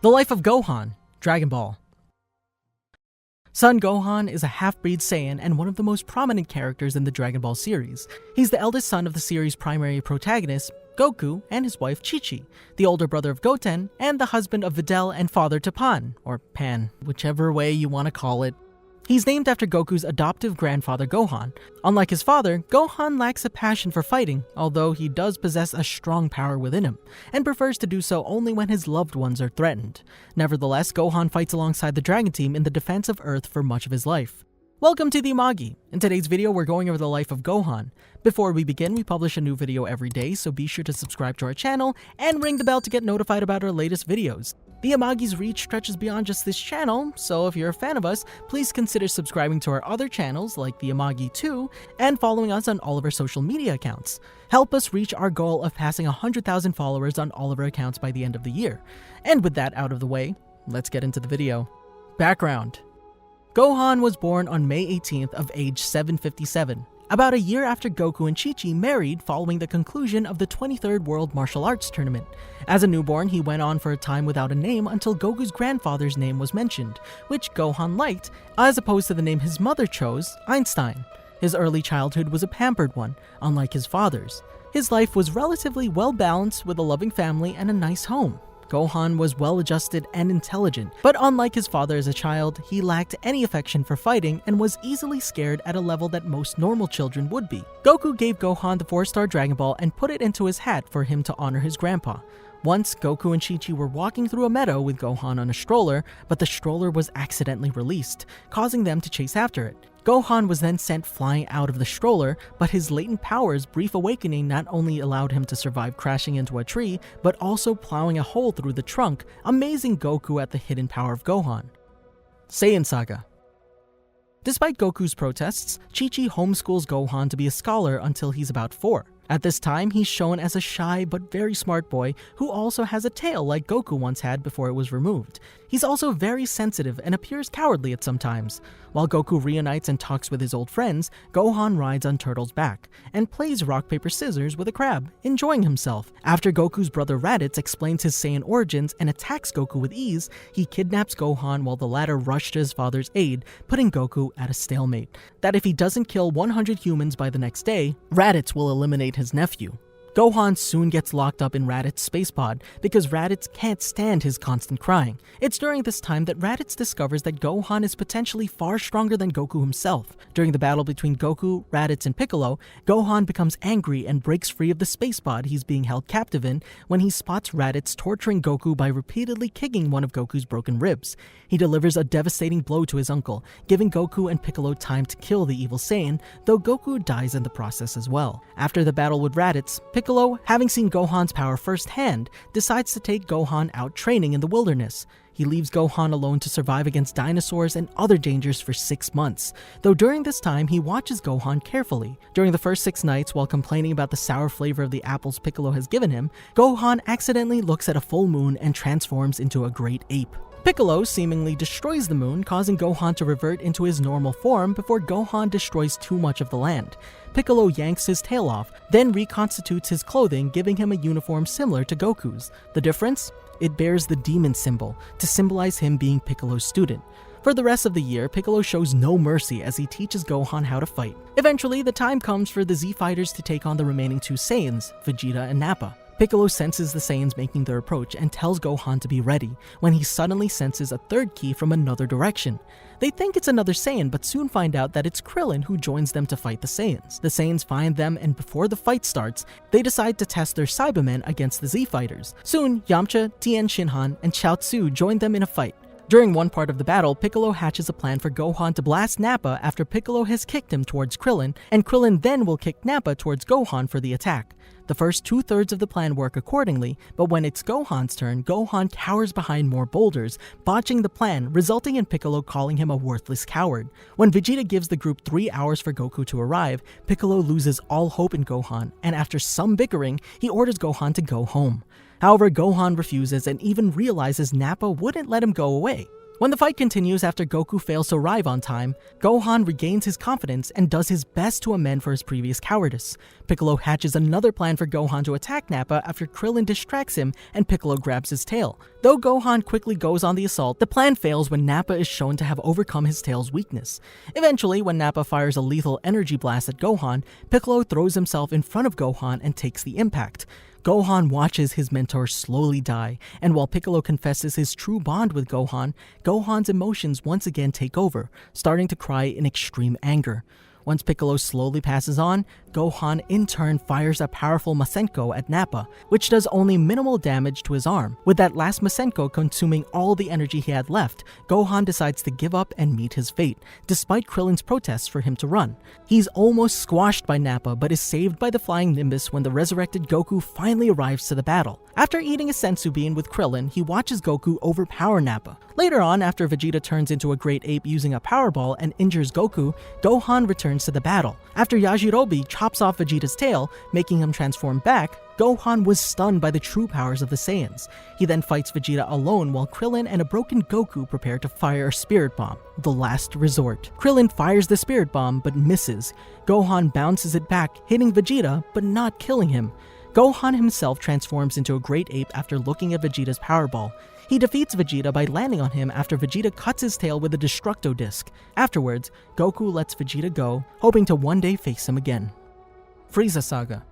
The Life of Gohan, Dragon Ball. Son Gohan is a half-breed Saiyan and one of the most prominent characters in the Dragon Ball series. He's the eldest son of the series' primary protagonist, Goku, and his wife Chi-Chi, the older brother of Goten, and the husband of Videl and father to Pan, or Pan, whichever way you want to call it. He's named after Goku's adoptive grandfather Gohan. Unlike his father, Gohan lacks a passion for fighting, although he does possess a strong power within him, and prefers to do so only when his loved ones are threatened. Nevertheless, Gohan fights alongside the Dragon Team in the defense of Earth for much of his life. Welcome to the Amagi. In today's video, we're going over the life of Gohan. Before we begin, we publish a new video every day, so be sure to subscribe to our channel and ring the bell to get notified about our latest videos. The Amagi's reach stretches beyond just this channel, so if you're a fan of us, please consider subscribing to our other channels like the Amagi 2 and following us on all of our social media accounts. Help us reach our goal of passing 100,000 followers on all of our accounts by the end of the year. And with that out of the way, let's get into the video. Background. Gohan was born on May 18th of age 757, about a year after Goku and Chi-Chi married following the conclusion of the 23rd World Martial Arts Tournament. As a newborn, he went on for a time without a name until Goku's grandfather's name was mentioned, which Gohan liked, as opposed to the name his mother chose, Einstein. His early childhood was a pampered one, unlike his father's. His life was relatively well-balanced with a loving family and a nice home. Gohan was well-adjusted and intelligent, but unlike his father as a child, he lacked any affection for fighting and was easily scared at a level that most normal children would be. Goku gave Gohan the 4-star Dragon Ball and put it into his hat for him to honor his grandpa. Once, Goku and Chi-Chi were walking through a meadow with Gohan on a stroller, but the stroller was accidentally released, causing them to chase after it. Gohan was then sent flying out of the stroller, but his latent power's brief awakening not only allowed him to survive crashing into a tree, but also plowing a hole through the trunk, amazing Goku at the hidden power of Gohan. Saiyan Saga. Despite Goku's protests, Chi-Chi homeschools Gohan to be a scholar until he's about 4. At this time, he's shown as a shy but very smart boy who also has a tail like Goku once had before it was removed. He's also very sensitive and appears cowardly at some times. While Goku reunites and talks with his old friends, Gohan rides on Turtle's back and plays rock, paper, scissors with a crab, enjoying himself. After Goku's brother Raditz explains his Saiyan origins and attacks Goku with ease, he kidnaps Gohan while the latter rushes to his father's aid, putting Goku at a stalemate. That if he doesn't kill 100 humans by the next day, Raditz will eliminate his nephew. Gohan soon gets locked up in Raditz's space pod because Raditz can't stand his constant crying. It's during this time that Raditz discovers that Gohan is potentially far stronger than Goku himself. During the battle between Goku, Raditz, and Piccolo, Gohan becomes angry and breaks free of the space pod he's being held captive in when he spots Raditz torturing Goku by repeatedly kicking one of Goku's broken ribs. He delivers a devastating blow to his uncle, giving Goku and Piccolo time to kill the evil Saiyan, though Goku dies in the process as well. After the battle with Raditz, Piccolo, having seen Gohan's power firsthand, decides to take Gohan out training in the wilderness. He leaves Gohan alone to survive against dinosaurs and other dangers for 6 months, though during this time he watches Gohan carefully. During the first 6 nights, while complaining about the sour flavor of the apples Piccolo has given him, Gohan accidentally looks at a full moon and transforms into a great ape. Piccolo seemingly destroys the moon, causing Gohan to revert into his normal form before Gohan destroys too much of the land. Piccolo yanks his tail off, then reconstitutes his clothing, giving him a uniform similar to Goku's. The difference? It bears the demon symbol, to symbolize him being Piccolo's student. For the rest of the year, Piccolo shows no mercy as he teaches Gohan how to fight. Eventually, the time comes for the Z-Fighters to take on the remaining 2 Saiyans, Vegeta and Nappa. Piccolo senses the Saiyans making their approach and tells Gohan to be ready, when he suddenly senses a third key from another direction. They think it's another Saiyan, but soon find out that it's Krillin who joins them to fight the Saiyans. The Saiyans find them, and before the fight starts, they decide to test their Cybermen against the Z-Fighters. Soon, Yamcha, Tien Shinhan, and Chaozu join them in a fight. During one part of the battle, Piccolo hatches a plan for Gohan to blast Nappa after Piccolo has kicked him towards Krillin, and Krillin then will kick Nappa towards Gohan for the attack. The first 2/3 of the plan work accordingly, but when it's Gohan's turn, Gohan cowers behind more boulders, botching the plan, resulting in Piccolo calling him a worthless coward. When Vegeta gives the group 3 hours for Goku to arrive, Piccolo loses all hope in Gohan, and after some bickering, he orders Gohan to go home. However, Gohan refuses and even realizes Nappa wouldn't let him go away. When the fight continues after Goku fails to arrive on time, Gohan regains his confidence and does his best to amend for his previous cowardice. Piccolo hatches another plan for Gohan to attack Nappa after Krillin distracts him and Piccolo grabs his tail. Though Gohan quickly goes on the assault, the plan fails when Nappa is shown to have overcome his tail's weakness. Eventually, when Nappa fires a lethal energy blast at Gohan, Piccolo throws himself in front of Gohan and takes the impact. Gohan watches his mentor slowly die, and while Piccolo confesses his true bond with Gohan, Gohan's emotions once again take over, starting to cry in extreme anger. Once Piccolo slowly passes on, Gohan in turn fires a powerful Masenko at Nappa, which does only minimal damage to his arm. With that last Masenko consuming all the energy he had left, Gohan decides to give up and meet his fate, despite Krillin's protests for him to run. He's almost squashed by Nappa, but is saved by the flying Nimbus when the resurrected Goku finally arrives to the battle. After eating a senzu bean with Krillin, he watches Goku overpower Nappa. Later on, after Vegeta turns into a great ape using a power ball and injures Goku, Gohan returns to the battle. After Yajirobe chops off Vegeta's tail, making him transform back, Gohan was stunned by the true powers of the Saiyans. He then fights Vegeta alone while Krillin and a broken Goku prepare to fire a spirit bomb, the last resort. Krillin fires the spirit bomb but misses. Gohan bounces it back, hitting Vegeta but not killing him. Gohan himself transforms into a great ape after looking at Vegeta's power ball. He defeats Vegeta by landing on him after Vegeta cuts his tail with a Destructo Disc. Afterwards, Goku lets Vegeta go, hoping to one day face him again. Frieza Saga.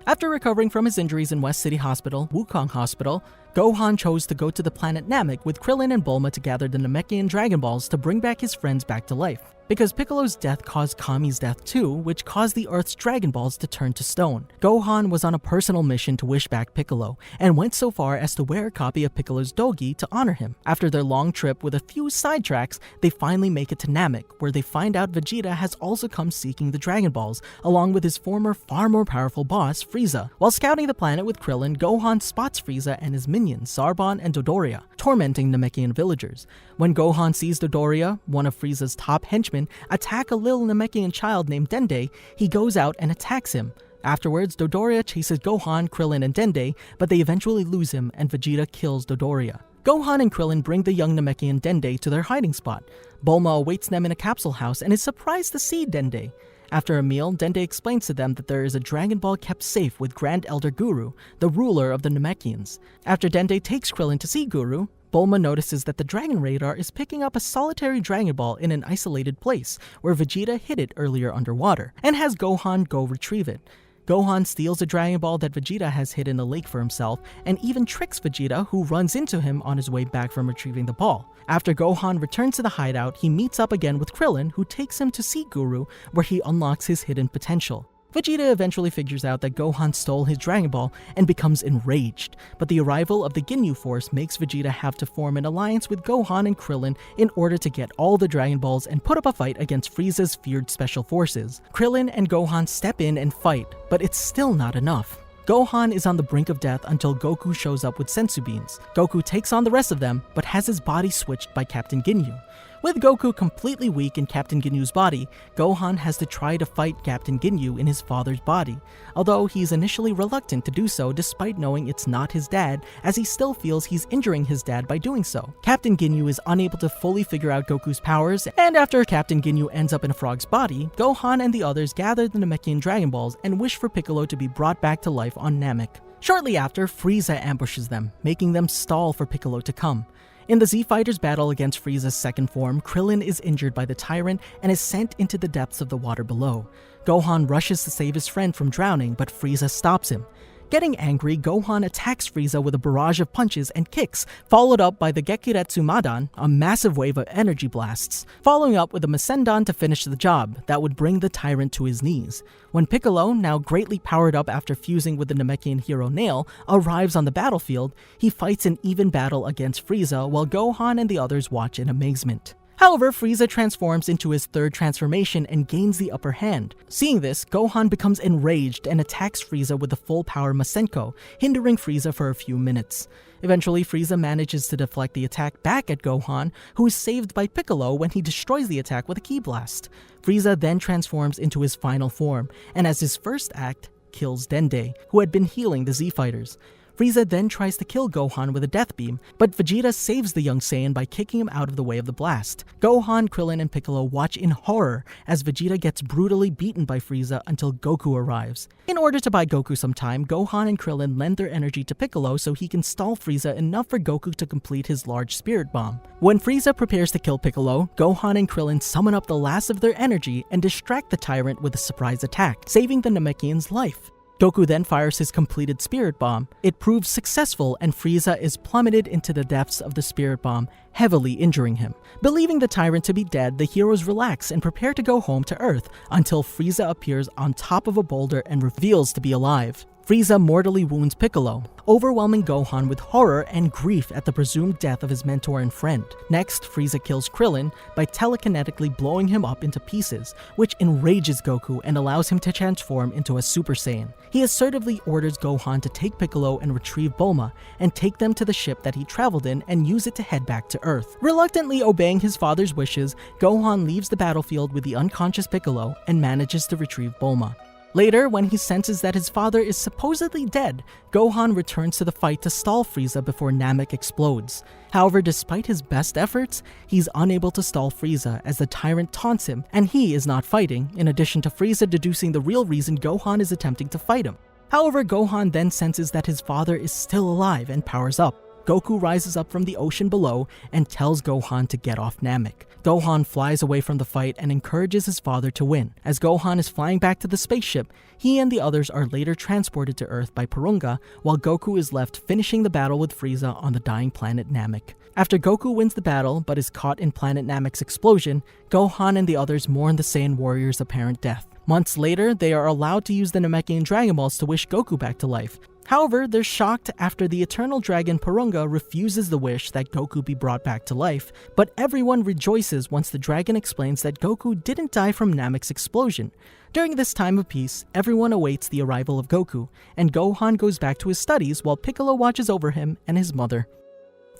After recovering from his injuries in West City Hospital, Wukong Hospital, Gohan chose to go to the planet Namek with Krillin and Bulma to gather the Namekian Dragon Balls to bring back his friends back to life. Because Piccolo's death caused Kami's death too, which caused the Earth's Dragon Balls to turn to stone. Gohan was on a personal mission to wish back Piccolo, and went so far as to wear a copy of Piccolo's Dogi to honor him. After their long trip with a few sidetracks, they finally make it to Namek, where they find out Vegeta has also come seeking the Dragon Balls, along with his former far more powerful boss, Frieza. While scouting the planet with Krillin, Gohan spots Frieza and his minions, Zarbon and Dodoria, tormenting Namekian villagers. When Gohan sees Dodoria, one of Frieza's top henchmen, attack a little Namekian child named Dende, he goes out and attacks him. Afterwards, Dodoria chases Gohan, Krillin, and Dende, but they eventually lose him and Vegeta kills Dodoria. Gohan and Krillin bring the young Namekian Dende to their hiding spot. Bulma awaits them in a capsule house and is surprised to see Dende. After a meal, Dende explains to them that there is a Dragon Ball kept safe with Grand Elder Guru, the ruler of the Namekians. After Dende takes Krillin to see Guru, Bulma notices that the Dragon Radar is picking up a solitary Dragon Ball in an isolated place, where Vegeta hid it earlier underwater, and has Gohan go retrieve it. Gohan steals a Dragon Ball that Vegeta has hid in the lake for himself, and even tricks Vegeta, who runs into him on his way back from retrieving the ball. After Gohan returns to the hideout, he meets up again with Krillin, who takes him to see Guru, where he unlocks his hidden potential. Vegeta eventually figures out that Gohan stole his Dragon Ball and becomes enraged, but the arrival of the Ginyu Force makes Vegeta have to form an alliance with Gohan and Krillin in order to get all the Dragon Balls and put up a fight against Frieza's feared special forces. Krillin and Gohan step in and fight, but it's still not enough. Gohan is on the brink of death until Goku shows up with senzu beans. Goku takes on the rest of them, but has his body switched by Captain Ginyu. With Goku completely weak in Captain Ginyu's body, Gohan has to try to fight Captain Ginyu in his father's body, although he's initially reluctant to do so despite knowing it's not his dad, as he still feels he's injuring his dad by doing so. Captain Ginyu is unable to fully figure out Goku's powers, and after Captain Ginyu ends up in a frog's body, Gohan and the others gather the Namekian Dragon Balls and wish for Piccolo to be brought back to life on Namek. Shortly after, Frieza ambushes them, making them stall for Piccolo to come. In the Z-Fighters' battle against Frieza's second form, Krillin is injured by the Tyrant and is sent into the depths of the water below. Gohan rushes to save his friend from drowning, but Frieza stops him. Getting angry, Gohan attacks Frieza with a barrage of punches and kicks, followed up by the Gekiretsu Madan, a massive wave of energy blasts, following up with a Masendan to finish the job that would bring the Tyrant to his knees. When Piccolo, now greatly powered up after fusing with the Namekian hero Nail, arrives on the battlefield, he fights an even battle against Frieza while Gohan and the others watch in amazement. However, Frieza transforms into his third transformation and gains the upper hand. Seeing this, Gohan becomes enraged and attacks Frieza with the full power Masenko, hindering Frieza for a few minutes. Eventually, Frieza manages to deflect the attack back at Gohan, who is saved by Piccolo when he destroys the attack with a Ki Blast. Frieza then transforms into his final form, and as his first act, kills Dende, who had been healing the Z-Fighters. Frieza then tries to kill Gohan with a death beam, but Vegeta saves the young Saiyan by kicking him out of the way of the blast. Gohan, Krillin, and Piccolo watch in horror as Vegeta gets brutally beaten by Frieza until Goku arrives. In order to buy Goku some time, Gohan and Krillin lend their energy to Piccolo so he can stall Frieza enough for Goku to complete his large spirit bomb. When Frieza prepares to kill Piccolo, Gohan and Krillin summon up the last of their energy and distract the tyrant with a surprise attack, saving the Namekian's life. Goku then fires his completed spirit bomb. It proves successful and Frieza is plummeted into the depths of the spirit bomb, heavily injuring him. Believing the tyrant to be dead, the heroes relax and prepare to go home to Earth until Frieza appears on top of a boulder and reveals to be alive. Frieza mortally wounds Piccolo, overwhelming Gohan with horror and grief at the presumed death of his mentor and friend. Next, Frieza kills Krillin by telekinetically blowing him up into pieces, which enrages Goku and allows him to transform into a Super Saiyan. He assertively orders Gohan to take Piccolo and retrieve Bulma, and take them to the ship that he traveled in and use it to head back to Earth. Reluctantly obeying his father's wishes, Gohan leaves the battlefield with the unconscious Piccolo and manages to retrieve Bulma. Later, when he senses that his father is supposedly dead, Gohan returns to the fight to stall Frieza before Namek explodes. However, despite his best efforts, he's unable to stall Frieza as the tyrant taunts him and he is not fighting, in addition to Frieza deducing the real reason Gohan is attempting to fight him. However, Gohan then senses that his father is still alive and powers up. Goku rises up from the ocean below and tells Gohan to get off Namek. Gohan flies away from the fight and encourages his father to win. As Gohan is flying back to the spaceship, he and the others are later transported to Earth by Porunga, while Goku is left finishing the battle with Frieza on the dying planet Namek. After Goku wins the battle but is caught in planet Namek's explosion, Gohan and the others mourn the Saiyan warrior's apparent death. Months later, they are allowed to use the Namekian Dragon Balls to wish Goku back to life. However, they're shocked after the Eternal Dragon Porunga refuses the wish that Goku be brought back to life, but everyone rejoices once the dragon explains that Goku didn't die from Namek's explosion. During this time of peace, everyone awaits the arrival of Goku, and Gohan goes back to his studies while Piccolo watches over him and his mother.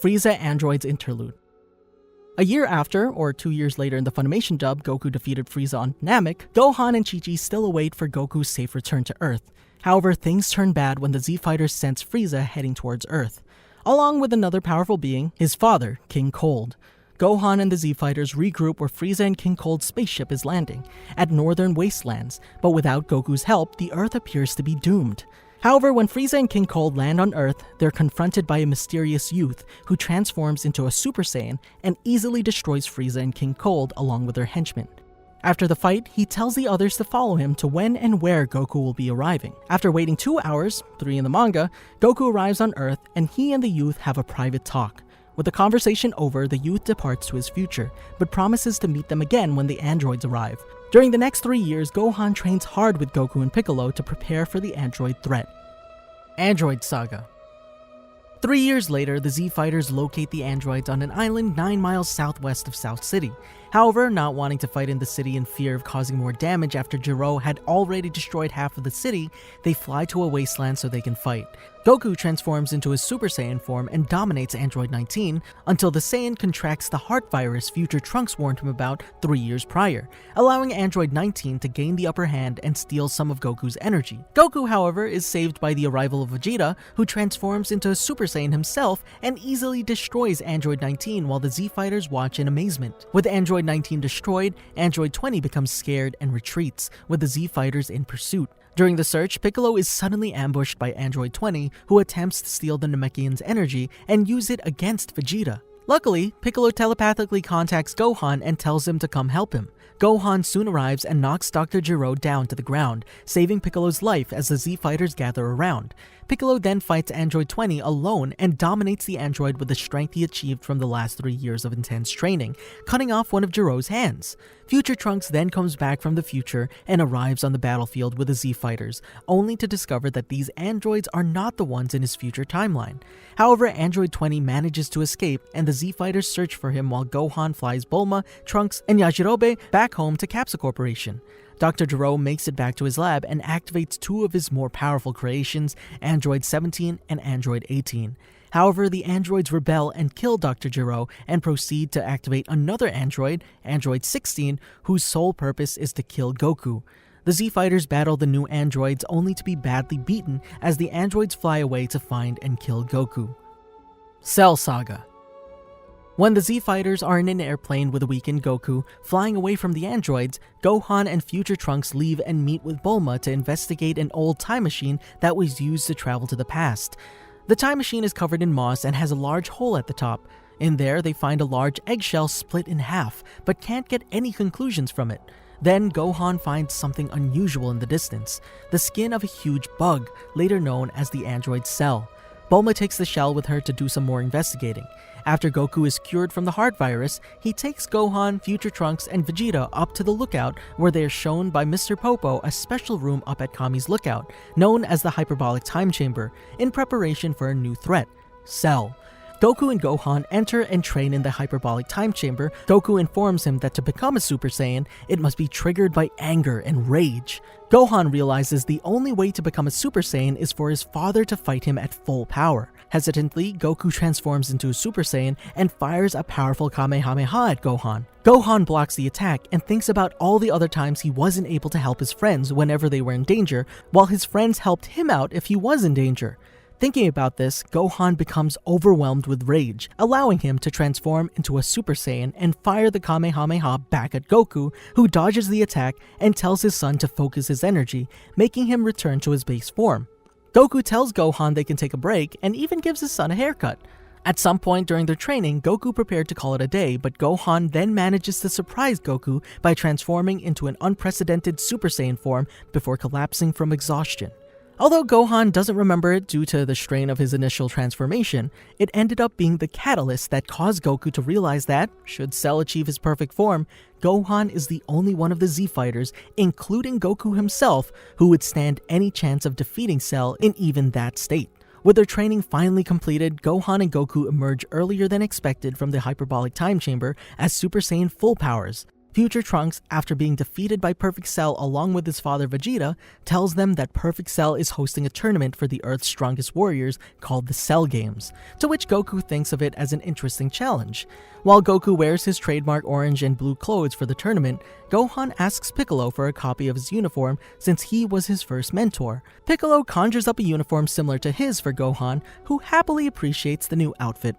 Frieza-Androids Interlude. A year after, or 2 years later in the Funimation dub, Goku defeated Frieza on Namek, Gohan and Chi-Chi still await for Goku's safe return to Earth. However, things turn bad when the Z-Fighters sense Frieza heading towards Earth, along with another powerful being, his father, King Cold. Gohan and the Z-Fighters regroup where Frieza and King Cold's spaceship is landing, at Northern Wastelands, but without Goku's help, the Earth appears to be doomed. However, when Frieza and King Cold land on Earth, they're confronted by a mysterious youth who transforms into a Super Saiyan and easily destroys Frieza and King Cold along with their henchmen. After the fight, he tells the others to follow him to when and where Goku will be arriving. After waiting 2 hours, 3 in the manga, Goku arrives on Earth and he and the youth have a private talk. With the conversation over, the youth departs to his future, but promises to meet them again when the androids arrive. During the next 3 years, Gohan trains hard with Goku and Piccolo to prepare for the android threat. Android Saga. 3 years later, the Z-Fighters locate the androids on an island 9 miles southwest of South City. However, not wanting to fight in the city in fear of causing more damage after Jiro had already destroyed half of the city, they fly to a wasteland so they can fight. Goku transforms into his Super Saiyan form and dominates Android 19 until the Saiyan contracts the heart virus future Trunks warned him about 3 years prior, allowing Android 19 to gain the upper hand and steal some of Goku's energy. Goku, however, is saved by the arrival of Vegeta, who transforms into a Super Saiyan himself and easily destroys Android 19 while the Z-Fighters watch in amazement. With Android 19 destroyed, Android 20 becomes scared and retreats, with the Z-Fighters in pursuit. During the search, Piccolo is suddenly ambushed by Android 20, who attempts to steal the Namekian's energy and use it against Vegeta. Luckily, Piccolo telepathically contacts Gohan and tells him to come help him. Gohan soon arrives and knocks Dr. Gero down to the ground, saving Piccolo's life as the Z-Fighters gather around. Piccolo then fights Android 20 alone and dominates the android with the strength he achieved from the last 3 years of intense training, cutting off one of Gero's hands. Future Trunks then comes back from the future and arrives on the battlefield with the Z-Fighters, only to discover that these androids are not the ones in his future timeline. However, Android 20 manages to escape and the Z-Fighters search for him while Gohan flies Bulma, Trunks, and Yajirobe back home to Capsule Corporation. Dr. Gero makes it back to his lab and activates 2 of his more powerful creations, Android 17 and Android 18. However, the androids rebel and kill Dr. Gero and proceed to activate another android, Android 16, whose sole purpose is to kill Goku. The Z-Fighters battle the new androids only to be badly beaten as the androids fly away to find and kill Goku. Cell Saga. When the Z-Fighters are in an airplane with a weakened Goku, flying away from the androids, Gohan and future Trunks leave and meet with Bulma to investigate an old time machine that was used to travel to the past. The time machine is covered in moss and has a large hole at the top. In there, they find a large eggshell split in half, but can't get any conclusions from it. Then Gohan finds something unusual in the distance, the skin of a huge bug, later known as the android cell. Bulma takes the shell with her to do some more investigating. After Goku is cured from the heart virus, he takes Gohan, future Trunks, and Vegeta up to the lookout where they are shown by Mr. Popo a special room up at Kami's lookout, known as the Hyperbolic Time Chamber, in preparation for a new threat, Cell. Goku and Gohan enter and train in the Hyperbolic Time Chamber. Goku informs him that to become a Super Saiyan, it must be triggered by anger and rage. Gohan realizes the only way to become a Super Saiyan is for his father to fight him at full power. Hesitantly, Goku transforms into a Super Saiyan and fires a powerful Kamehameha at Gohan. Gohan blocks the attack and thinks about all the other times he wasn't able to help his friends whenever they were in danger, while his friends helped him out if he was in danger. Thinking about this, Gohan becomes overwhelmed with rage, allowing him to transform into a Super Saiyan and fire the Kamehameha back at Goku, who dodges the attack and tells his son to focus his energy, making him return to his base form. Goku tells Gohan they can take a break and even gives his son a haircut. At some point during their training, Goku prepared to call it a day, but Gohan then manages to surprise Goku by transforming into an unprecedented Super Saiyan form before collapsing from exhaustion. Although Gohan doesn't remember it due to the strain of his initial transformation, it ended up being the catalyst that caused Goku to realize that, should Cell achieve his perfect form, Gohan is the only one of the Z-Fighters, including Goku himself, who would stand any chance of defeating Cell in even that state. With their training finally completed, Gohan and Goku emerge earlier than expected from the Hyperbolic Time Chamber as Super Saiyan full powers. Future Trunks, after being defeated by Perfect Cell along with his father Vegeta, tells them that Perfect Cell is hosting a tournament for the Earth's strongest warriors called the Cell Games, to which Goku thinks of it as an interesting challenge. While Goku wears his trademark orange and blue clothes for the tournament, Gohan asks Piccolo for a copy of his uniform since he was his first mentor. Piccolo conjures up a uniform similar to his for Gohan, who happily appreciates the new outfit.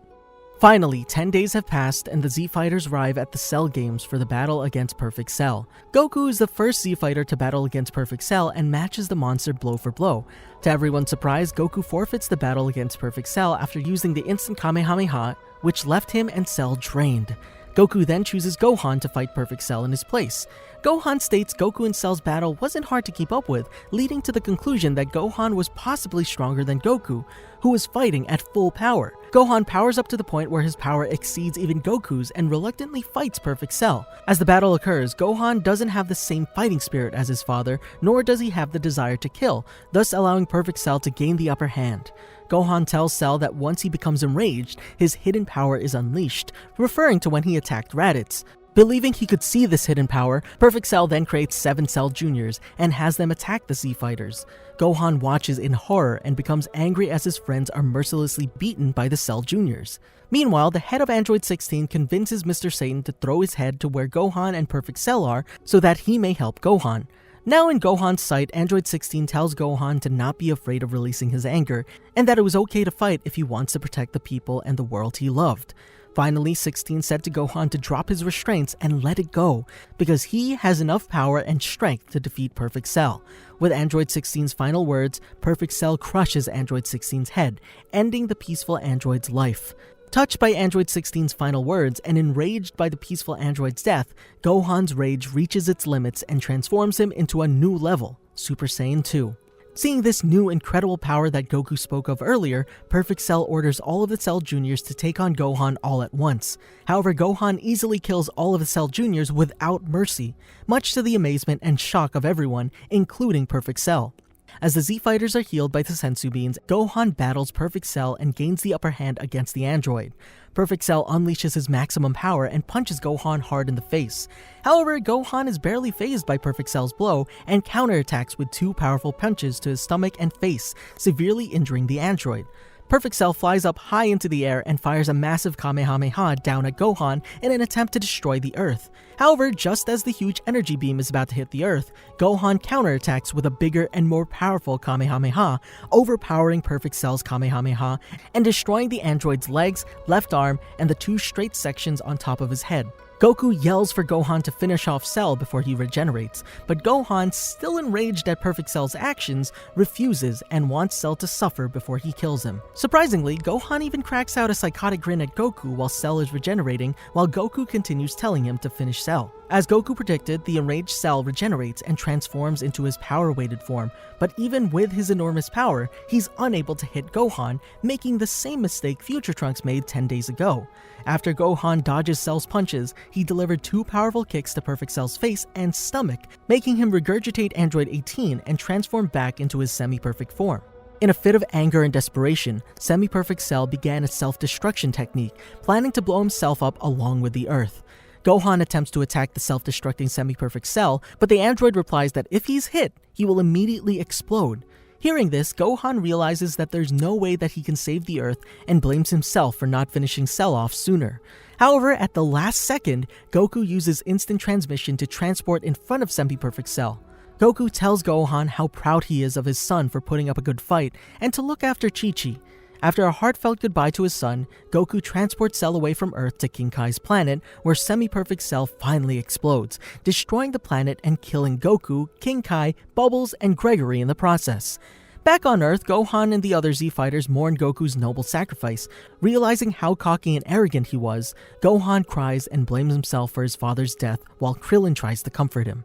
Finally, 10 days have passed and the Z-Fighters arrive at the Cell Games for the battle against Perfect Cell. Goku is the first Z-Fighter to battle against Perfect Cell and matches the monster blow for blow. To everyone's surprise, Goku forfeits the battle against Perfect Cell after using the instant Kamehameha, which left him and Cell drained. Goku then chooses Gohan to fight Perfect Cell in his place. Gohan states Goku and Cell's battle wasn't hard to keep up with, leading to the conclusion that Gohan was possibly stronger than Goku, who was fighting at full power. Gohan powers up to the point where his power exceeds even Goku's and reluctantly fights Perfect Cell. As the battle occurs, Gohan doesn't have the same fighting spirit as his father, nor does he have the desire to kill, thus allowing Perfect Cell to gain the upper hand. Gohan tells Cell that once he becomes enraged, his hidden power is unleashed, referring to when he attacked Raditz. Believing he could see this hidden power, Perfect Cell then creates 7 Cell Juniors and has them attack the Z-Fighters. Gohan watches in horror and becomes angry as his friends are mercilessly beaten by the Cell Juniors. Meanwhile, the head of Android 16 convinces Mr. Satan to throw his head to where Gohan and Perfect Cell are so that he may help Gohan. Now in Gohan's sight, Android 16 tells Gohan to not be afraid of releasing his anger, and that it was okay to fight if he wants to protect the people and the world he loved. Finally, 16 said to Gohan to drop his restraints and let it go, because he has enough power and strength to defeat Perfect Cell. With Android 16's final words, Perfect Cell crushes Android 16's head, ending the peaceful android's life. Touched by Android 16's final words and enraged by the peaceful android's death, Gohan's rage reaches its limits and transforms him into a new level, Super Saiyan 2. Seeing this new incredible power that Goku spoke of earlier, Perfect Cell orders all of the Cell Juniors to take on Gohan all at once. However, Gohan easily kills all of the Cell Juniors without mercy, much to the amazement and shock of everyone, including Perfect Cell. As the Z-Fighters are healed by the Senzu Beans, Gohan battles Perfect Cell and gains the upper hand against the android. Perfect Cell unleashes his maximum power and punches Gohan hard in the face. However, Gohan is barely fazed by Perfect Cell's blow and counterattacks with 2 powerful punches to his stomach and face, severely injuring the android. Perfect Cell flies up high into the air and fires a massive Kamehameha down at Gohan in an attempt to destroy the Earth. However, just as the huge energy beam is about to hit the Earth, Gohan counterattacks with a bigger and more powerful Kamehameha, overpowering Perfect Cell's Kamehameha and destroying the android's legs, left arm, and the 2 straight sections on top of his head. Goku yells for Gohan to finish off Cell before he regenerates, but Gohan, still enraged at Perfect Cell's actions, refuses and wants Cell to suffer before he kills him. Surprisingly, Gohan even cracks out a psychotic grin at Goku while Cell is regenerating, while Goku continues telling him to finish Cell. As Goku predicted, the enraged Cell regenerates and transforms into his power-weighted form, but even with his enormous power, he's unable to hit Gohan, making the same mistake Future Trunks made 10 days ago. After Gohan dodges Cell's punches, he delivered 2 powerful kicks to Perfect Cell's face and stomach, making him regurgitate Android 18 and transform back into his semi-perfect form. In a fit of anger and desperation, Semi-Perfect Cell began a self-destruction technique, planning to blow himself up along with the Earth. Gohan attempts to attack the self-destructing Semi-Perfect Cell, but the android replies that if he's hit, he will immediately explode. Hearing this, Gohan realizes that there's no way that he can save the Earth and blames himself for not finishing Cell off sooner. However, at the last second, Goku uses instant transmission to transport in front of Semi-Perfect Cell. Goku tells Gohan how proud he is of his son for putting up a good fight and to look after Chi-Chi. After a heartfelt goodbye to his son, Goku transports Cell away from Earth to King Kai's planet, where Semi-Perfect Cell finally explodes, destroying the planet and killing Goku, King Kai, Bubbles, and Gregory in the process. Back on Earth, Gohan and the other Z-Fighters mourn Goku's noble sacrifice. Realizing how cocky and arrogant he was, Gohan cries and blames himself for his father's death while Krillin tries to comfort him.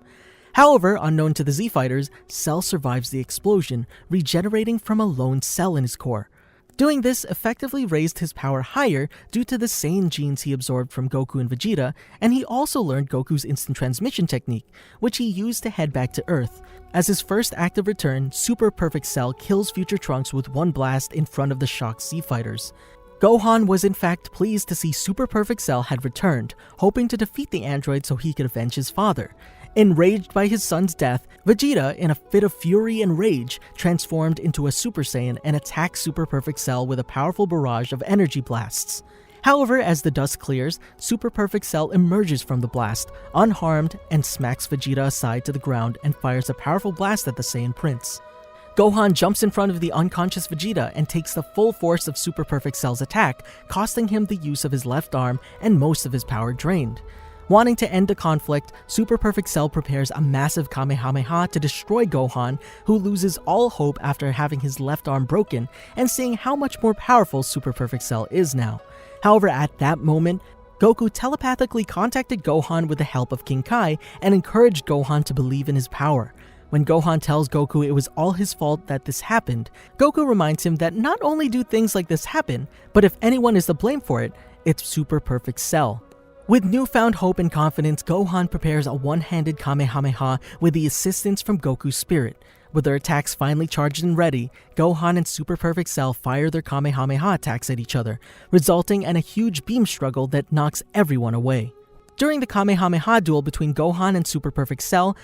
However, unknown to the Z-Fighters, Cell survives the explosion, regenerating from a lone cell in his core. Doing this effectively raised his power higher due to the same genes he absorbed from Goku and Vegeta, and he also learned Goku's instant transmission technique, which he used to head back to Earth. As his first active return, Super Perfect Cell kills Future Trunks with one blast in front of the shocked Z-Fighters. Gohan was in fact pleased to see Super Perfect Cell had returned, hoping to defeat the android so he could avenge his father. Enraged by his son's death, Vegeta, in a fit of fury and rage, transformed into a Super Saiyan and attacked Super Perfect Cell with a powerful barrage of energy blasts. However, as the dust clears, Super Perfect Cell emerges from the blast, unharmed, and smacks Vegeta aside to the ground and fires a powerful blast at the Saiyan Prince. Gohan jumps in front of the unconscious Vegeta and takes the full force of Super Perfect Cell's attack, costing him the use of his left arm and most of his power drained. Wanting to end the conflict, Super Perfect Cell prepares a massive Kamehameha to destroy Gohan, who loses all hope after having his left arm broken and seeing how much more powerful Super Perfect Cell is now. However, at that moment, Goku telepathically contacted Gohan with the help of King Kai and encouraged Gohan to believe in his power. When Gohan tells Goku it was all his fault that this happened, Goku reminds him that not only do things like this happen, but if anyone is to blame for it, it's Super Perfect Cell. With newfound hope and confidence, Gohan prepares a one-handed Kamehameha with the assistance from Goku's spirit. With their attacks finally charged and ready, Gohan and Super Perfect Cell fire their Kamehameha attacks at each other, resulting in a huge beam struggle that knocks everyone away. During the Kamehameha duel between Gohan and Super Perfect Cell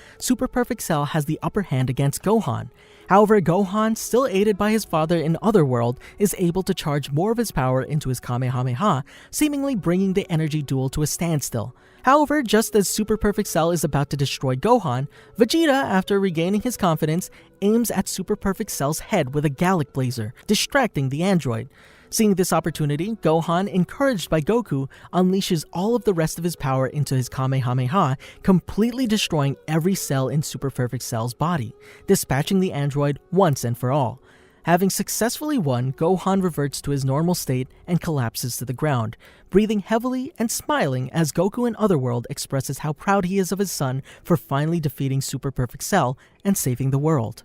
has the upper hand against Gohan. However, Gohan, still aided by his father in Otherworld, is able to charge more of his power into his Kamehameha, seemingly bringing the energy duel to a standstill. However, just as Super Perfect Cell is about to destroy Gohan, Vegeta, after regaining his confidence, aims at Super Perfect Cell's head with a Galactic Blazer, distracting the android. Seeing this opportunity, Gohan, encouraged by Goku, unleashes all of the rest of his power into his Kamehameha, completely destroying every cell in Super Perfect Cell's body, dispatching the android once and for all. Having successfully won, Gohan reverts to his normal state and collapses to the ground, breathing heavily and smiling as Goku in Otherworld expresses how proud he is of his son for finally defeating Super Perfect Cell and saving the world.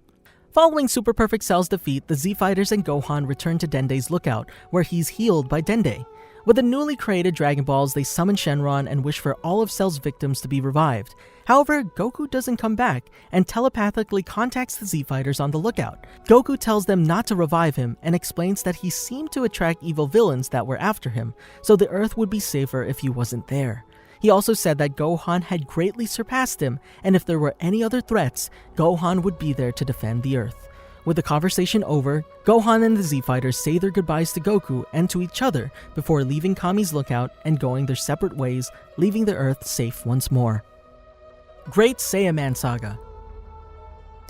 Following Super Perfect Cell's defeat, the Z-Fighters and Gohan return to Dende's lookout, where he's healed by Dende. With the newly created Dragon Balls, they summon Shenron and wish for all of Cell's victims to be revived. However, Goku doesn't come back and telepathically contacts the Z-Fighters on the lookout. Goku tells them not to revive him and explains that he seemed to attract evil villains that were after him, so the Earth would be safer if he wasn't there. He also said that Gohan had greatly surpassed him, and if there were any other threats, Gohan would be there to defend the Earth. With the conversation over, Gohan and the Z-Fighters say their goodbyes to Goku and to each other before leaving Kami's lookout and going their separate ways, leaving the Earth safe once more. Great Saiyaman Saga.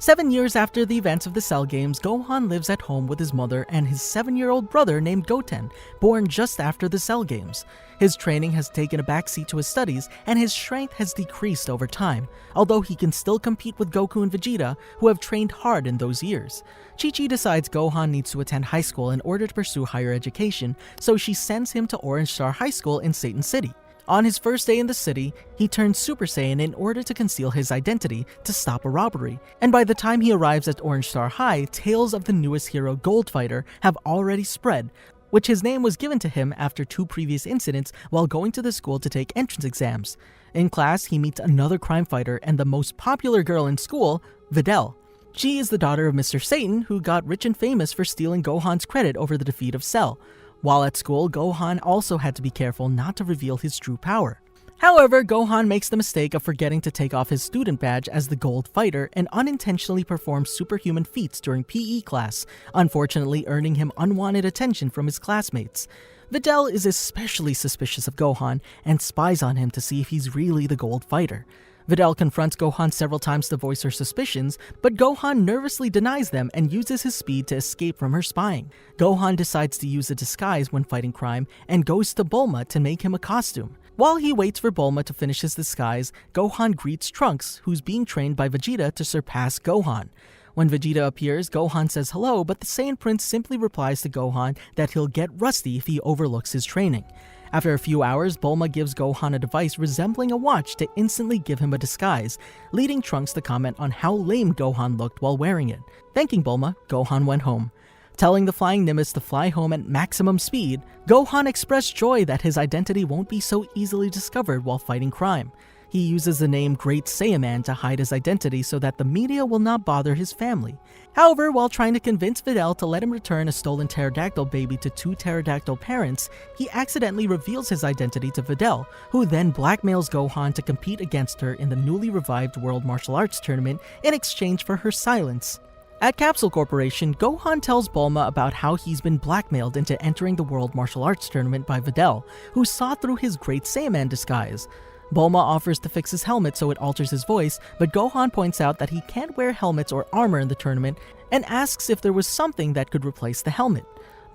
7 years after the events of the Cell Games, Gohan lives at home with his mother and his 7-year-old brother named Goten, born just after the Cell Games. His training has taken a backseat to his studies, and his strength has decreased over time, although he can still compete with Goku and Vegeta, who have trained hard in those years. Chi-Chi decides Gohan needs to attend high school in order to pursue higher education, so she sends him to Orange Star High School in Satan City. On his first day in the city, he turns Super Saiyan in order to conceal his identity to stop a robbery, and by the time he arrives at Orange Star High, tales of the newest hero Gold Fighter have already spread, which his name was given to him after 2 previous incidents while going to the school to take entrance exams. In class, he meets another crime fighter and the most popular girl in school, Videl. She is the daughter of Mr. Satan, who got rich and famous for stealing Gohan's credit over the defeat of Cell. While at school, Gohan also had to be careful not to reveal his true power. However, Gohan makes the mistake of forgetting to take off his student badge as the Gold Fighter and unintentionally performs superhuman feats during PE class, unfortunately earning him unwanted attention from his classmates. Videl is especially suspicious of Gohan and spies on him to see if he's really the Gold Fighter. Videl confronts Gohan several times to voice her suspicions, but Gohan nervously denies them and uses his speed to escape from her spying. Gohan decides to use a disguise when fighting crime and goes to Bulma to make him a costume. While he waits for Bulma to finish his disguise, Gohan greets Trunks, who's being trained by Vegeta to surpass Gohan. When Vegeta appears, Gohan says hello, but the Saiyan Prince simply replies to Gohan that he'll get rusty if he overlooks his training. After a few hours, Bulma gives Gohan a device resembling a watch to instantly give him a disguise, leading Trunks to comment on how lame Gohan looked while wearing it. Thanking Bulma, Gohan went home. Telling the Flying Nimbus to fly home at maximum speed, Gohan expressed joy that his identity won't be so easily discovered while fighting crime. He uses the name Great Saiyaman to hide his identity so that the media will not bother his family. However, while trying to convince Videl to let him return a stolen pterodactyl baby to 2 pterodactyl parents, he accidentally reveals his identity to Videl, who then blackmails Gohan to compete against her in the newly revived World Martial Arts Tournament in exchange for her silence. At Capsule Corporation, Gohan tells Bulma about how he's been blackmailed into entering the World Martial Arts Tournament by Videl, who saw through his Great Saiyaman disguise. Bulma offers to fix his helmet so it alters his voice, but Gohan points out that he can't wear helmets or armor in the tournament and asks if there was something that could replace the helmet.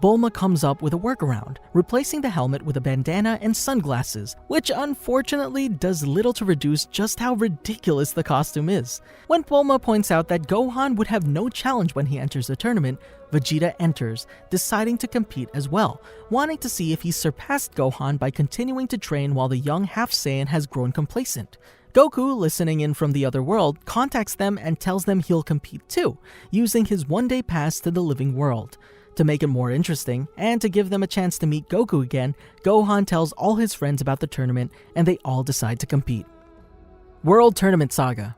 Bulma comes up with a workaround, replacing the helmet with a bandana and sunglasses, which unfortunately does little to reduce just how ridiculous the costume is. When Bulma points out that Gohan would have no challenge when he enters the tournament, Vegeta enters, deciding to compete as well, wanting to see if he's surpassed Gohan by continuing to train while the young half-Saiyan has grown complacent. Goku, listening in from the other world, contacts them and tells them he'll compete too, using his one-day pass to the living world. To make it more interesting, and to give them a chance to meet Goku again, Gohan tells all his friends about the tournament, and they all decide to compete. World Tournament Saga.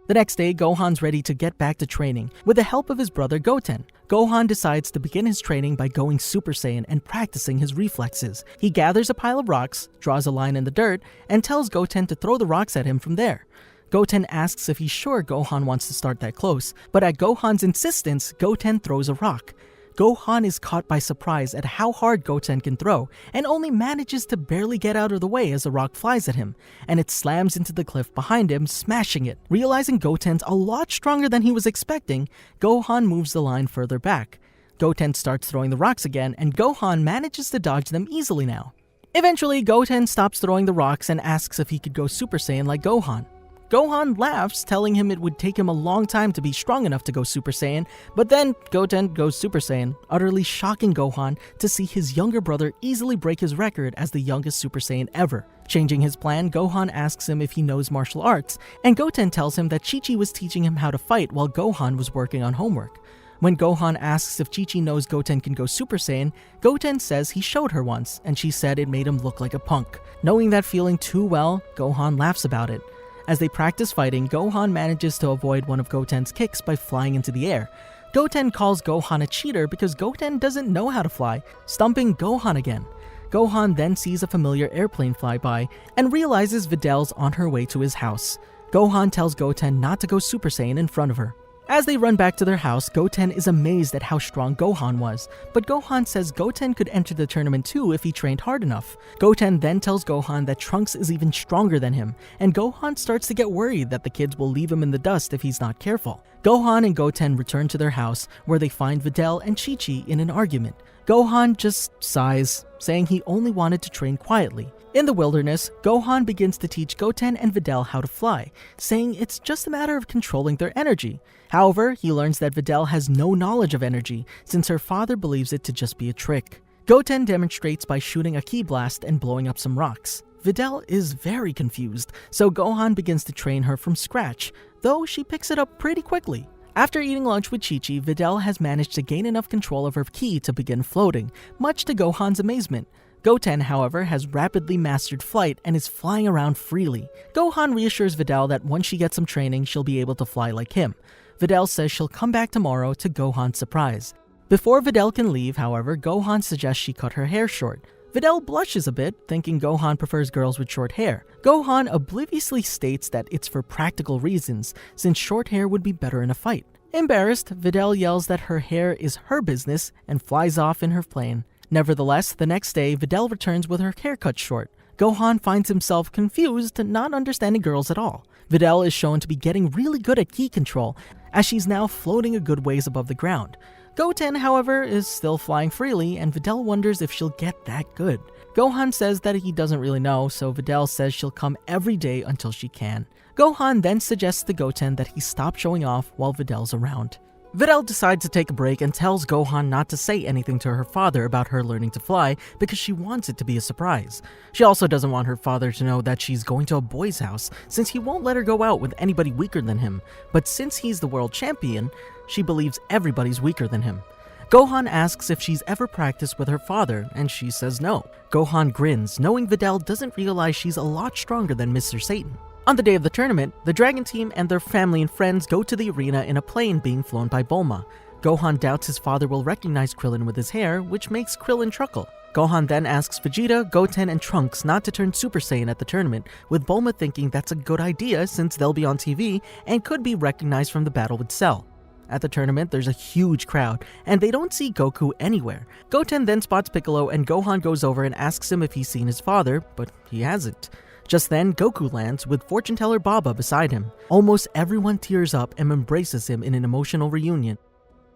The next day, Gohan's ready to get back to training, with the help of his brother Goten. Gohan decides to begin his training by going Super Saiyan and practicing his reflexes. He gathers a pile of rocks, draws a line in the dirt, and tells Goten to throw the rocks at him from there. Goten asks if he's sure Gohan wants to start that close, but at Gohan's insistence, Goten throws a rock. Gohan is caught by surprise at how hard Goten can throw, and only manages to barely get out of the way as the rock flies at him, and it slams into the cliff behind him, smashing it. Realizing Goten's a lot stronger than he was expecting, Gohan moves the line further back. Goten starts throwing the rocks again, and Gohan manages to dodge them easily now. Eventually, Goten stops throwing the rocks and asks if he could go Super Saiyan like Gohan. Gohan laughs, telling him it would take him a long time to be strong enough to go Super Saiyan, but then Goten goes Super Saiyan, utterly shocking Gohan to see his younger brother easily break his record as the youngest Super Saiyan ever. Changing his plan, Gohan asks him if he knows martial arts, and Goten tells him that Chi-Chi was teaching him how to fight while Gohan was working on homework. When Gohan asks if Chi-Chi knows Goten can go Super Saiyan, Goten says he showed her once, and she said it made him look like a punk. Knowing that feeling too well, Gohan laughs about it. As they practice fighting, Gohan manages to avoid one of Goten's kicks by flying into the air. Goten calls Gohan a cheater because Goten doesn't know how to fly, stumping Gohan again. Gohan then sees a familiar airplane fly by and realizes Videl's on her way to his house. Gohan tells Goten not to go Super Saiyan in front of her. As they run back to their house, Goten is amazed at how strong Gohan was, but Gohan says Goten could enter the tournament too if he trained hard enough. Goten then tells Gohan that Trunks is even stronger than him, and Gohan starts to get worried that the kids will leave him in the dust if he's not careful. Gohan and Goten return to their house, where they find Videl and Chi-Chi in an argument. Gohan just sighs, saying he only wanted to train quietly. In the wilderness, Gohan begins to teach Goten and Videl how to fly, saying it's just a matter of controlling their energy. However, he learns that Videl has no knowledge of energy, since her father believes it to just be a trick. Goten demonstrates by shooting a ki blast and blowing up some rocks. Videl is very confused, so Gohan begins to train her from scratch, though she picks it up pretty quickly. After eating lunch with Chi-Chi, Videl has managed to gain enough control of her ki to begin floating, much to Gohan's amazement. Goten, however, has rapidly mastered flight and is flying around freely. Gohan reassures Videl that once she gets some training, she'll be able to fly like him. Videl says she'll come back tomorrow to Gohan's surprise. Before Videl can leave, however, Gohan suggests she cut her hair short. Videl blushes a bit, thinking Gohan prefers girls with short hair. Gohan obliviously states that it's for practical reasons, since short hair would be better in a fight. Embarrassed, Videl yells that her hair is her business and flies off in her plane. Nevertheless, the next day, Videl returns with her hair cut short. Gohan finds himself confused, not understanding girls at all. Videl is shown to be getting really good at ki control, as she's now floating a good ways above the ground. Goten, however, is still flying freely, and Videl wonders if she'll get that good. Gohan says that he doesn't really know, so Videl says she'll come every day until she can. Gohan then suggests to Goten that he stop showing off while Videl's around. Videl decides to take a break and tells Gohan not to say anything to her father about her learning to fly because she wants it to be a surprise. She also doesn't want her father to know that she's going to a boy's house, since he won't let her go out with anybody weaker than him. But since he's the world champion, she believes everybody's weaker than him. Gohan asks if she's ever practiced with her father, and she says no. Gohan grins, knowing Videl doesn't realize she's a lot stronger than Mr. Satan. On the day of the tournament, the Dragon Team and their family and friends go to the arena in a plane being flown by Bulma. Gohan doubts his father will recognize Krillin with his hair, which makes Krillin chuckle. Gohan then asks Vegeta, Goten, and Trunks not to turn Super Saiyan at the tournament, with Bulma thinking that's a good idea since they'll be on TV and could be recognized from the battle with Cell. At the tournament, there's a huge crowd, and they don't see Goku anywhere. Goten then spots Piccolo, and Gohan goes over and asks him if he's seen his father, but he hasn't. Just then, Goku lands, with fortune teller Baba beside him. Almost everyone tears up and embraces him in an emotional reunion.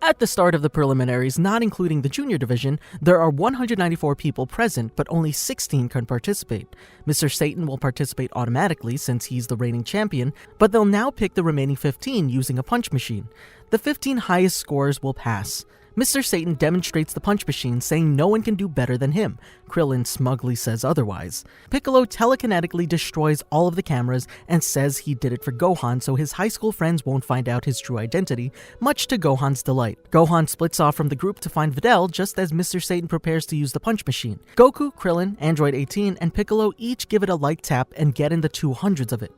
At the start of the preliminaries, not including the junior division, there are 194 people present, but only 16 can participate. Mr. Satan will participate automatically since he's the reigning champion, but they'll now pick the remaining 15 using a punch machine. The 15 highest scores will pass. Mr. Satan demonstrates the punch machine, saying no one can do better than him. Krillin smugly says otherwise. Piccolo telekinetically destroys all of the cameras and says he did it for Gohan so his high school friends won't find out his true identity, much to Gohan's delight. Gohan splits off from the group to find Videl just as Mr. Satan prepares to use the punch machine. Goku, Krillin, Android 18, and Piccolo each give it a light tap and get in the 200s of it.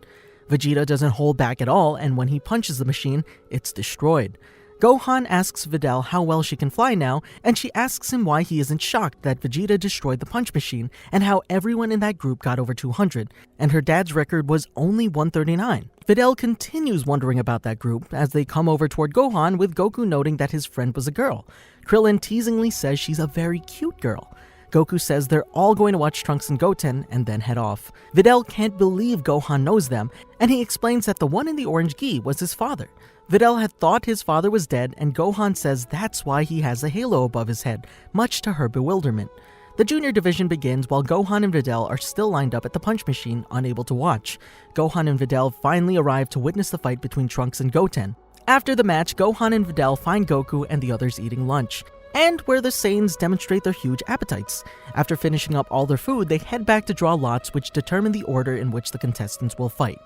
Vegeta doesn't hold back at all, and when he punches the machine, it's destroyed. Gohan asks Videl how well she can fly now, and she asks him why he isn't shocked that Vegeta destroyed the punch machine and how everyone in that group got over 200, and her dad's record was only 139. Videl continues wondering about that group as they come over toward Gohan, with Goku noting that his friend was a girl. Krillin teasingly says she's a very cute girl. Goku says they're all going to watch Trunks and Goten and then head off. Videl can't believe Gohan knows them, and he explains that the one in the orange gi was his father. Videl had thought his father was dead, and Gohan says that's why he has a halo above his head, much to her bewilderment. The junior division begins while Gohan and Videl are still lined up at the punch machine, unable to watch. Gohan and Videl finally arrive to witness the fight between Trunks and Goten. After the match, Gohan and Videl find Goku and the others eating lunch, and where the Saiyans demonstrate their huge appetites. After finishing up all their food, they head back to draw lots which determine the order in which the contestants will fight.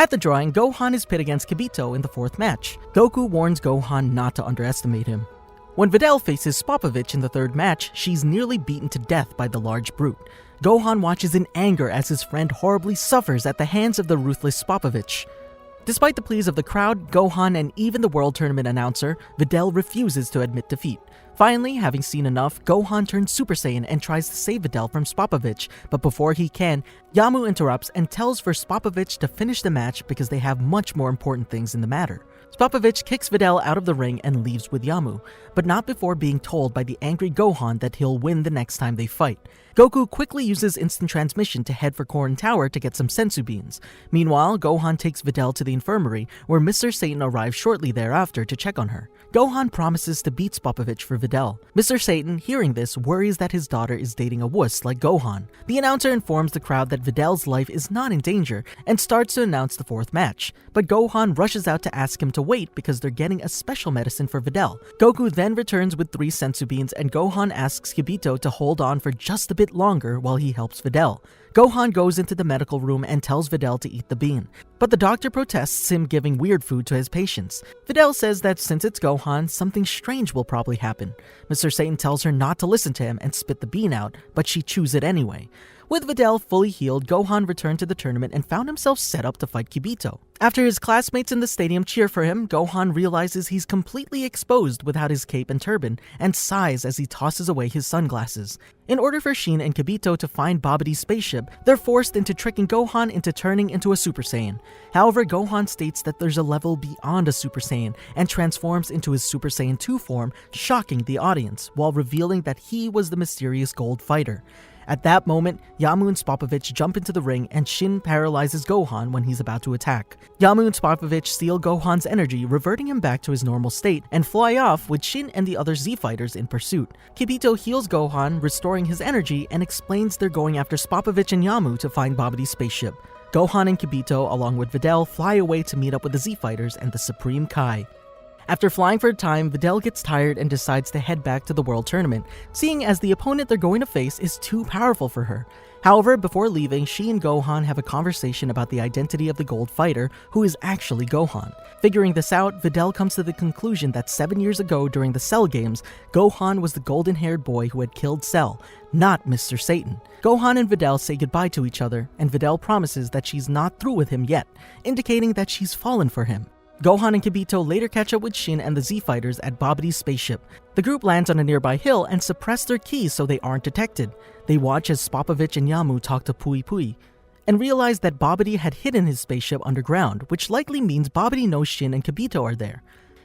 At the drawing, Gohan is pit against Kibito in the fourth match. Goku warns Gohan not to underestimate him. When Videl faces Spopovich in the third match, she's nearly beaten to death by the large brute. Gohan watches in anger as his friend horribly suffers at the hands of the ruthless Spopovich. Despite the pleas of the crowd, Gohan, and even the World Tournament announcer, Videl refuses to admit defeat. Finally, having seen enough, Gohan turns Super Saiyan and tries to save Videl from Spopovich, but before he can, Yamu interrupts and tells for Spopovich to finish the match because they have much more important things in the matter. Spopovich kicks Videl out of the ring and leaves with Yamu, but not before being told by the angry Gohan that he'll win the next time they fight. Goku quickly uses instant transmission to head for Korin Tower to get some sensu beans. Meanwhile, Gohan takes Videl to the infirmary, where Mr. Satan arrives shortly thereafter to check on her. Gohan promises to beat Spopovich for Videl. Mr. Satan, hearing this, worries that his daughter is dating a wuss like Gohan. The announcer informs the crowd that Videl's life is not in danger and starts to announce the fourth match, but Gohan rushes out to ask him to wait because they're getting a special medicine for Videl. Goku then returns with 3 sensu beans and Gohan asks Kibito to hold on for just a bit longer while he helps Videl. Gohan goes into the medical room and tells Videl to eat the bean, but the doctor protests him giving weird food to his patients. Videl says that since it's Gohan, something strange will probably happen. Mr. Satan tells her not to listen to him and spit the bean out, but she chews it anyway. With Videl fully healed, Gohan returned to the tournament and found himself set up to fight Kibito. After his classmates in the stadium cheer for him, Gohan realizes he's completely exposed without his cape and turban and sighs as he tosses away his sunglasses. In order for Shin and Kibito to find Babidi's spaceship, they're forced into tricking Gohan into turning into a Super Saiyan. However, Gohan states that there's a level beyond a Super Saiyan and transforms into his Super Saiyan 2 form, shocking the audience while revealing that he was the mysterious gold fighter. At that moment, Yamu and Spopovich jump into the ring and Shin paralyzes Gohan when he's about to attack. Yamu and Spopovich steal Gohan's energy, reverting him back to his normal state, and fly off with Shin and the other Z-Fighters in pursuit. Kibito heals Gohan, restoring his energy, and explains they're going after Spopovich and Yamu to find Babidi's spaceship. Gohan and Kibito, along with Videl, fly away to meet up with the Z-Fighters and the Supreme Kai. After flying for a time, Videl gets tired and decides to head back to the World Tournament, seeing as the opponent they're going to face is too powerful for her. However, before leaving, she and Gohan have a conversation about the identity of the Gold Fighter, who is actually Gohan. Figuring this out, Videl comes to the conclusion that 7 years ago during the Cell Games, Gohan was the golden-haired boy who had killed Cell, not Mr. Satan. Gohan and Videl say goodbye to each other, and Videl promises that she's not through with him yet, indicating that she's fallen for him. Gohan and Kibito later catch up with Shin and the Z-Fighters at Babidi's spaceship. The group lands on a nearby hill and suppress their keys so they aren't detected. They watch as Spopovich and Yamu talk to Pui Pui, and realize that Babidi had hidden his spaceship underground, which likely means Babidi knows Shin and Kibito are there.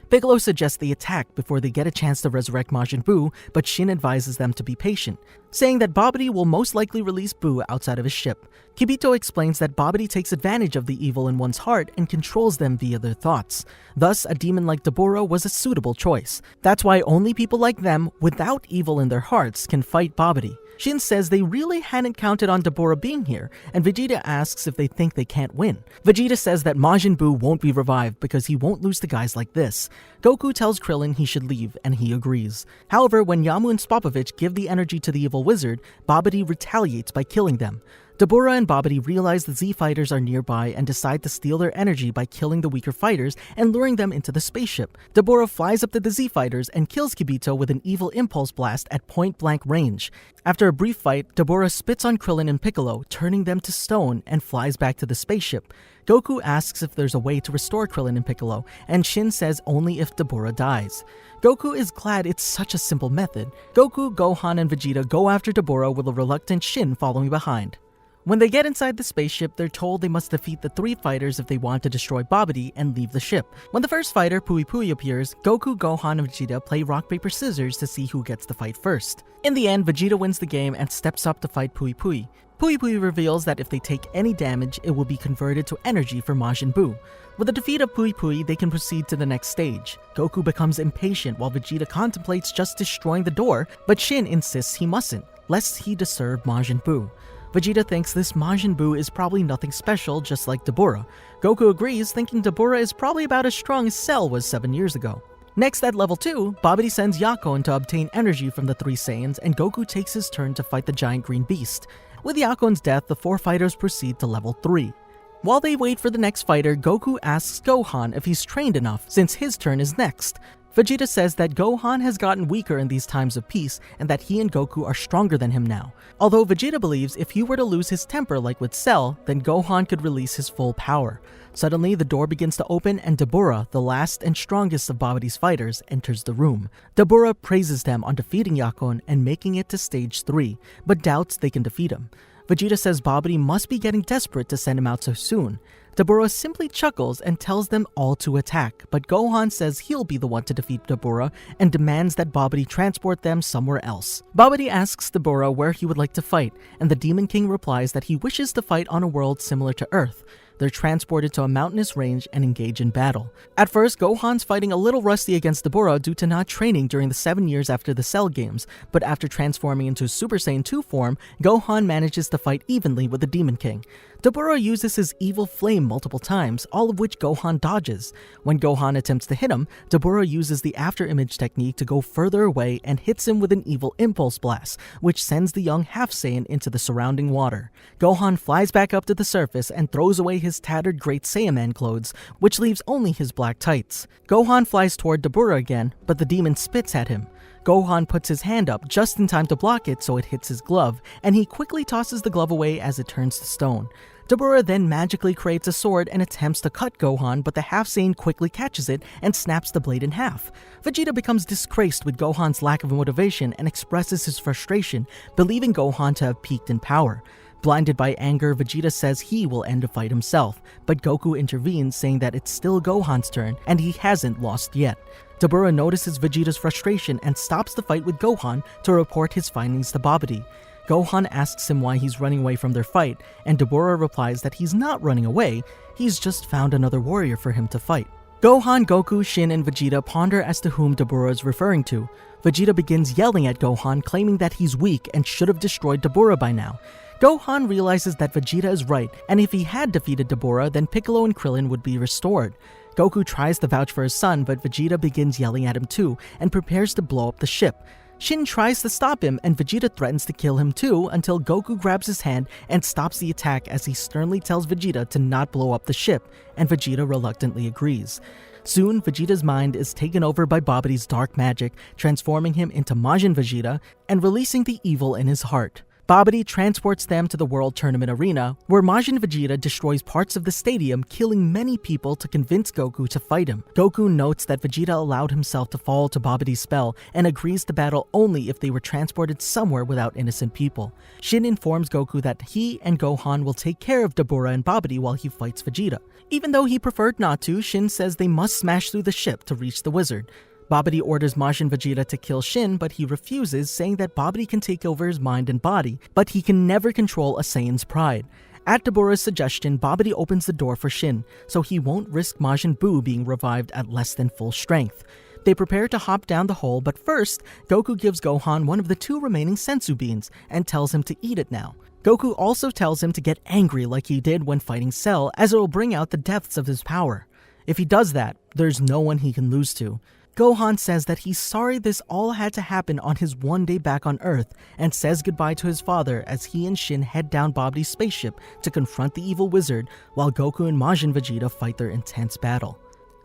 Piccolo suggests they attack before they get a chance to resurrect Majin Buu, but Shin advises them to be patient, saying that Babidi will most likely release Buu outside of his ship. Kibito explains that Babidi takes advantage of the evil in one's heart and controls them via their thoughts. Thus, a demon like Dabura was a suitable choice. That's why only people like them, without evil in their hearts, can fight Babidi. Shin says they really hadn't counted on Dabura being here, and Vegeta asks if they think they can't win. Vegeta says that Majin Buu won't be revived because he won't lose to guys like this. Goku tells Krillin he should leave, and he agrees. However, when Yamu and Spopovich give the energy to the evil wizard, Babidi retaliates by killing them. Dabura and Babidi realize the Z-Fighters are nearby and decide to steal their energy by killing the weaker fighters and luring them into the spaceship. Dabura flies up to the Z-Fighters and kills Kibito with an evil impulse blast at point-blank range. After a brief fight, Dabura spits on Krillin and Piccolo, turning them to stone, and flies back to the spaceship. Goku asks if there's a way to restore Krillin and Piccolo, and Shin says only if Dabura dies. Goku is glad it's such a simple method. Goku, Gohan, and Vegeta go after Dabura with a reluctant Shin following behind. When they get inside the spaceship, they're told they must defeat the 3 fighters if they want to destroy Babidi and leave the ship. When the first fighter, Pui Pui, appears, Goku, Gohan, and Vegeta play rock, paper, scissors to see who gets the fight first. In the end, Vegeta wins the game and steps up to fight Pui Pui. Pui Pui reveals that if they take any damage, it will be converted to energy for Majin Buu. With the defeat of Pui Pui, they can proceed to the next stage. Goku becomes impatient while Vegeta contemplates just destroying the door, but Shin insists he mustn't, lest he disturb Majin Buu. Vegeta thinks this Majin Buu is probably nothing special, just like Dabura. Goku agrees, thinking Dabura is probably about as strong as Cell was 7 years ago. Next, at level 2, Babidi sends Yakon to obtain energy from the 3 Saiyans, and Goku takes his turn to fight the giant green beast. With Yakon's death, the 4 fighters proceed to level 3. While they wait for the next fighter, Goku asks Gohan if he's trained enough, since his turn is next. Vegeta says that Gohan has gotten weaker in these times of peace and that he and Goku are stronger than him now. Although Vegeta believes if he were to lose his temper like with Cell, then Gohan could release his full power. Suddenly, the door begins to open and Dabura, the last and strongest of Babidi's fighters, enters the room. Dabura praises them on defeating Yakon and making it to stage 3, but doubts they can defeat him. Vegeta says Babidi must be getting desperate to send him out so soon. Dabura simply chuckles and tells them all to attack, but Gohan says he'll be the one to defeat Dabura and demands that Babidi transport them somewhere else. Babidi asks Dabura where he would like to fight, and the Demon King replies that he wishes to fight on a world similar to Earth. They're transported to a mountainous range and engage in battle. At first, Gohan's fighting a little rusty against Dabura due to not training during the 7 years after the Cell games, but after transforming into Super Saiyan 2 form, Gohan manages to fight evenly with the Demon King. Dabura uses his evil flame multiple times, all of which Gohan dodges. When Gohan attempts to hit him, Dabura uses the after-image technique to go further away and hits him with an evil impulse blast, which sends the young half-Saiyan into the surrounding water. Gohan flies back up to the surface and throws away his tattered Great Saiyaman clothes, which leaves only his black tights. Gohan flies toward Dabura again, but the demon spits at him. Gohan puts his hand up just in time to block it so it hits his glove, and he quickly tosses the glove away as it turns to stone. Dabura then magically creates a sword and attempts to cut Gohan, but the half-Saiyan quickly catches it and snaps the blade in half. Vegeta becomes disgraced with Gohan's lack of motivation and expresses his frustration, believing Gohan to have peaked in power. Blinded by anger, Vegeta says he will end the fight himself, but Goku intervenes, saying that it's still Gohan's turn and he hasn't lost yet. Dabura notices Vegeta's frustration and stops the fight with Gohan to report his findings to Babidi. Gohan asks him why he's running away from their fight, and Dabura replies that he's not running away, he's just found another warrior for him to fight. Gohan, Goku, Shin, and Vegeta ponder as to whom Dabura is referring to. Vegeta begins yelling at Gohan, claiming that he's weak and should have destroyed Dabura by now. Gohan realizes that Vegeta is right, and if he had defeated Dabura, then Piccolo and Krillin would be restored. Goku tries to vouch for his son, but Vegeta begins yelling at him too, and prepares to blow up the ship. Shin tries to stop him, and Vegeta threatens to kill him too until Goku grabs his hand and stops the attack as he sternly tells Vegeta to not blow up the ship, and Vegeta reluctantly agrees. Soon, Vegeta's mind is taken over by Babidi's dark magic, transforming him into Majin Vegeta and releasing the evil in his heart. Babidi transports them to the World Tournament Arena, where Majin Vegeta destroys parts of the stadium, killing many people to convince Goku to fight him. Goku notes that Vegeta allowed himself to fall to Babidi's spell and agrees to battle only if they were transported somewhere without innocent people. Shin informs Goku that he and Gohan will take care of Dabura and Babidi while he fights Vegeta. Even though he preferred not to, Shin says they must smash through the ship to reach the wizard. Babidi orders Majin Vegeta to kill Shin, but he refuses, saying that Babidi can take over his mind and body, but he can never control a Saiyan's pride. At Dabura's suggestion, Babidi opens the door for Shin, so he won't risk Majin Buu being revived at less than full strength. They prepare to hop down the hole, but first, Goku gives Gohan one of the 2 remaining senzu beans and tells him to eat it now. Goku also tells him to get angry like he did when fighting Cell, as it will bring out the depths of his power. If he does that, there's no one he can lose to. Gohan says that he's sorry this all had to happen on his one day back on Earth, and says goodbye to his father as he and Shin head down Babidi's spaceship to confront the evil wizard, while Goku and Majin Vegeta fight their intense battle.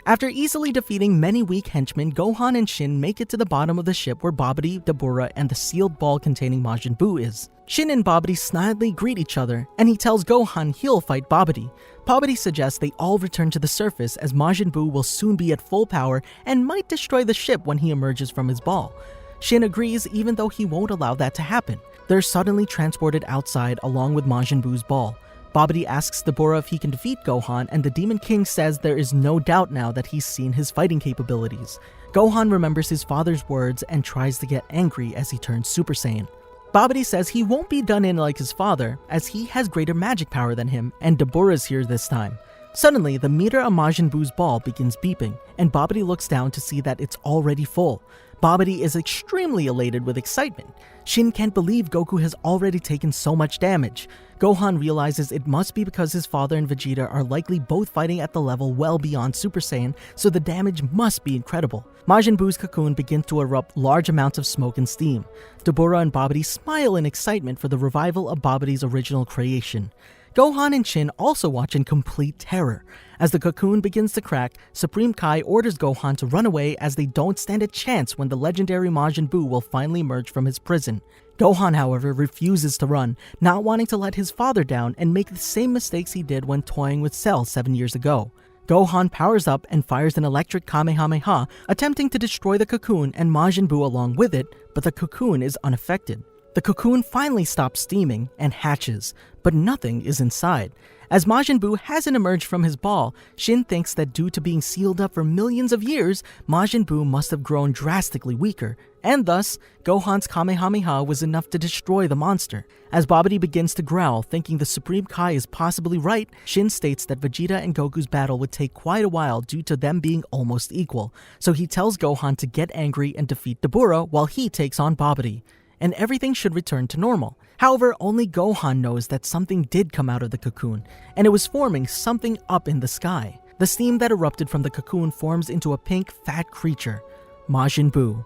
After easily defeating many weak henchmen, Gohan and Shin make it to the bottom of the ship where Babidi, Dabura, and the sealed ball containing Majin Buu is. Shin and Babidi snidely greet each other, and he tells Gohan he'll fight Babidi. Babidi suggests they all return to the surface as Majin Buu will soon be at full power and might destroy the ship when he emerges from his ball. Shin agrees even though he won't allow that to happen. They're suddenly transported outside along with Majin Buu's ball. Babidi asks Dabura if he can defeat Gohan, and the Demon King says there is no doubt now that he's seen his fighting capabilities. Gohan remembers his father's words and tries to get angry as he turns Super Saiyan. Babidi says he won't be done in like his father, as he has greater magic power than him, and Dabura's here this time. Suddenly, the meter on Majin Buu's ball begins beeping, and Babidi looks down to see that it's already full. Babidi is extremely elated with excitement. Shin can't believe Goku has already taken so much damage. Gohan realizes it must be because his father and Vegeta are likely both fighting at the level well beyond Super Saiyan, so the damage must be incredible. Majin Buu's cocoon begins to erupt large amounts of smoke and steam. Dabura and Babidi smile in excitement for the revival of Babidi's original creation. Gohan and Shin also watch in complete terror. As the cocoon begins to crack, Supreme Kai orders Gohan to run away as they don't stand a chance when the legendary Majin Buu will finally emerge from his prison. Gohan, however, refuses to run, not wanting to let his father down and make the same mistakes he did when toying with Cell 7 years ago. Gohan powers up and fires an electric Kamehameha, attempting to destroy the cocoon and Majin Buu along with it, but the cocoon is unaffected. The cocoon finally stops steaming and hatches, but nothing is inside. As Majin Buu hasn't emerged from his ball, Shin thinks that due to being sealed up for millions of years, Majin Buu must have grown drastically weaker, and thus, Gohan's Kamehameha was enough to destroy the monster. As Babidi begins to growl, thinking the Supreme Kai is possibly right, Shin states that Vegeta and Goku's battle would take quite a while due to them being almost equal, so he tells Gohan to get angry and defeat Dabura while he takes on Babidi, and everything should return to normal. However, only Gohan knows that something did come out of the cocoon, and it was forming something up in the sky. The steam that erupted from the cocoon forms into a pink, fat creature, Majin Buu.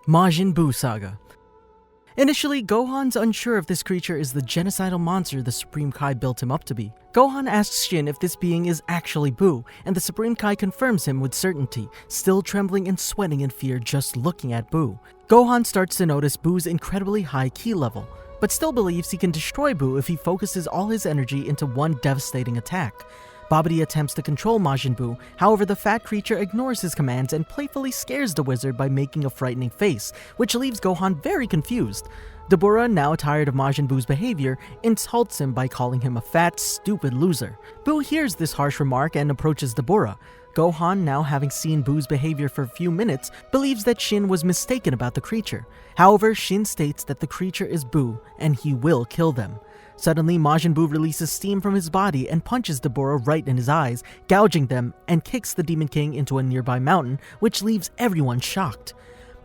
Majin Buu Saga. Initially, Gohan's unsure if this creature is the genocidal monster the Supreme Kai built him up to be. Gohan asks Shin if this being is actually Buu, and the Supreme Kai confirms him with certainty, still trembling and sweating in fear just looking at Buu. Gohan starts to notice Buu's incredibly high ki level, but still believes he can destroy Buu if he focuses all his energy into one devastating attack. Babidi attempts to control Majin Buu, however the fat creature ignores his commands and playfully scares the wizard by making a frightening face, which leaves Gohan very confused. Dabura, now tired of Majin Buu's behavior, insults him by calling him a fat, stupid loser. Buu hears this harsh remark and approaches Dabura. Gohan, now having seen Buu's behavior for a few minutes, believes that Shin was mistaken about the creature. However, Shin states that the creature is Buu, and he will kill them. Suddenly, Majin Buu releases steam from his body and punches Dabura right in his eyes, gouging them, and kicks the Demon King into a nearby mountain, which leaves everyone shocked.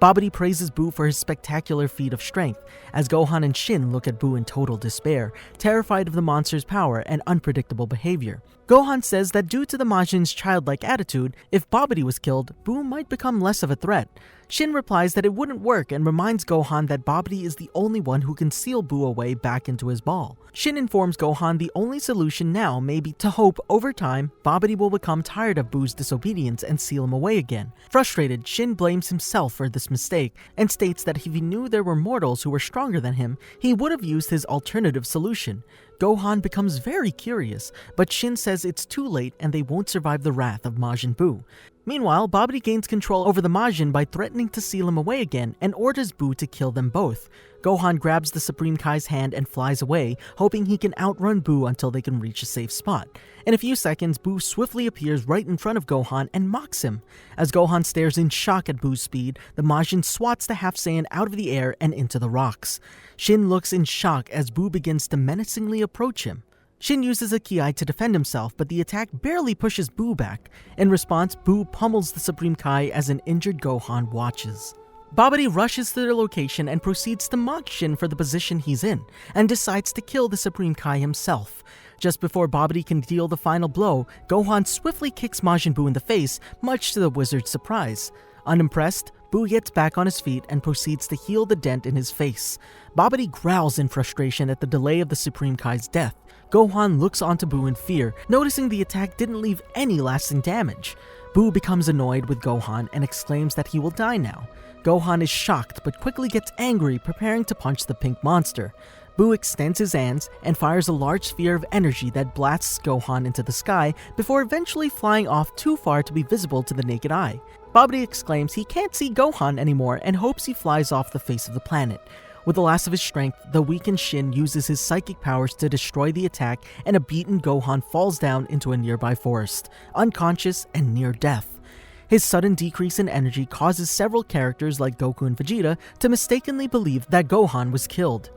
Babidi praises Buu for his spectacular feat of strength, as Gohan and Shin look at Buu in total despair, terrified of the monster's power and unpredictable behavior. Gohan says that due to the Majin's childlike attitude, if Babidi was killed, Buu might become less of a threat. Shin replies that it wouldn't work and reminds Gohan that Babidi is the only one who can seal Buu away back into his ball. Shin informs Gohan the only solution now may be to hope over time Babidi will become tired of Buu's disobedience and seal him away again. Frustrated, Shin blames himself for this mistake and states that if he knew there were mortals who were stronger than him, he would have used his alternative solution. Gohan becomes very curious, but Shin says it's too late and they won't survive the wrath of Majin Buu. Meanwhile, Babidi gains control over the Majin by threatening to seal him away again and orders Buu to kill them both. Gohan grabs the Supreme Kai's hand and flies away, hoping he can outrun Buu until they can reach a safe spot. In a few seconds, Buu swiftly appears right in front of Gohan and mocks him. As Gohan stares in shock at Buu's speed, the Majin swats the Half Saiyan out of the air and into the rocks. Shin looks in shock as Buu begins to menacingly approach him. Shin uses a Ki to defend himself, but the attack barely pushes Buu back. In response, Buu pummels the Supreme Kai as an injured Gohan watches. Babidi rushes to their location and proceeds to mock Shin for the position he's in, and decides to kill the Supreme Kai himself. Just before Babidi can deal the final blow, Gohan swiftly kicks Majin Buu in the face, much to the wizard's surprise. Unimpressed, Buu gets back on his feet and proceeds to heal the dent in his face. Babidi growls in frustration at the delay of the Supreme Kai's death. Gohan looks onto Buu in fear, noticing the attack didn't leave any lasting damage. Buu becomes annoyed with Gohan and exclaims that he will die now. Gohan is shocked but quickly gets angry, preparing to punch the pink monster. Buu extends his hands and fires a large sphere of energy that blasts Gohan into the sky before eventually flying off too far to be visible to the naked eye. Babidi exclaims he can't see Gohan anymore and hopes he flies off the face of the planet. With the last of his strength, the weakened Shin uses his psychic powers to destroy the attack, and a beaten Gohan falls down into a nearby forest, unconscious and near death. His sudden decrease in energy causes several characters like Goku and Vegeta to mistakenly believe that Gohan was killed.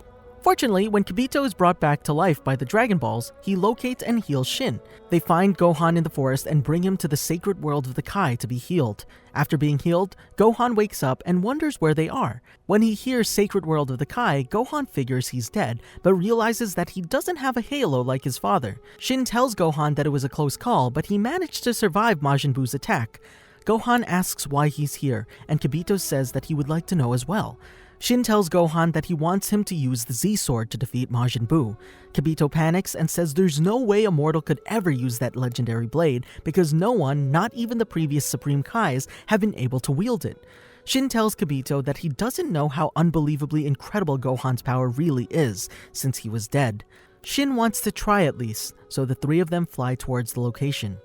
Fortunately, when Kibito is brought back to life by the Dragon Balls, he locates and heals Shin. They find Gohan in the forest and bring him to the sacred world of the Kai to be healed. After being healed, Gohan wakes up and wonders where they are. When he hears Sacred World of the Kai, Gohan figures he's dead, but realizes that he doesn't have a halo like his father. Shin tells Gohan that it was a close call, but he managed to survive Majin Buu's attack. Gohan asks why he's here, and Kibito says that he would like to know as well. Shin tells Gohan that he wants him to use the Z-Sword to defeat Majin Buu. Kibito panics and says there's no way a mortal could ever use that legendary blade because no one, not even the previous Supreme Kais, have been able to wield it. Shin tells Kibito that he doesn't know how unbelievably incredible Gohan's power really is, since he was dead. Shin wants to try at least, so the three of them fly towards the location.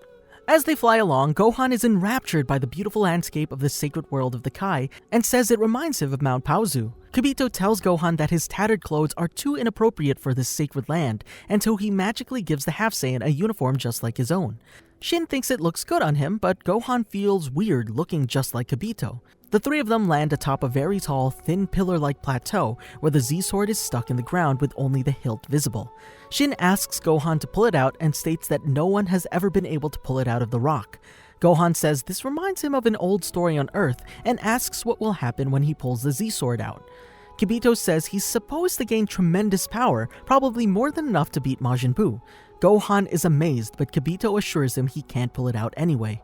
As they fly along, Gohan is enraptured by the beautiful landscape of the sacred world of the Kai and says it reminds him of Mount Paozu. Kibito tells Gohan that his tattered clothes are too inappropriate for this sacred land, and so he magically gives the half-Saiyan a uniform just like his own. Shin thinks it looks good on him, but Gohan feels weird looking just like Kibito. The three of them land atop a very tall, thin pillar-like plateau where the Z-Sword is stuck in the ground with only the hilt visible. Shin asks Gohan to pull it out and states that no one has ever been able to pull it out of the rock. Gohan says this reminds him of an old story on Earth and asks what will happen when he pulls the Z-Sword out. Kibito says he's supposed to gain tremendous power, probably more than enough to beat Majin Buu. Gohan is amazed, but Kibito assures him he can't pull it out anyway.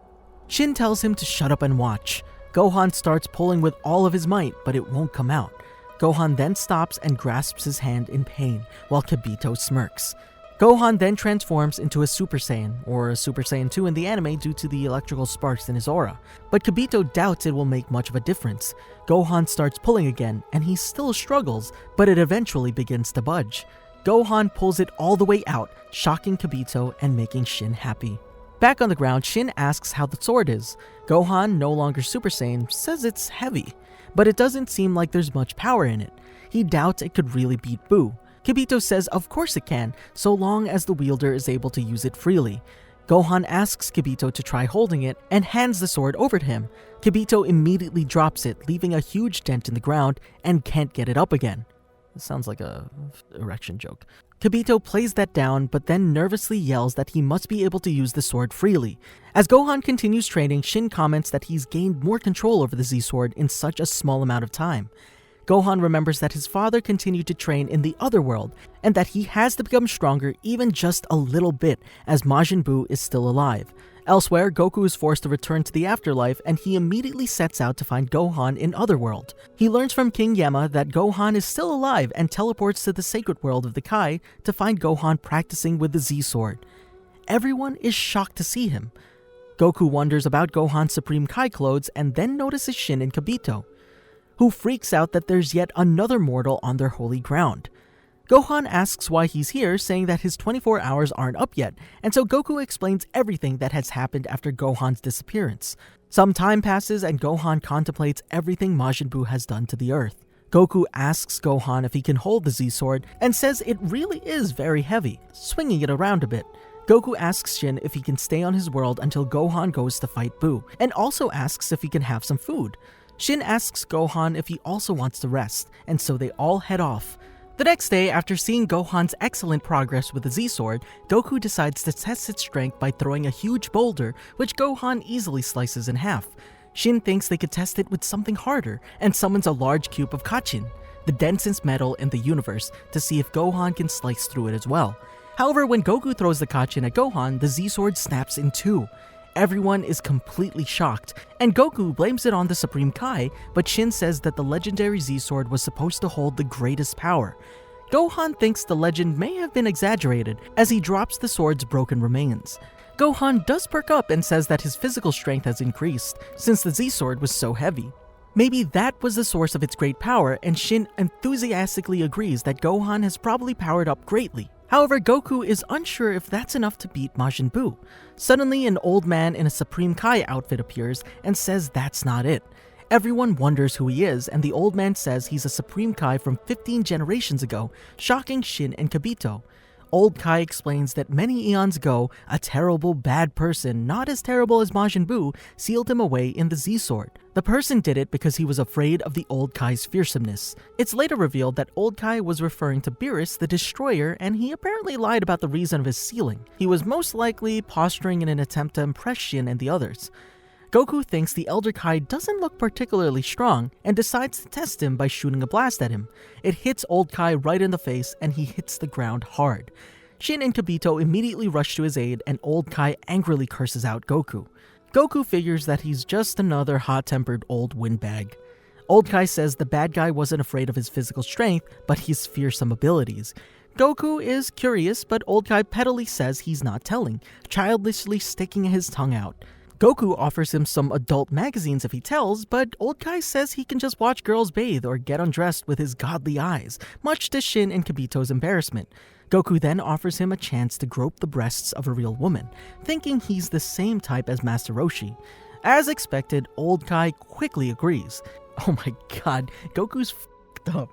Shin tells him to shut up and watch. Gohan starts pulling with all of his might, but it won't come out. Gohan then stops and grasps his hand in pain, while Kibito smirks. Gohan then transforms into a Super Saiyan, or a Super Saiyan 2 in the anime due to the electrical sparks in his aura. But Kibito doubts it will make much of a difference. Gohan starts pulling again, and he still struggles, but it eventually begins to budge. Gohan pulls it all the way out, shocking Kibito and making Shin happy. Back on the ground, Shin asks how the sword is. Gohan, no longer Super Saiyan, says it's heavy, but it doesn't seem like there's much power in it. He doubts it could really beat Buu. Kibito says of course it can, so long as the wielder is able to use it freely. Gohan asks Kibito to try holding it and hands the sword over to him. Kibito immediately drops it, leaving a huge dent in the ground and can't get it up again. This sounds like a erection joke. Kibito plays that down, but then nervously yells that he must be able to use the sword freely. As Gohan continues training, Shin comments that he's gained more control over the Z-Sword in such a small amount of time. Gohan remembers that his father continued to train in the other world, and that he has to become stronger even just a little bit, as Majin Buu is still alive. Elsewhere, Goku is forced to return to the afterlife, and he immediately sets out to find Gohan in Otherworld. He learns from King Yama that Gohan is still alive and teleports to the sacred world of the Kai to find Gohan practicing with the Z-Sword. Everyone is shocked to see him. Goku wonders about Gohan's Supreme Kai clothes and then notices Shin and Kibito, who freaks out that there's yet another mortal on their holy ground. Gohan asks why he's here, saying that his 24 hours aren't up yet, and so Goku explains everything that has happened after Gohan's disappearance. Some time passes and Gohan contemplates everything Majin Buu has done to the Earth. Goku asks Gohan if he can hold the Z-Sword and says it really is very heavy, swinging it around a bit. Goku asks Shin if he can stay on his world until Gohan goes to fight Buu, and also asks if he can have some food. Shin asks Gohan if he also wants to rest, and so they all head off. The next day, after seeing Gohan's excellent progress with the Z-Sword, Goku decides to test its strength by throwing a huge boulder, which Gohan easily slices in half. Shin thinks they could test it with something harder, and summons a large cube of Kachin, the densest metal in the universe, to see if Gohan can slice through it as well. However, when Goku throws the Kachin at Gohan, the Z-Sword snaps in two. Everyone is completely shocked, and Goku blames it on the Supreme Kai, but Shin says that the legendary Z-Sword was supposed to hold the greatest power. Gohan thinks the legend may have been exaggerated, as he drops the sword's broken remains. Gohan does perk up and says that his physical strength has increased, since the Z-Sword was so heavy. Maybe that was the source of its great power, and Shin enthusiastically agrees that Gohan has probably powered up greatly. However, Goku is unsure if that's enough to beat Majin Buu. Suddenly, an old man in a Supreme Kai outfit appears and says that's not it. Everyone wonders who he is, and the old man says he's a Supreme Kai from 15 generations ago, shocking Shin and Kibito. Old Kai explains that many eons ago, a terrible bad person, not as terrible as Majin Buu, sealed him away in the Z-Sword. The person did it because he was afraid of the Old Kai's fearsomeness. It's later revealed that Old Kai was referring to Beerus, the Destroyer, and he apparently lied about the reason of his sealing. He was most likely posturing in an attempt to impress Shin and the others. Goku thinks the Elder Kai doesn't look particularly strong and decides to test him by shooting a blast at him. It hits Old Kai right in the face and he hits the ground hard. Shin and Kibito immediately rush to his aid and Old Kai angrily curses out Goku. Goku figures that he's just another hot-tempered old windbag. Old Kai says the bad guy wasn't afraid of his physical strength, but his fearsome abilities. Goku is curious, but Old Kai pettily says he's not telling, childishly sticking his tongue out. Goku offers him some adult magazines if he tells, but Old Kai says he can just watch girls bathe or get undressed with his godly eyes, much to Shin and Kibito's embarrassment. Goku then offers him a chance to grope the breasts of a real woman, thinking he's the same type as Master Roshi. As expected, Old Kai quickly agrees. Oh my god, Goku's f***ed up.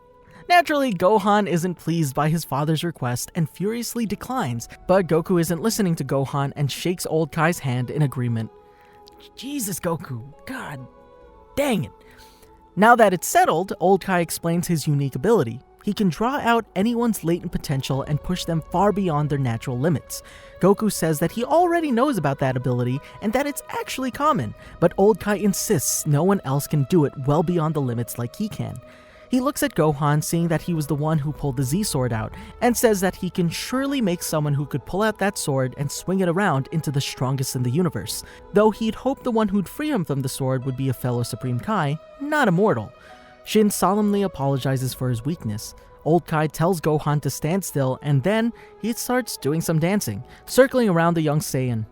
Naturally, Gohan isn't pleased by his father's request and furiously declines, but Goku isn't listening to Gohan and shakes Old Kai's hand in agreement. Jesus, Goku. God dang it. Now that it's settled, Old Kai explains his unique ability. He can draw out anyone's latent potential and push them far beyond their natural limits. Goku says that he already knows about that ability and that it's actually common, but Old Kai insists no one else can do it well beyond the limits like he can. He looks at Gohan, seeing that he was the one who pulled the Z-Sword out, and says that he can surely make someone who could pull out that sword and swing it around into the strongest in the universe, though he'd hoped the one who'd free him from the sword would be a fellow Supreme Kai, not a mortal. Shin solemnly apologizes for his weakness. Old Kai tells Gohan to stand still, and then he starts doing some dancing, circling around the young Saiyan.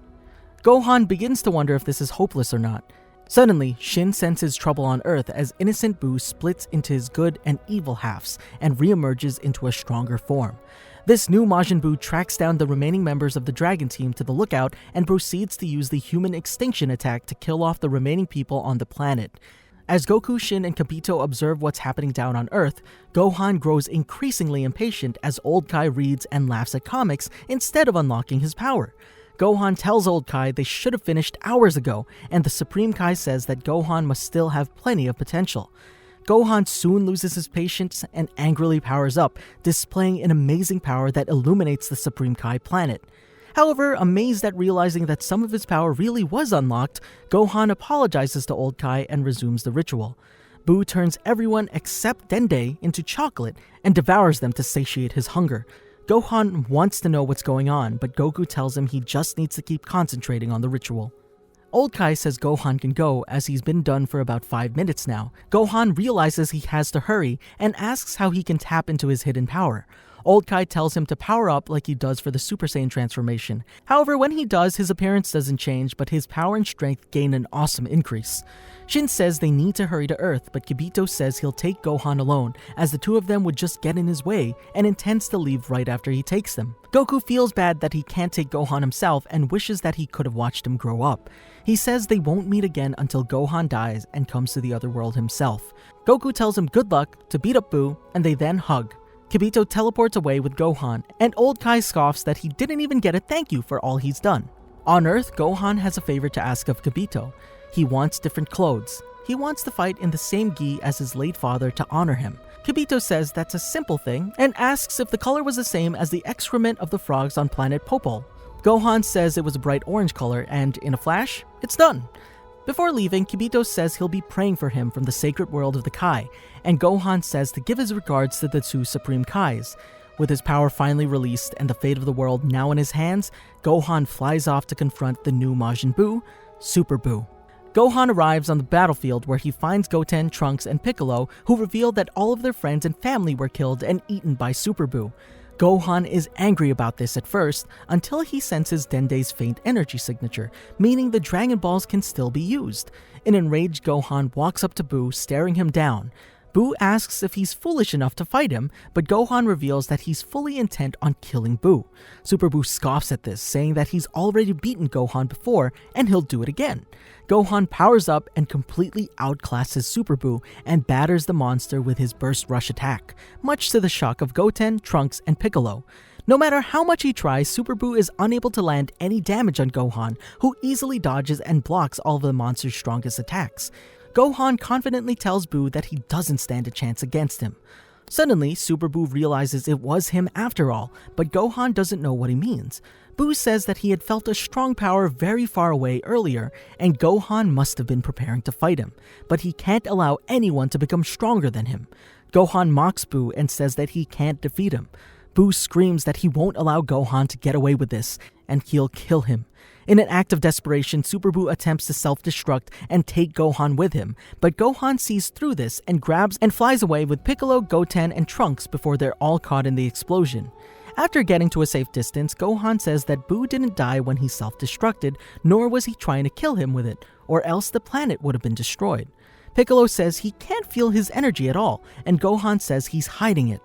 Gohan begins to wonder if this is hopeless or not. Suddenly, Shin senses trouble on Earth as innocent Buu splits into his good and evil halves and reemerges into a stronger form. This new Majin Buu tracks down the remaining members of the Dragon Team to the lookout and proceeds to use the human extinction attack to kill off the remaining people on the planet. As Goku, Shin, and Kibito observe what's happening down on Earth, Gohan grows increasingly impatient as Old Kai reads and laughs at comics instead of unlocking his power. Gohan tells Old Kai they should have finished hours ago, and the Supreme Kai says that Gohan must still have plenty of potential. Gohan soon loses his patience and angrily powers up, displaying an amazing power that illuminates the Supreme Kai planet. However, amazed at realizing that some of his power really was unlocked, Gohan apologizes to Old Kai and resumes the ritual. Buu turns everyone except Dende into chocolate and devours them to satiate his hunger. Gohan wants to know what's going on, but Goku tells him he just needs to keep concentrating on the ritual. Old Kai says Gohan can go as he's been done for about 5 minutes now. Gohan realizes he has to hurry and asks how he can tap into his hidden power. Old Kai tells him to power up like he does for the Super Saiyan transformation. However, when he does, his appearance doesn't change, but his power and strength gain an awesome increase. Shin says they need to hurry to Earth, but Kibito says he'll take Gohan alone, as the two of them would just get in his way, and intends to leave right after he takes them. Goku feels bad that he can't take Gohan himself and wishes that he could have watched him grow up. He says they won't meet again until Gohan dies and comes to the other world himself. Goku tells him good luck to beat up Buu, and they then hug. Kibito teleports away with Gohan, and Old Kai scoffs that he didn't even get a thank you for all he's done. On Earth, Gohan has a favor to ask of Kibito. He wants different clothes. He wants to fight in the same gi as his late father to honor him. Kibito says that's a simple thing, and asks if the color was the same as the excrement of the frogs on planet Popol. Gohan says it was a bright orange color, and in a flash, it's done. Before leaving, Kibito says he'll be praying for him from the sacred world of the Kai, and Gohan says to give his regards to the two Supreme Kais. With his power finally released and the fate of the world now in his hands, Gohan flies off to confront the new Majin Buu, Super Buu. Gohan arrives on the battlefield where he finds Goten, Trunks, and Piccolo, who reveal that all of their friends and family were killed and eaten by Super Buu. Gohan is angry about this at first, until he senses Dende's faint energy signature, meaning the Dragon Balls can still be used. An enraged Gohan walks up to Buu, staring him down. Buu asks if he's foolish enough to fight him, but Gohan reveals that he's fully intent on killing Buu. Super Buu scoffs at this, saying that he's already beaten Gohan before, and he'll do it again. Gohan powers up and completely outclasses Super Buu and batters the monster with his Burst Rush attack, much to the shock of Goten, Trunks, and Piccolo. No matter how much he tries, Super Buu is unable to land any damage on Gohan, who easily dodges and blocks all of the monster's strongest attacks. Gohan confidently tells Buu that he doesn't stand a chance against him. Suddenly, Super Buu realizes it was him after all, but Gohan doesn't know what he means. Buu says that he had felt a strong power very far away earlier, and Gohan must have been preparing to fight him, but he can't allow anyone to become stronger than him. Gohan mocks Buu and says that he can't defeat him. Buu screams that he won't allow Gohan to get away with this, and he'll kill him. In an act of desperation, Super Buu attempts to self-destruct and take Gohan with him, but Gohan sees through this and grabs and flies away with Piccolo, Goten, and Trunks before they're all caught in the explosion. After getting to a safe distance, Gohan says that Buu didn't die when he self-destructed, nor was he trying to kill him with it, or else the planet would have been destroyed. Piccolo says he can't feel his energy at all, and Gohan says he's hiding it.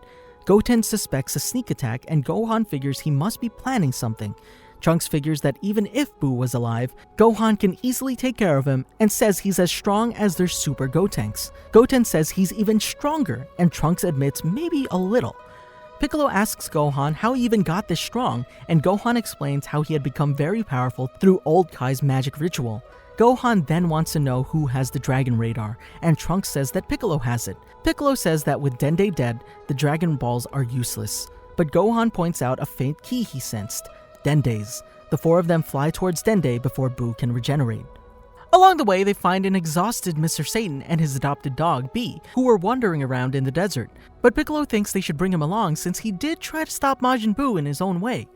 Goten suspects a sneak attack, and Gohan figures he must be planning something. Trunks figures that even if Buu was alive, Gohan can easily take care of him and says he's as strong as their Super Gotenks. Goten says he's even stronger, and Trunks admits maybe a little. Piccolo asks Gohan how he even got this strong, and Gohan explains how he had become very powerful through Old Kai's magic ritual. Gohan then wants to know who has the Dragon Radar, and Trunks says that Piccolo has it. Piccolo says that with Dende dead, the Dragon Balls are useless. But Gohan points out a faint key he sensed, Dende's. The four of them fly towards Dende before Buu can regenerate. Along the way, they find an exhausted Mr. Satan and his adopted dog, Bee, who were wandering around in the desert. But Piccolo thinks they should bring him along since he did try to stop Majin Buu in his own way.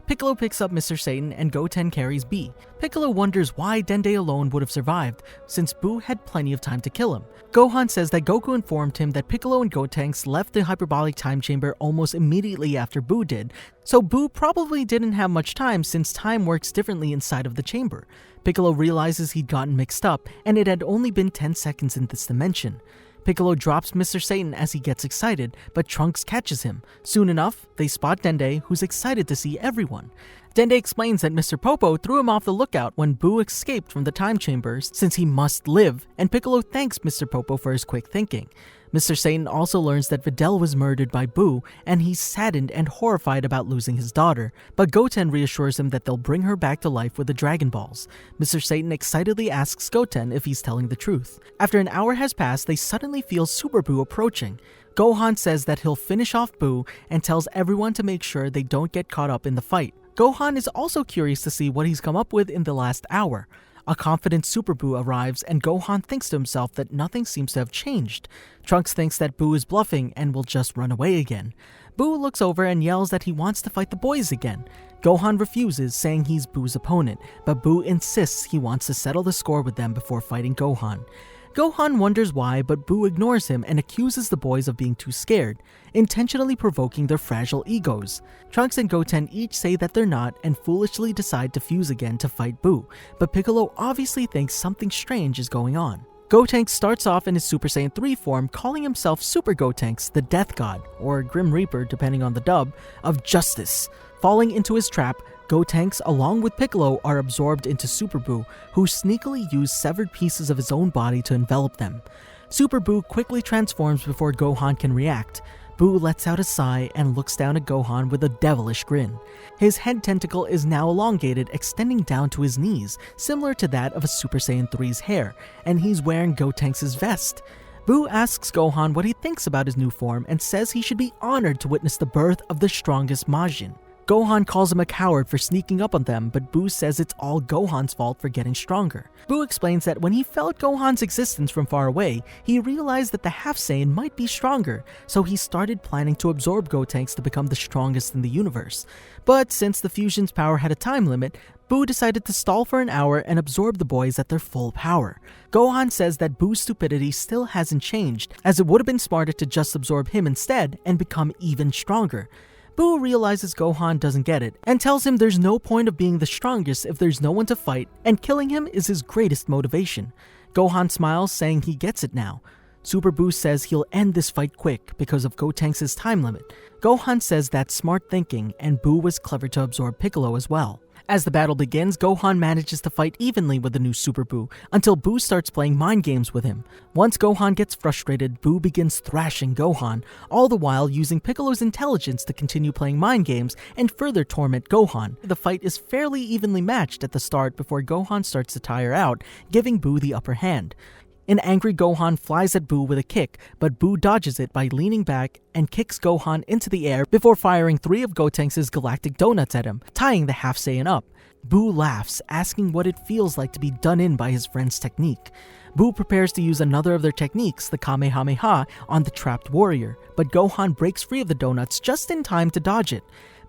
Piccolo picks up Mr. Satan and Goten carries Bee. Piccolo wonders why Dende alone would have survived, since Buu had plenty of time to kill him. Gohan says that Goku informed him that Piccolo and Gotenks left the hyperbolic time chamber almost immediately after Buu did, so Buu probably didn't have much time since time works differently inside of the chamber. Piccolo realizes he'd gotten mixed up, and it had only been 10 seconds in this dimension. Piccolo drops Mr. Satan as he gets excited, but Trunks catches him. Soon enough, they spot Dende, who's excited to see everyone. Dende explains that Mr. Popo threw him off the lookout when Buu escaped from the time chambers since he must live, and Piccolo thanks Mr. Popo for his quick thinking. Mr. Satan also learns that Videl was murdered by Buu, and he's saddened and horrified about losing his daughter, but Goten reassures him that they'll bring her back to life with the Dragon Balls. Mr. Satan excitedly asks Goten if he's telling the truth. After an hour has passed, they suddenly feel Super Buu approaching. Gohan says that he'll finish off Buu and tells everyone to make sure they don't get caught up in the fight. Gohan is also curious to see what he's come up with in the last hour. A confident Super Buu arrives, and Gohan thinks to himself that nothing seems to have changed. Trunks thinks that Buu is bluffing and will just run away again. Buu looks over and yells that he wants to fight the boys again. Gohan refuses, saying he's Buu's opponent, but Buu insists he wants to settle the score with them before fighting Gohan. Gohan wonders why, but Buu ignores him and accuses the boys of being too scared, intentionally provoking their fragile egos. Trunks and Goten each say that they're not and foolishly decide to fuse again to fight Buu, but Piccolo obviously thinks something strange is going on. Gotenks starts off in his Super Saiyan 3 form, calling himself Super Gotenks, the Death God, or Grim Reaper depending on the dub, of justice. Falling into his trap, Gotenks along with Piccolo are absorbed into Super Buu, who sneakily used severed pieces of his own body to envelop them. Super Buu quickly transforms before Gohan can react. Buu lets out a sigh and looks down at Gohan with a devilish grin. His head tentacle is now elongated, extending down to his knees, similar to that of a Super Saiyan 3's hair, and he's wearing Gotenks' vest. Buu asks Gohan what he thinks about his new form and says he should be honored to witness the birth of the strongest Majin. Gohan calls him a coward for sneaking up on them, but Buu says it's all Gohan's fault for getting stronger. Buu explains that when he felt Gohan's existence from far away, he realized that the Half Saiyan might be stronger, so he started planning to absorb Gotenks to become the strongest in the universe. But since the fusion's power had a time limit, Buu decided to stall for an hour and absorb the boys at their full power. Gohan says that Buu's stupidity still hasn't changed, as it would have been smarter to just absorb him instead and become even stronger. Buu realizes Gohan doesn't get it, and tells him there's no point of being the strongest if there's no one to fight, and killing him is his greatest motivation. Gohan smiles, saying he gets it now. Super Buu says he'll end this fight quick because of Gotenks' time limit. Gohan says that's smart thinking, and Buu was clever to absorb Piccolo as well. As the battle begins, Gohan manages to fight evenly with the new Super Buu, until Buu starts playing mind games with him. Once Gohan gets frustrated, Buu begins thrashing Gohan, all the while using Piccolo's intelligence to continue playing mind games and further torment Gohan. The fight is fairly evenly matched at the start before Gohan starts to tire out, giving Buu the upper hand. An angry Gohan flies at Buu with a kick, but Buu dodges it by leaning back and kicks Gohan into the air before firing 3 of Gotenks' Galactic Donuts at him, tying the Half Saiyan up. Buu laughs, asking what it feels like to be done in by his friend's technique. Buu prepares to use another of their techniques, the Kamehameha, on the trapped warrior, but Gohan breaks free of the donuts just in time to dodge it.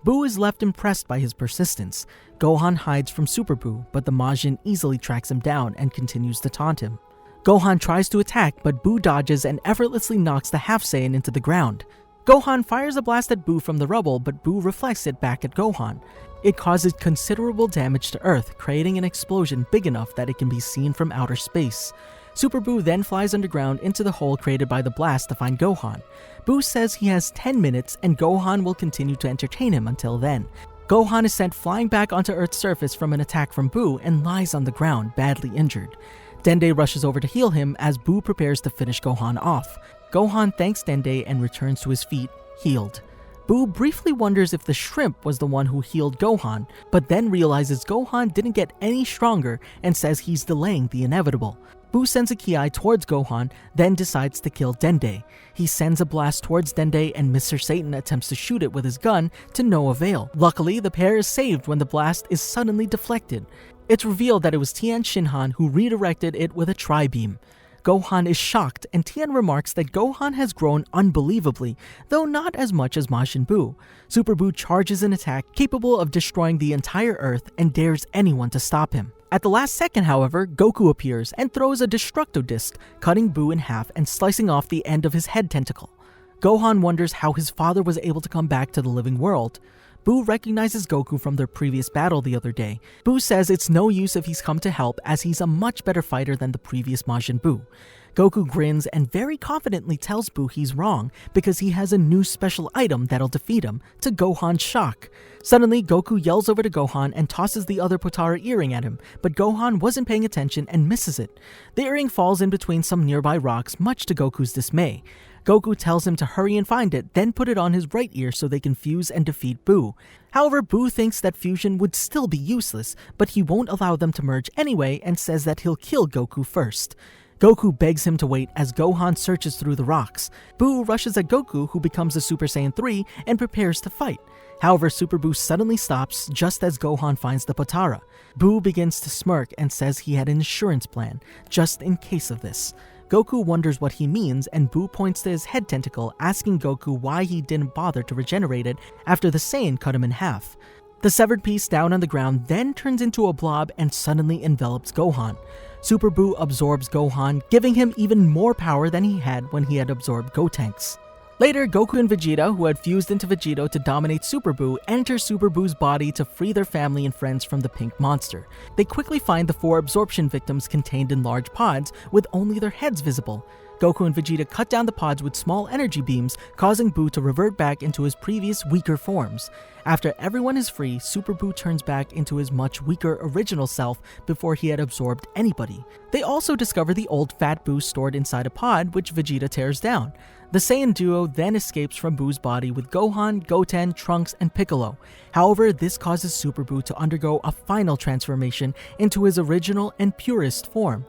Buu is left impressed by his persistence. Gohan hides from Super Buu, but the Majin easily tracks him down and continues to taunt him. Gohan tries to attack, but Buu dodges and effortlessly knocks the Half Saiyan into the ground. Gohan fires a blast at Buu from the rubble, but Buu reflects it back at Gohan. It causes considerable damage to Earth, creating an explosion big enough that it can be seen from outer space. Super Buu then flies underground into the hole created by the blast to find Gohan. Buu says he has 10 minutes and Gohan will continue to entertain him until then. Gohan is sent flying back onto Earth's surface from an attack from Buu and lies on the ground, badly injured. Dende rushes over to heal him as Buu prepares to finish Gohan off. Gohan thanks Dende and returns to his feet, healed. Buu briefly wonders if the shrimp was the one who healed Gohan, but then realizes Gohan didn't get any stronger and says he's delaying the inevitable. Buu sends a Ki towards Gohan, then decides to kill Dende. He sends a blast towards Dende and Mr. Satan attempts to shoot it with his gun to no avail. Luckily, the pair is saved when the blast is suddenly deflected. It's revealed that it was Tien Shinhan who redirected it with a tri-beam. Gohan is shocked, and Tien remarks that Gohan has grown unbelievably, though not as much as Majin Buu. Super Buu charges an attack capable of destroying the entire Earth and dares anyone to stop him. At the last second, however, Goku appears and throws a Destructo Disc, cutting Buu in half and slicing off the end of his head tentacle. Gohan wonders how his father was able to come back to the living world. Buu recognizes Goku from their previous battle the other day. Buu says it's no use if he's come to help as he's a much better fighter than the previous Majin Buu. Goku grins and very confidently tells Buu he's wrong because he has a new special item that'll defeat him, to Gohan's shock. Suddenly, Goku yells over to Gohan and tosses the other Potara earring at him, but Gohan wasn't paying attention and misses it. The earring falls in between some nearby rocks, much to Goku's dismay. Goku tells him to hurry and find it, then put it on his right ear so they can fuse and defeat Buu. However, Buu thinks that fusion would still be useless, but he won't allow them to merge anyway and says that he'll kill Goku first. Goku begs him to wait as Gohan searches through the rocks. Buu rushes at Goku, who becomes a Super Saiyan 3 and prepares to fight. However, Super Buu suddenly stops just as Gohan finds the Potara. Buu begins to smirk and says he had an insurance plan, just in case of this. Goku wonders what he means, and Buu points to his head tentacle, asking Goku why he didn't bother to regenerate it after the Saiyan cut him in half. The severed piece down on the ground then turns into a blob and suddenly envelops Gohan. Super Buu absorbs Gohan, giving him even more power than he had when he had absorbed Gotenks. Later, Goku and Vegeta, who had fused into Vegito to dominate Super Buu, enter Super Buu's body to free their family and friends from the pink monster. They quickly find the 4 absorption victims contained in large pods with only their heads visible. Goku and Vegeta cut down the pods with small energy beams, causing Buu to revert back into his previous weaker forms. After everyone is free, Super Buu turns back into his much weaker original self before he had absorbed anybody. They also discover the old fat Buu stored inside a pod, which Vegeta tears down. The Saiyan duo then escapes from Buu's body with Gohan, Goten, Trunks, and Piccolo. However, this causes Super Buu to undergo a final transformation into his original and purest form,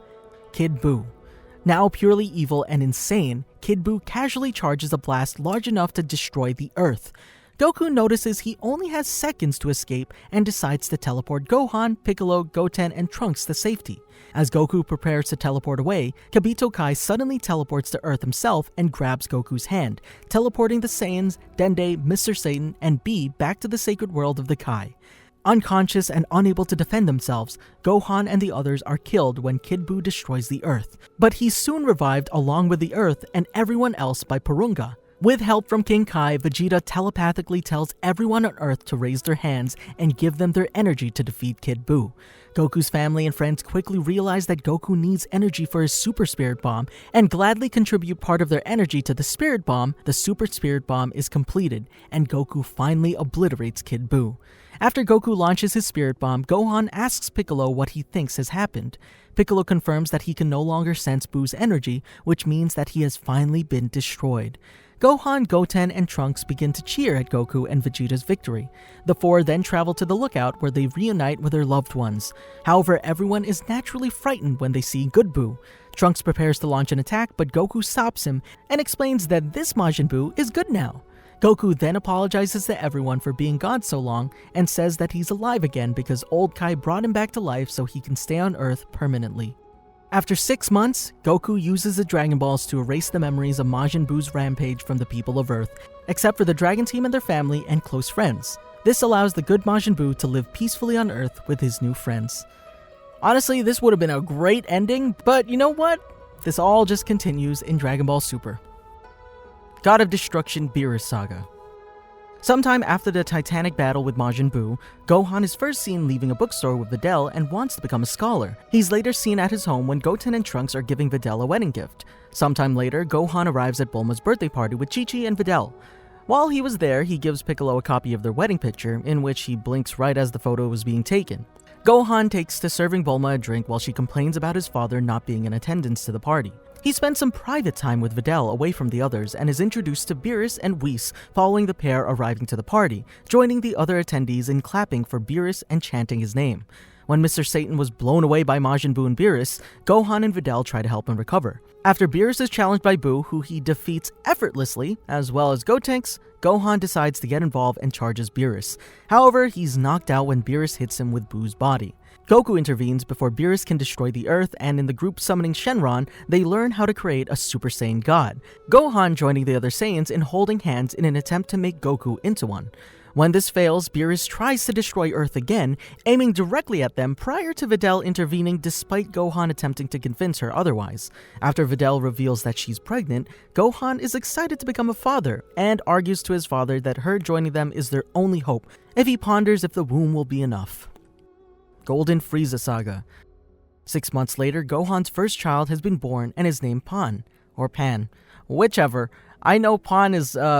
Kid Buu. Now purely evil and insane, Kid Buu casually charges a blast large enough to destroy the Earth. Goku notices he only has seconds to escape and decides to teleport Gohan, Piccolo, Goten, and Trunks to safety. As Goku prepares to teleport away, Kibito Kai suddenly teleports to Earth himself and grabs Goku's hand, teleporting the Saiyans, Dende, Mr. Satan, and Bee back to the sacred world of the Kai. Unconscious and unable to defend themselves, Gohan and the others are killed when Kid Buu destroys the Earth. But he's soon revived along with the Earth and everyone else by Porunga. With help from King Kai, Vegeta telepathically tells everyone on Earth to raise their hands and give them their energy to defeat Kid Buu. Goku's family and friends quickly realize that Goku needs energy for his Super Spirit Bomb and gladly contribute part of their energy to the Spirit Bomb. The Super Spirit Bomb is completed, and Goku finally obliterates Kid Buu. After Goku launches his Spirit Bomb, Gohan asks Piccolo what he thinks has happened. Piccolo confirms that he can no longer sense Buu's energy, which means that he has finally been destroyed. Gohan, Goten, and Trunks begin to cheer at Goku and Vegeta's victory. The 4 then travel to the lookout where they reunite with their loved ones. However, everyone is naturally frightened when they see Good Buu. Trunks prepares to launch an attack, but Goku stops him and explains that this Majin Buu is good now. Goku then apologizes to everyone for being gone so long and says that he's alive again because old Kai brought him back to life so he can stay on Earth permanently. After 6 months, Goku uses the Dragon Balls to erase the memories of Majin Buu's rampage from the people of Earth, except for the Dragon Team and their family and close friends. This allows the good Majin Buu to live peacefully on Earth with his new friends. Honestly, this would have been a great ending, but you know what? This all just continues in Dragon Ball Super. God of Destruction Beerus Saga. Sometime after the titanic battle with Majin Buu, Gohan is first seen leaving a bookstore with Videl and wants to become a scholar. He's later seen at his home when Goten and Trunks are giving Videl a wedding gift. Sometime later, Gohan arrives at Bulma's birthday party with Chi-Chi and Videl. While he was there, he gives Piccolo a copy of their wedding picture, in which he blinks right as the photo was being taken. Gohan takes to serving Bulma a drink while she complains about his father not being in attendance to the party. He spends some private time with Videl away from the others and is introduced to Beerus and Whis following the pair arriving to the party, joining the other attendees in clapping for Beerus and chanting his name. When Mr. Satan was blown away by Majin Buu and Beerus, Gohan and Videl try to help him recover. After Beerus is challenged by Buu, who he defeats effortlessly, as well as Gotenks, Gohan decides to get involved and charges Beerus. However, he's knocked out when Beerus hits him with Buu's body. Goku intervenes before Beerus can destroy the Earth, and in the group summoning Shenron, they learn how to create a Super Saiyan God. Gohan joining the other Saiyans in holding hands in an attempt to make Goku into one. When this fails, Beerus tries to destroy Earth again, aiming directly at them prior to Videl intervening despite Gohan attempting to convince her otherwise. After Videl reveals that she's pregnant, Gohan is excited to become a father and argues to his father that her joining them is their only hope, if he ponders if the womb will be enough. Golden Frieza Saga. 6 months later, Gohan's first child has been born and is named Pan, or Pan, whichever. I know Pan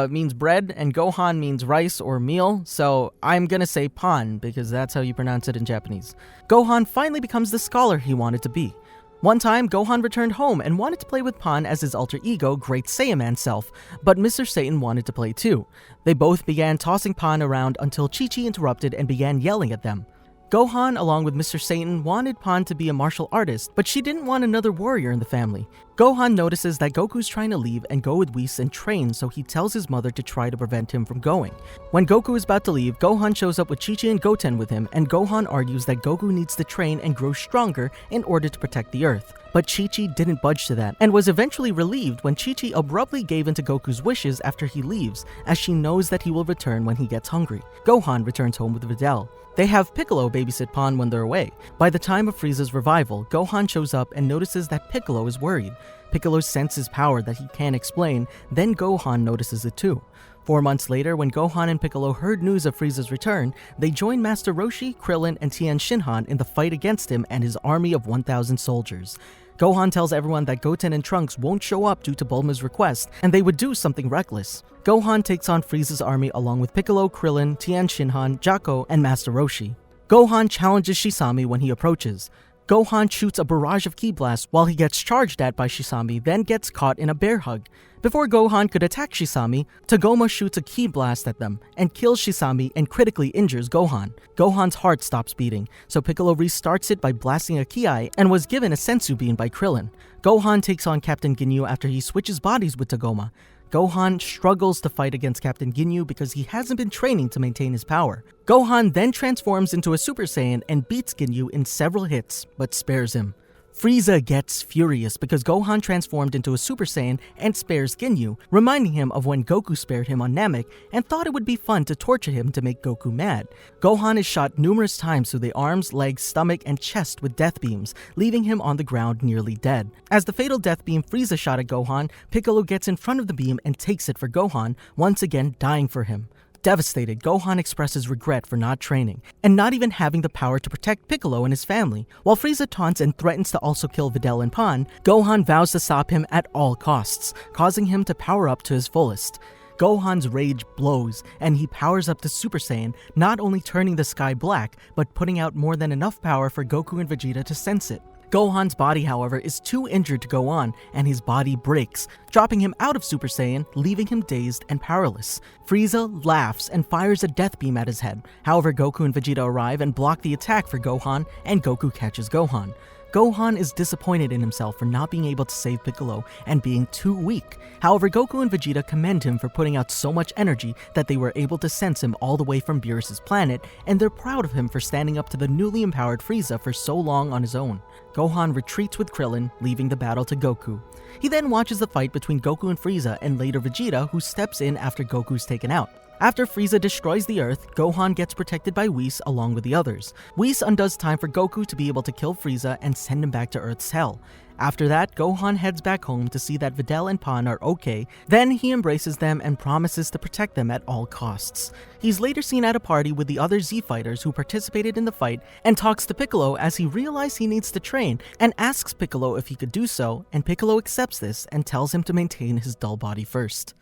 means bread and Gohan means rice or meal, so I'm gonna say Pan because that's how you pronounce it in Japanese. Gohan finally becomes the scholar he wanted to be. One time, Gohan returned home and wanted to play with Pan as his alter ego, Great Saiyaman self, but Mr. Satan wanted to play too. They both began tossing Pan around until Chi-Chi interrupted and began yelling at them. Gohan, along with Mr. Satan, wanted Pan to be a martial artist, but she didn't want another warrior in the family. Gohan notices that Goku's trying to leave and go with Whis and train, so he tells his mother to try to prevent him from going. When Goku is about to leave, Gohan shows up with Chi-Chi and Goten with him, and Gohan argues that Goku needs to train and grow stronger in order to protect the Earth. But Chi-Chi didn't budge to that, and was eventually relieved when Chi-Chi abruptly gave in to Goku's wishes after he leaves, as she knows that he will return when he gets hungry. Gohan returns home with Videl. They have Piccolo babysit Pan when they're away. By the time of Frieza's revival, Gohan shows up and notices that Piccolo is worried. Piccolo senses power that he can't explain, then Gohan notices it too. 4 months later, when Gohan and Piccolo heard news of Frieza's return, they joined Master Roshi, Krillin, and Tien Shinhan in the fight against him and his army of 1,000 soldiers. Gohan tells everyone that Goten and Trunks won't show up due to Bulma's request, and they would do something reckless. Gohan takes on Frieza's army along with Piccolo, Krillin, Tien Shinhan, Jaco, and Master Roshi. Gohan challenges Shisami when he approaches. Gohan shoots a barrage of ki blasts while he gets charged at by Shisami, then gets caught in a bear hug. Before Gohan could attack Shisami, Tagoma shoots a ki blast at them and kills Shisami and critically injures Gohan. Gohan's heart stops beating, so Piccolo restarts it by blasting a ki-eye and was given a sensu bean by Krillin. Gohan takes on Captain Ginyu after he switches bodies with Tagoma. Gohan struggles to fight against Captain Ginyu because he hasn't been training to maintain his power. Gohan then transforms into a Super Saiyan and beats Ginyu in several hits, but spares him. Frieza gets furious because Gohan transformed into a Super Saiyan and spares Ginyu, reminding him of when Goku spared him on Namek and thought it would be fun to torture him to make Goku mad. Gohan is shot numerous times through the arms, legs, stomach, and chest with death beams, leaving him on the ground nearly dead. As the fatal death beam Frieza shot at Gohan, Piccolo gets in front of the beam and takes it for Gohan, once again dying for him. Devastated, Gohan expresses regret for not training, and not even having the power to protect Piccolo and his family. While Frieza taunts and threatens to also kill Videl and Pan, Gohan vows to stop him at all costs, causing him to power up to his fullest. Gohan's rage blows, and he powers up to Super Saiyan, not only turning the sky black, but putting out more than enough power for Goku and Vegeta to sense it. Gohan's body, however, is too injured to go on, and his body breaks, dropping him out of Super Saiyan, leaving him dazed and powerless. Frieza laughs and fires a death beam at his head. However, Goku and Vegeta arrive and block the attack for Gohan, and Goku catches Gohan. Gohan is disappointed in himself for not being able to save Piccolo and being too weak. However, Goku and Vegeta commend him for putting out so much energy that they were able to sense him all the way from Beerus' planet, and they're proud of him for standing up to the newly empowered Frieza for so long on his own. Gohan retreats with Krillin, leaving the battle to Goku. He then watches the fight between Goku and Frieza and later Vegeta, who steps in after Goku's taken out. After Frieza destroys the Earth, Gohan gets protected by Whis along with the others. Whis undoes time for Goku to be able to kill Frieza and send him back to Earth's hell. After that, Gohan heads back home to see that Videl and Pan are okay, then he embraces them and promises to protect them at all costs. He's later seen at a party with the other Z fighters who participated in the fight and talks to Piccolo as he realizes he needs to train and asks Piccolo if he could do so, and Piccolo accepts this and tells him to maintain his dull body first.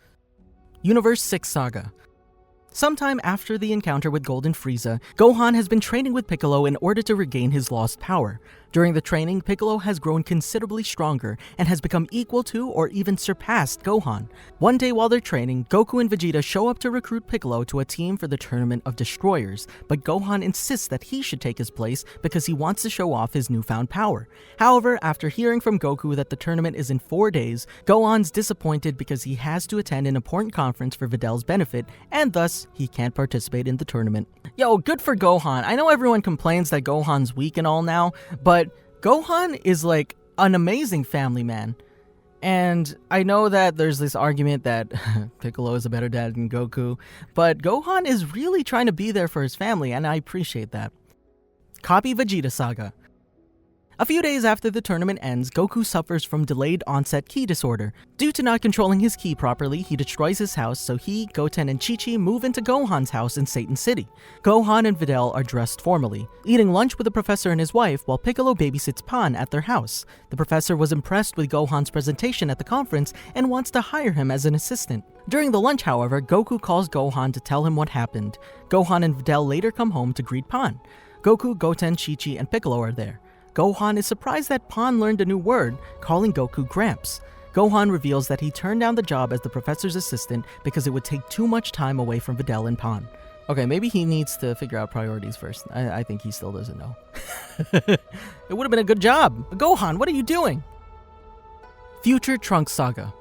Universe 6 Saga. Sometime after the encounter with Golden Frieza, Gohan has been training with Piccolo in order to regain his lost power. During the training, Piccolo has grown considerably stronger and has become equal to or even surpassed Gohan. One day while they're training, Goku and Vegeta show up to recruit Piccolo to a team for the Tournament of Destroyers, but Gohan insists that he should take his place because he wants to show off his newfound power. However, after hearing from Goku that the tournament is in 4 days, Gohan's disappointed because he has to attend an important conference for Videl's benefit, and thus, he can't participate in the tournament. Yo, good for Gohan. I know everyone complains that Gohan's weak and all now, but Gohan is like an amazing family man. And I know that there's this argument that Piccolo is a better dad than Goku, but Gohan is really trying to be there for his family, and I appreciate that. Copy-Vegeta Saga. A few days after the tournament ends, Goku suffers from delayed onset ki disorder. Due to not controlling his ki properly, he destroys his house, so he, Goten, and Chi-Chi move into Gohan's house in Satan City. Gohan and Videl are dressed formally, eating lunch with the professor and his wife while Piccolo babysits Pan at their house. The professor was impressed with Gohan's presentation at the conference and wants to hire him as an assistant. During the lunch, however, Goku calls Gohan to tell him what happened. Gohan and Videl later come home to greet Pan. Goku, Goten, Chi-Chi, and Piccolo are there. Gohan is surprised that Pan learned a new word, calling Goku Gramps. Gohan reveals that he turned down the job as the professor's assistant because it would take too much time away from Videl and Pan. Okay, maybe he needs to figure out priorities first. I think he still doesn't know. It would have been a good job. Gohan, what are you doing? Future Trunks Saga.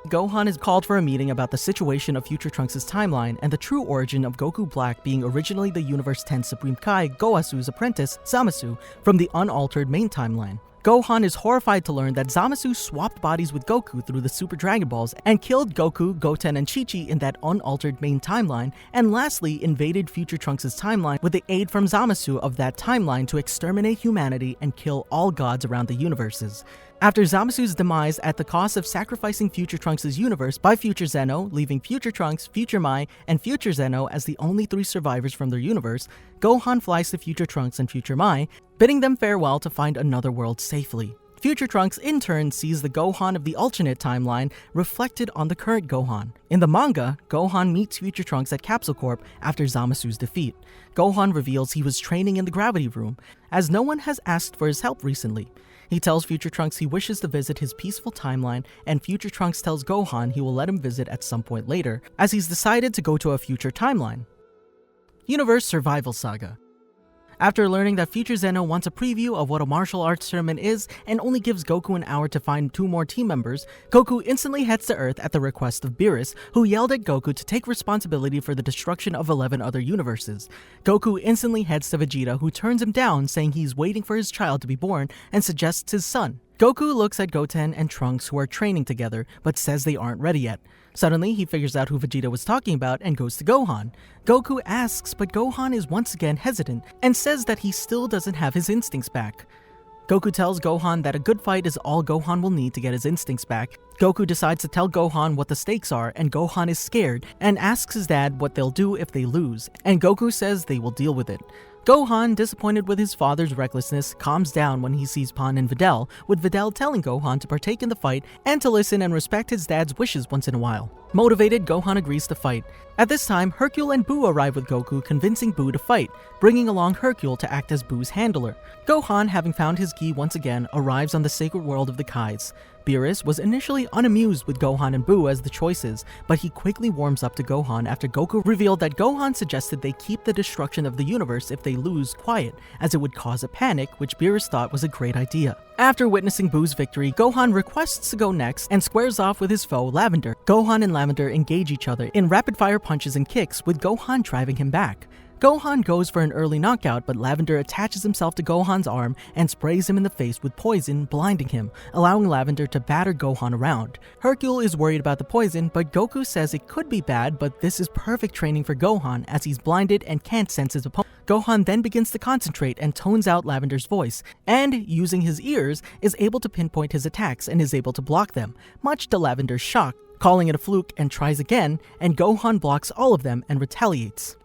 Gohan is called for a meeting about the situation of Future Trunks' timeline and the true origin of Goku Black being originally the Universe 10 Supreme Kai Goasu's apprentice, Zamasu, from the unaltered main timeline. Gohan is horrified to learn that Zamasu swapped bodies with Goku through the Super Dragon Balls and killed Goku, Goten, and Chi-Chi in that unaltered main timeline, and lastly invaded Future Trunks' timeline with the aid from Zamasu of that timeline to exterminate humanity and kill all gods around the universes. After Zamasu's demise at the cost of sacrificing Future Trunks' universe by Future Zeno, leaving Future Trunks, Future Mai, and Future Zeno as the only 3 survivors from their universe, Gohan flies to Future Trunks and Future Mai, bidding them farewell to find another world safely. Future Trunks in turn sees the Gohan of the alternate timeline reflected on the current Gohan. In the manga, Gohan meets Future Trunks at Capsule Corp after Zamasu's defeat. Gohan reveals he was training in the gravity room, as no one has asked for his help recently. He tells Future Trunks he wishes to visit his peaceful timeline, and Future Trunks tells Gohan he will let him visit at some point later, as he's decided to go to a future timeline. Universe Survival Saga. After learning that Future Zeno wants a preview of what a martial arts tournament is and only gives Goku an hour to find 2 more team members, Goku instantly heads to Earth at the request of Beerus, who yelled at Goku to take responsibility for the destruction of 11 other universes. Goku instantly heads to Vegeta, who turns him down, saying he's waiting for his child to be born and suggests his son. Goku looks at Goten and Trunks, who are training together, but says they aren't ready yet. Suddenly, he figures out who Vegeta was talking about and goes to Gohan. Goku asks, but Gohan is once again hesitant and says that he still doesn't have his instincts back. Goku tells Gohan that a good fight is all Gohan will need to get his instincts back. Goku decides to tell Gohan what the stakes are, and Gohan is scared and asks his dad what they'll do if they lose, and Goku says they will deal with it. Gohan, disappointed with his father's recklessness, calms down when he sees Pan and Videl, with Videl telling Gohan to partake in the fight and to listen and respect his dad's wishes once in a while. Motivated, Gohan agrees to fight. At this time, Hercule and Buu arrive with Goku, convincing Buu to fight, bringing along Hercule to act as Buu's handler. Gohan, having found his ki once again, arrives on the sacred world of the Kais. Beerus was initially unamused with Gohan and Buu as the choices, but he quickly warms up to Gohan after Goku revealed that Gohan suggested they keep the destruction of the universe if they lose quiet, as it would cause a panic, which Beerus thought was a great idea. After witnessing Buu's victory, Gohan requests to go next and squares off with his foe Lavender. Gohan and Lavender engage each other in rapid-fire punches and kicks, with Gohan driving him back. Gohan goes for an early knockout, but Lavender attaches himself to Gohan's arm and sprays him in the face with poison, blinding him, allowing Lavender to batter Gohan around. Hercule is worried about the poison, but Goku says it could be bad, but this is perfect training for Gohan as he's blinded and can't sense his opponent. Gohan then begins to concentrate and tones out Lavender's voice, and, using his ears, is able to pinpoint his attacks and is able to block them, much to Lavender's shock, calling it a fluke and tries again, and Gohan blocks all of them and retaliates.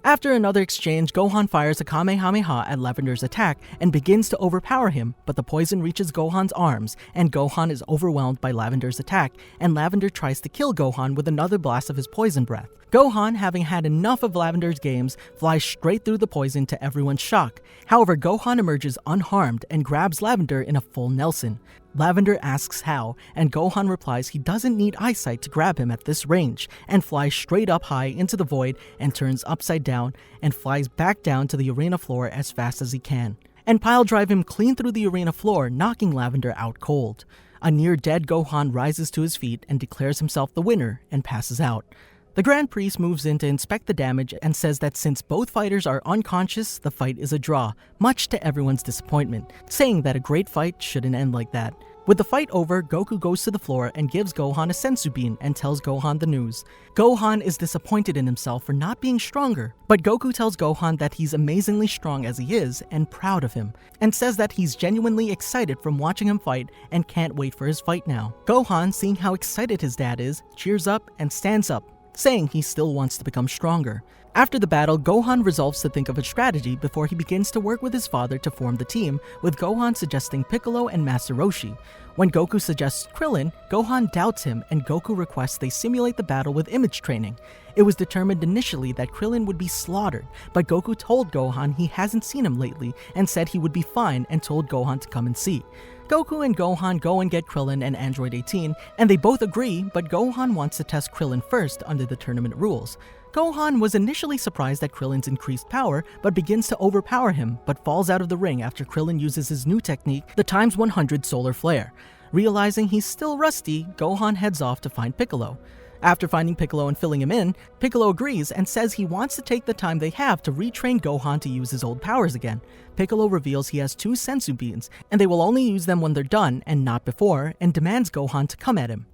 After another exchange, Gohan fires a Kamehameha at Lavender's attack and begins to overpower him, but the poison reaches Gohan's arms, and Gohan is overwhelmed by Lavender's attack, and Lavender tries to kill Gohan with another blast of his poison breath. Gohan, having had enough of Lavender's games, flies straight through the poison to everyone's shock. However, Gohan emerges unharmed and grabs Lavender in a full Nelson. Lavender asks how, and Gohan replies he doesn't need eyesight to grab him at this range, and flies straight up high into the void and turns upside down and flies back down to the arena floor as fast as he can, and pile drive him clean through the arena floor, knocking Lavender out cold. A near-dead Gohan rises to his feet and declares himself the winner and passes out. The Grand Priest moves in to inspect the damage and says that since both fighters are unconscious, the fight is a draw, much to everyone's disappointment, saying that a great fight shouldn't end like that. With the fight over, Goku goes to the floor and gives Gohan a senzu bean and tells Gohan the news. Gohan is disappointed in himself for not being stronger, but Goku tells Gohan that he's amazingly strong as he is and proud of him, and says that he's genuinely excited from watching him fight and can't wait for his fight now. Gohan, seeing how excited his dad is, cheers up and stands up, saying he still wants to become stronger. After the battle, Gohan resolves to think of a strategy before he begins to work with his father to form the team, with Gohan suggesting Piccolo and Master Roshi. When Goku suggests Krillin, Gohan doubts him and Goku requests they simulate the battle with image training. It was determined initially that Krillin would be slaughtered, but Goku told Gohan he hasn't seen him lately and said he would be fine and told Gohan to come and see. Goku and Gohan go and get Krillin and Android 18, and they both agree, but Gohan wants to test Krillin first under the tournament rules. Gohan was initially surprised at Krillin's increased power, but begins to overpower him, but falls out of the ring after Krillin uses his new technique, the ×100 Solar Flare. Realizing he's still rusty, Gohan heads off to find Piccolo. After finding Piccolo and filling him in, Piccolo agrees and says he wants to take the time they have to retrain Gohan to use his old powers again. Piccolo reveals he has 2 senzu beans, and they will only use them when they're done and not before, and demands Gohan to come at him.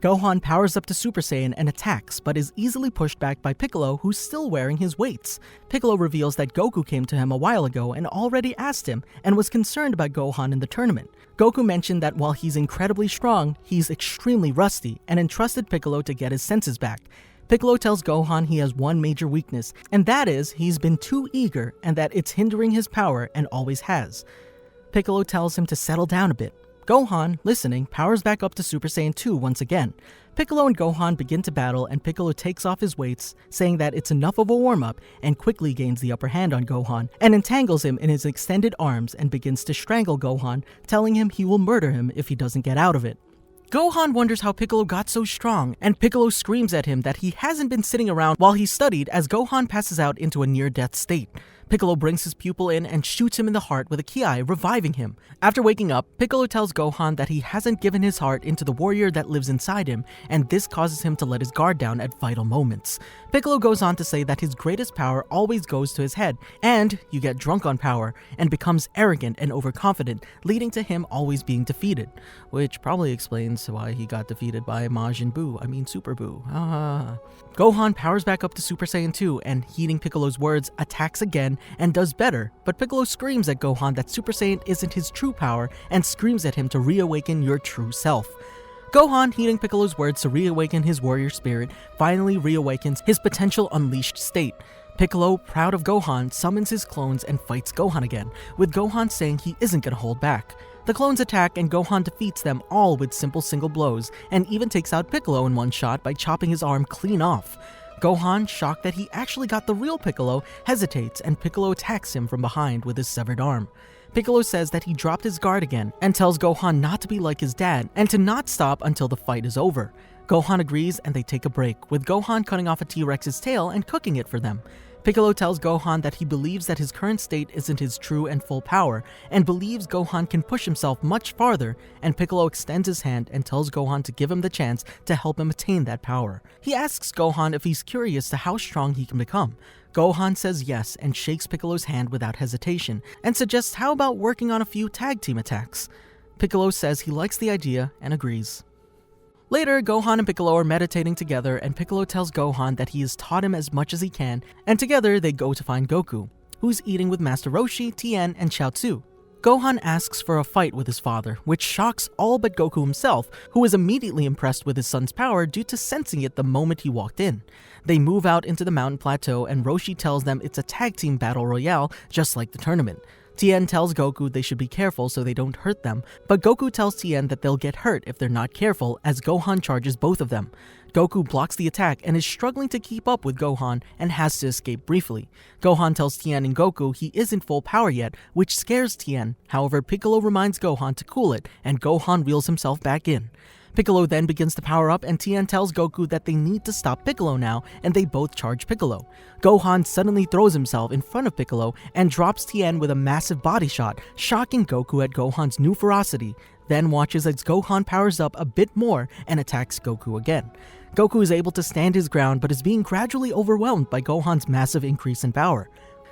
Gohan powers up to Super Saiyan and attacks, but is easily pushed back by Piccolo, who's still wearing his weights. Piccolo reveals that Goku came to him a while ago and already asked him, and was concerned about Gohan in the tournament. Goku mentioned that while he's incredibly strong, he's extremely rusty, and entrusted Piccolo to get his senses back. Piccolo tells Gohan he has one major weakness, and that is he's been too eager and that it's hindering his power and always has. Piccolo tells him to settle down a bit. Gohan, listening, powers back up to Super Saiyan 2 once again. Piccolo and Gohan begin to battle and Piccolo takes off his weights, saying that it's enough of a warm-up, and quickly gains the upper hand on Gohan and entangles him in his extended arms and begins to strangle Gohan, telling him he will murder him if he doesn't get out of it. Gohan wonders how Piccolo got so strong, and Piccolo screams at him that he hasn't been sitting around while he studied as Gohan passes out into a near-death state. Piccolo brings his pupil in and shoots him in the heart with a ki, reviving him. After waking up, Piccolo tells Gohan that he hasn't given his heart into the warrior that lives inside him, and this causes him to let his guard down at vital moments. Piccolo goes on to say that his greatest power always goes to his head, and you get drunk on power, and becomes arrogant and overconfident, leading to him always being defeated. Which probably explains why he got defeated by Majin Buu, Super Buu. Gohan powers back up to Super Saiyan 2 and, heeding Piccolo's words, attacks again and does better, but Piccolo screams at Gohan that Super Saiyan isn't his true power and screams at him to reawaken your true self. Gohan, heeding Piccolo's words to reawaken his warrior spirit, finally reawakens his potential unleashed state. Piccolo, proud of Gohan, summons his clones and fights Gohan again, with Gohan saying he isn't gonna hold back. The clones attack and Gohan defeats them all with simple single blows, and even takes out Piccolo in one shot by chopping his arm clean off. Gohan, shocked that he actually got the real Piccolo, hesitates and Piccolo attacks him from behind with his severed arm. Piccolo says that he dropped his guard again and tells Gohan not to be like his dad and to not stop until the fight is over. Gohan agrees and they take a break, with Gohan cutting off a T-Rex's tail and cooking it for them. Piccolo tells Gohan that he believes that his current state isn't his true and full power, and believes Gohan can push himself much farther, and Piccolo extends his hand and tells Gohan to give him the chance to help him attain that power. He asks Gohan if he's curious to how strong he can become. Gohan says yes and shakes Piccolo's hand without hesitation, and suggests how about working on a few tag team attacks. Piccolo says he likes the idea and agrees. Later, Gohan and Piccolo are meditating together, and Piccolo tells Gohan that he has taught him as much as he can, and together they go to find Goku, who's eating with Master Roshi, Tien, and Chaozu. Gohan asks for a fight with his father, which shocks all but Goku himself, who is immediately impressed with his son's power due to sensing it the moment he walked in. They move out into the mountain plateau, and Roshi tells them it's a tag team battle royale, just like the tournament. Tien tells Goku they should be careful so they don't hurt them, but Goku tells Tien that they'll get hurt if they're not careful as Gohan charges both of them. Goku blocks the attack and is struggling to keep up with Gohan and has to escape briefly. Gohan tells Tien and Goku he isn't full power yet, which scares Tien. However, Piccolo reminds Gohan to cool it, and Gohan reels himself back in. Piccolo then begins to power up, and Tien tells Goku that they need to stop Piccolo now, and they both charge Piccolo. Gohan suddenly throws himself in front of Piccolo and drops Tien with a massive body shot, shocking Goku at Gohan's new ferocity, then watches as Gohan powers up a bit more and attacks Goku again. Goku is able to stand his ground but is being gradually overwhelmed by Gohan's massive increase in power.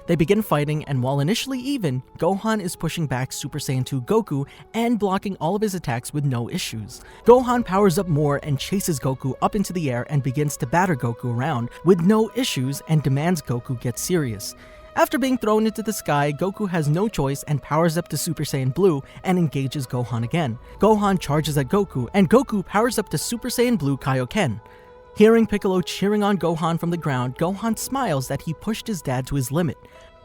They begin fighting, and while initially even, Gohan is pushing back Super Saiyan 2 Goku and blocking all of his attacks with no issues. Gohan powers up more and chases Goku up into the air and begins to batter Goku around with no issues and demands Goku get serious. After being thrown into the sky, Goku has no choice and powers up to Super Saiyan Blue and engages Gohan again. Gohan charges at Goku, and Goku powers up to Super Saiyan Blue Kaioken. Hearing Piccolo cheering on Gohan from the ground, Gohan smiles that he pushed his dad to his limit.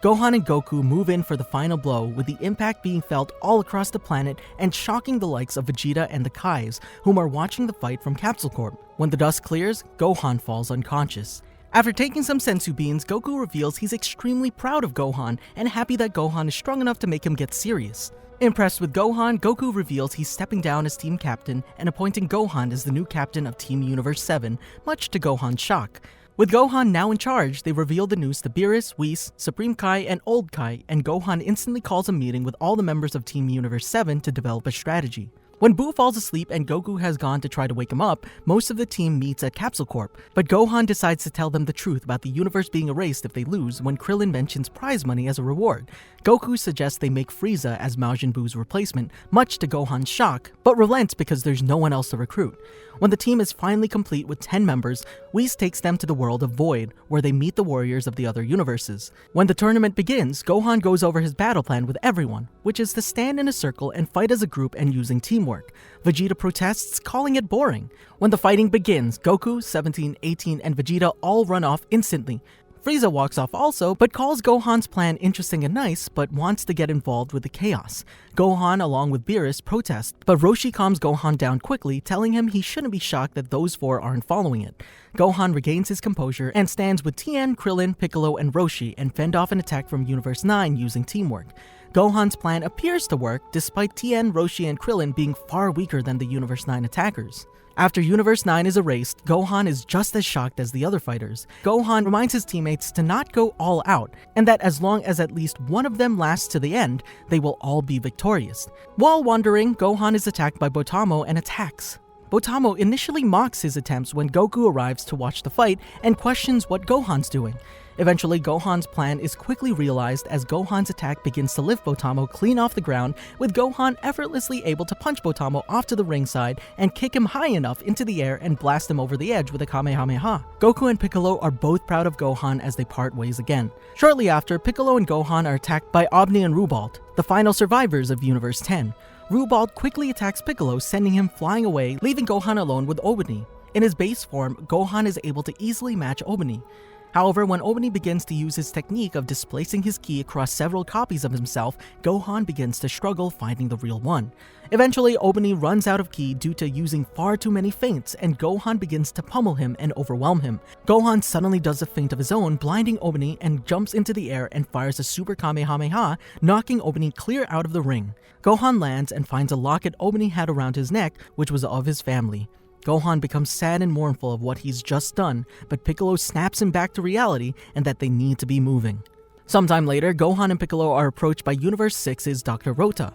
Gohan and Goku move in for the final blow, with the impact being felt all across the planet and shocking the likes of Vegeta and the Kais, whom are watching the fight from Capsule Corp. When the dust clears, Gohan falls unconscious. After taking some senzu beans, Goku reveals he's extremely proud of Gohan and happy that Gohan is strong enough to make him get serious. Impressed with Gohan, Goku reveals he's stepping down as team captain and appointing Gohan as the new captain of Team Universe 7, much to Gohan's shock. With Gohan now in charge, they reveal the news to Beerus, Whis, Supreme Kai, and Old Kai, and Gohan instantly calls a meeting with all the members of Team Universe 7 to develop a strategy. When Buu falls asleep and Goku has gone to try to wake him up, most of the team meets at Capsule Corp, but Gohan decides to tell them the truth about the universe being erased if they lose when Krillin mentions prize money as a reward. Goku suggests they make Frieza as Majin Buu's replacement, much to Gohan's shock, but relents because there's no one else to recruit. When the team is finally complete with 10 members, Whis takes them to the world of Void, where they meet the warriors of the other universes. When the tournament begins, Gohan goes over his battle plan with everyone, which is to stand in a circle and fight as a group and using teamwork. Vegeta protests, calling it boring. When the fighting begins, Goku, 17, 18, and Vegeta all run off instantly. Frieza walks off also, but calls Gohan's plan interesting and nice, but wants to get involved with the chaos. Gohan, along with Beerus, protest, but Roshi calms Gohan down quickly, telling him he shouldn't be shocked that those four aren't following it. Gohan regains his composure and stands with Tien, Krillin, Piccolo, and Roshi and fend off an attack from Universe 9 using teamwork. Gohan's plan appears to work, despite Tien, Roshi, and Krillin being far weaker than the Universe 9 attackers. After Universe 9 is erased, Gohan is just as shocked as the other fighters. Gohan reminds his teammates to not go all out, and that as long as at least one of them lasts to the end, they will all be victorious. While wandering, Gohan is attacked by Botamo and attacks. Botamo initially mocks his attempts when Goku arrives to watch the fight and questions what Gohan's doing. Eventually, Gohan's plan is quickly realized as Gohan's attack begins to lift Botamo clean off the ground, with Gohan effortlessly able to punch Botamo off to the ringside and kick him high enough into the air and blast him over the edge with a Kamehameha. Goku and Piccolo are both proud of Gohan as they part ways again. Shortly after, Piccolo and Gohan are attacked by Obni and Rubald, the final survivors of Universe 10. Rubald quickly attacks Piccolo, sending him flying away, leaving Gohan alone with Obni. In his base form, Gohan is able to easily match Obni. However, when Obni begins to use his technique of displacing his ki across several copies of himself, Gohan begins to struggle finding the real one. Eventually, Obni runs out of ki due to using far too many feints, and Gohan begins to pummel him and overwhelm him. Gohan suddenly does a feint of his own, blinding Obni, and jumps into the air and fires a super Kamehameha, knocking Obni clear out of the ring. Gohan lands and finds a locket Obni had around his neck, which was of his family. Gohan becomes sad and mournful of what he's just done, but Piccolo snaps him back to reality and that they need to be moving. Sometime later, Gohan and Piccolo are approached by Universe 6's Dr. Rota.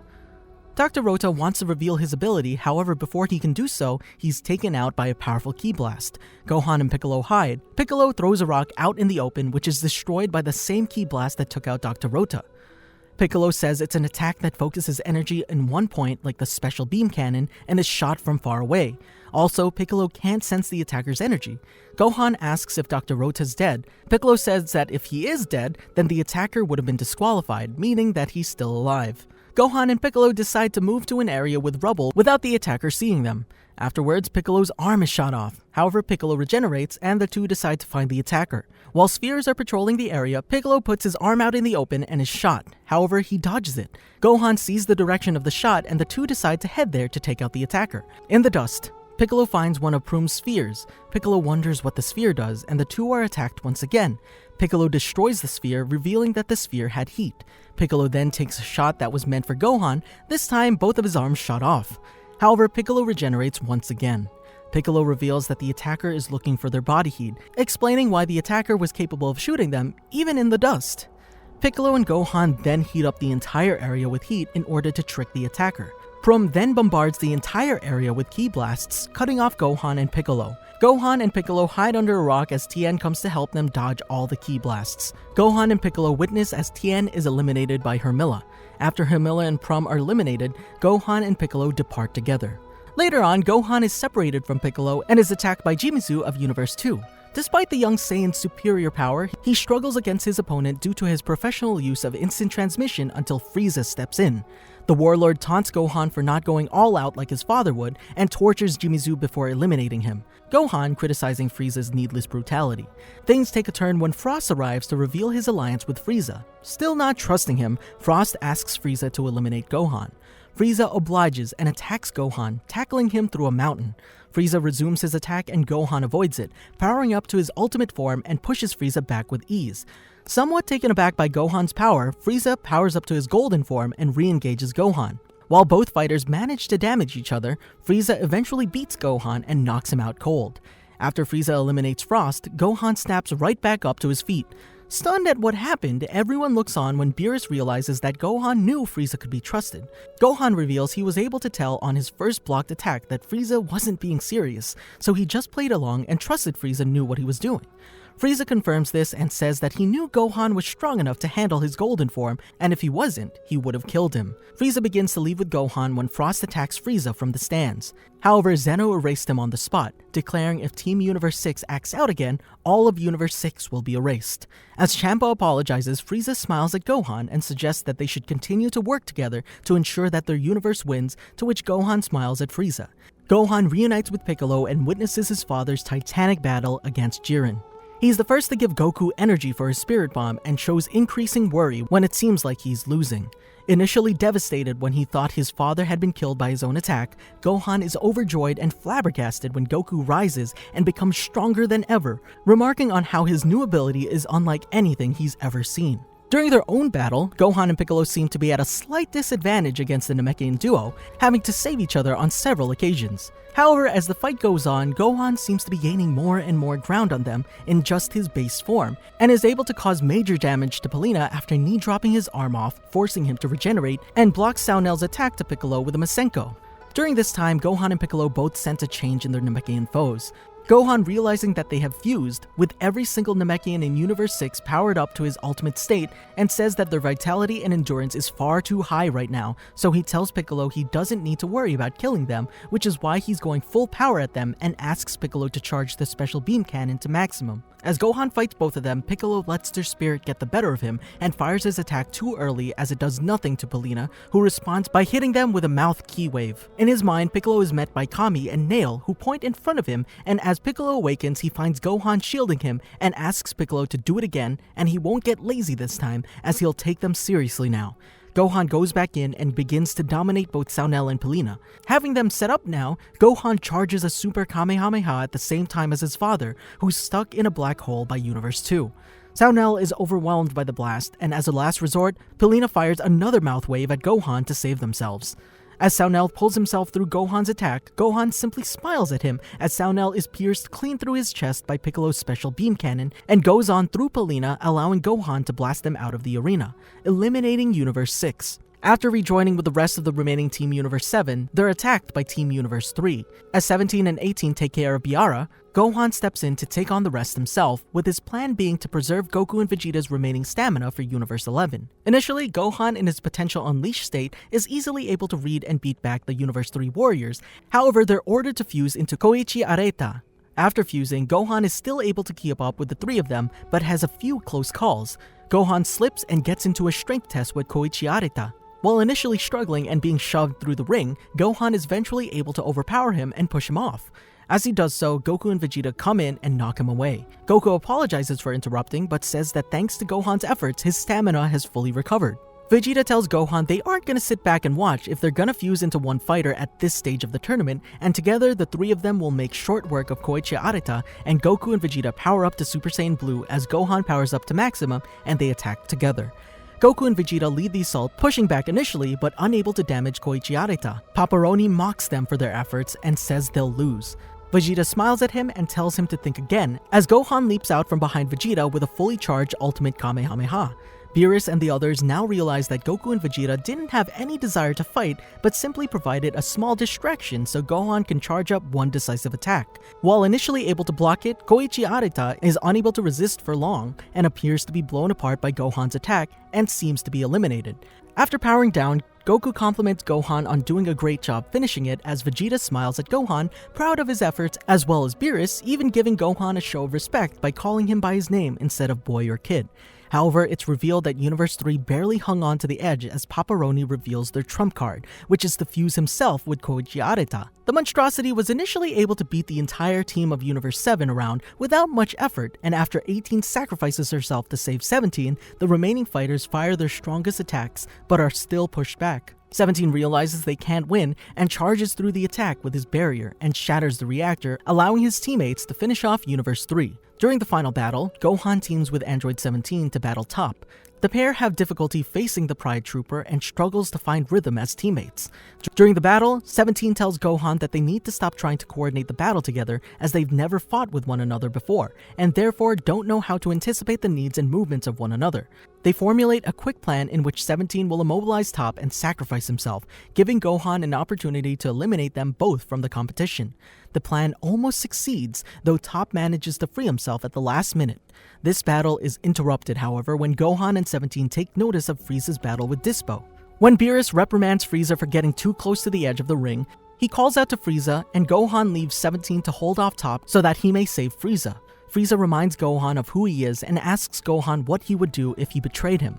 Dr. Rota wants to reveal his ability, however before he can do so, he's taken out by a powerful ki blast. Gohan and Piccolo hide. Piccolo throws a rock out in the open, which is destroyed by the same ki blast that took out Dr. Rota. Piccolo says it's an attack that focuses energy in one point like the special beam cannon and is shot from far away. Also, Piccolo can't sense the attacker's energy. Gohan asks if Dr. Rota's dead. Piccolo says that if he is dead, then the attacker would have been disqualified, meaning that he's still alive. Gohan and Piccolo decide to move to an area with rubble without the attacker seeing them. Afterwards, Piccolo's arm is shot off. However, Piccolo regenerates and the two decide to find the attacker. While spheres are patrolling the area, Piccolo puts his arm out in the open and is shot. However, he dodges it. Gohan sees the direction of the shot and the two decide to head there to take out the attacker. In the dust, Piccolo finds one of Prum's spheres. Piccolo wonders what the sphere does and the two are attacked once again. Piccolo destroys the sphere, revealing that the sphere had heat. Piccolo then takes a shot that was meant for Gohan, this time both of his arms shot off. However, Piccolo regenerates once again. Piccolo reveals that the attacker is looking for their body heat, explaining why the attacker was capable of shooting them, even in the dust. Piccolo and Gohan then heat up the entire area with heat in order to trick the attacker. Prum then bombards the entire area with ki blasts, cutting off Gohan and Piccolo. Gohan and Piccolo hide under a rock as Tien comes to help them dodge all the ki blasts. Gohan and Piccolo witness as Tien is eliminated by Hermilla. After Hermilla and Prum are eliminated, Gohan and Piccolo depart together. Later on, Gohan is separated from Piccolo and is attacked by Jimizu of Universe 2. Despite the young Saiyan's superior power, he struggles against his opponent due to his professional use of instant transmission until Frieza steps in. The warlord taunts Gohan for not going all out like his father would and tortures Jimizu before eliminating him. Gohan criticizing Frieza's needless brutality. Things take a turn when Frost arrives to reveal his alliance with Frieza. Still not trusting him, Frost asks Frieza to eliminate Gohan. Frieza obliges and attacks Gohan, tackling him through a mountain. Frieza resumes his attack and Gohan avoids it, powering up to his ultimate form and pushes Frieza back with ease. Somewhat taken aback by Gohan's power, Frieza powers up to his golden form and re-engages Gohan. While both fighters manage to damage each other, Frieza eventually beats Gohan and knocks him out cold. After Frieza eliminates Frost, Gohan snaps right back up to his feet. Stunned at what happened, everyone looks on when Beerus realizes that Gohan knew Frieza could be trusted. Gohan reveals he was able to tell on his first blocked attack that Frieza wasn't being serious, so he just played along and trusted Frieza knew what he was doing. Frieza confirms this and says that he knew Gohan was strong enough to handle his golden form, and if he wasn't, he would have killed him. Frieza begins to leave with Gohan when Frost attacks Frieza from the stands. However, Zeno erased him on the spot, declaring if Team Universe 6 acts out again, all of Universe 6 will be erased. As Champa apologizes, Frieza smiles at Gohan and suggests that they should continue to work together to ensure that their universe wins, to which Gohan smiles at Frieza. Gohan reunites with Piccolo and witnesses his father's titanic battle against Jiren. He's the first to give Goku energy for his Spirit Bomb and shows increasing worry when it seems like he's losing. Initially devastated when he thought his father had been killed by his own attack, Gohan is overjoyed and flabbergasted when Goku rises and becomes stronger than ever, remarking on how his new ability is unlike anything he's ever seen. During their own battle, Gohan and Piccolo seem to be at a slight disadvantage against the Namekian duo, having to save each other on several occasions. However, as the fight goes on, Gohan seems to be gaining more and more ground on them in just his base form, and is able to cause major damage to Palina after knee-dropping his arm off, forcing him to regenerate, and blocks Saunel's attack to Piccolo with a Masenko. During this time, Gohan and Piccolo both sense a change in their Namekian foes. Gohan realizing that they have fused, with every single Namekian in Universe 6 powered up to his ultimate state, and says that their vitality and endurance is far too high right now, so he tells Piccolo he doesn't need to worry about killing them, which is why he's going full power at them and asks Piccolo to charge the special beam cannon to maximum. As Gohan fights both of them, Piccolo lets their spirit get the better of him and fires his attack too early as it does nothing to Palina, who responds by hitting them with a mouth ki wave. In his mind, Piccolo is met by Kami and Nail, who point in front of him, and as Piccolo awakens, he finds Gohan shielding him and asks Piccolo to do it again, and he won't get lazy this time as he'll take them seriously now. Gohan goes back in and begins to dominate both Saunel and Palina. Having them set up now, Gohan charges a Super Kamehameha at the same time as his father, who's stuck in a black hole by Universe 2. Saunel is overwhelmed by the blast, and as a last resort, Palina fires another mouth wave at Gohan to save themselves. As Saunel pulls himself through Gohan's attack, Gohan simply smiles at him as Saunel is pierced clean through his chest by Piccolo's special beam cannon and goes on through Palina, allowing Gohan to blast them out of the arena, eliminating Universe 6. After rejoining with the rest of the remaining Team Universe 7, they're attacked by Team Universe 3. As 17 and 18 take care of Biara, Gohan steps in to take on the rest himself, with his plan being to preserve Goku and Vegeta's remaining stamina for Universe 11. Initially, Gohan in his potential unleashed state is easily able to read and beat back the Universe 3 warriors, however they're ordered to fuse into Koichi Areta. After fusing, Gohan is still able to keep up with the three of them, but has a few close calls. Gohan slips and gets into a strength test with Koichi Areta. While initially struggling and being shoved through the ring, Gohan is eventually able to overpower him and push him off. As he does so, Goku and Vegeta come in and knock him away. Goku apologizes for interrupting, but says that thanks to Gohan's efforts, his stamina has fully recovered. Vegeta tells Gohan they aren't gonna sit back and watch if they're gonna fuse into one fighter at this stage of the tournament, and together the three of them will make short work of Koichi Areta, and Goku and Vegeta power up to Super Saiyan Blue as Gohan powers up to maximum and they attack together. Goku and Vegeta lead the assault, pushing back initially but unable to damage Koichi Areta. Paparoni mocks them for their efforts and says they'll lose. Vegeta smiles at him and tells him to think again, as Gohan leaps out from behind Vegeta with a fully charged ultimate Kamehameha. Beerus and the others now realize that Goku and Vegeta didn't have any desire to fight, but simply provided a small distraction so Gohan can charge up one decisive attack. While initially able to block it, Koichi Areta is unable to resist for long and appears to be blown apart by Gohan's attack and seems to be eliminated. After powering down, Goku compliments Gohan on doing a great job finishing it as Vegeta smiles at Gohan, proud of his efforts, as well as Beerus even giving Gohan a show of respect by calling him by his name instead of boy or kid. However, it's revealed that Universe 3 barely hung on to the edge as Paparoni reveals their trump card, which is to fuse himself with Koichi Areta. The monstrosity was initially able to beat the entire team of Universe 7 around without much effort, and after 18 sacrifices herself to save 17, the remaining fighters fire their strongest attacks but are still pushed back. 17 realizes they can't win and charges through the attack with his barrier and shatters the reactor, allowing his teammates to finish off Universe 3. During the final battle, Gohan teams with Android 17 to battle Top. The pair have difficulty facing the Pride Trooper and struggles to find rhythm as teammates. During the battle, 17 tells Gohan that they need to stop trying to coordinate the battle together as they've never fought with one another before, and therefore don't know how to anticipate the needs and movements of one another. They formulate a quick plan in which 17 will immobilize Top and sacrifice himself, giving Gohan an opportunity to eliminate them both from the competition. The plan almost succeeds, though Top manages to free himself at the last minute. This battle is interrupted, however, when Gohan and 17 take notice of Frieza's battle with Dispo. When Beerus reprimands Frieza for getting too close to the edge of the ring, he calls out to Frieza, and Gohan leaves 17 to hold off Top so that he may save Frieza. Frieza reminds Gohan of who he is and asks Gohan what he would do if he betrayed him.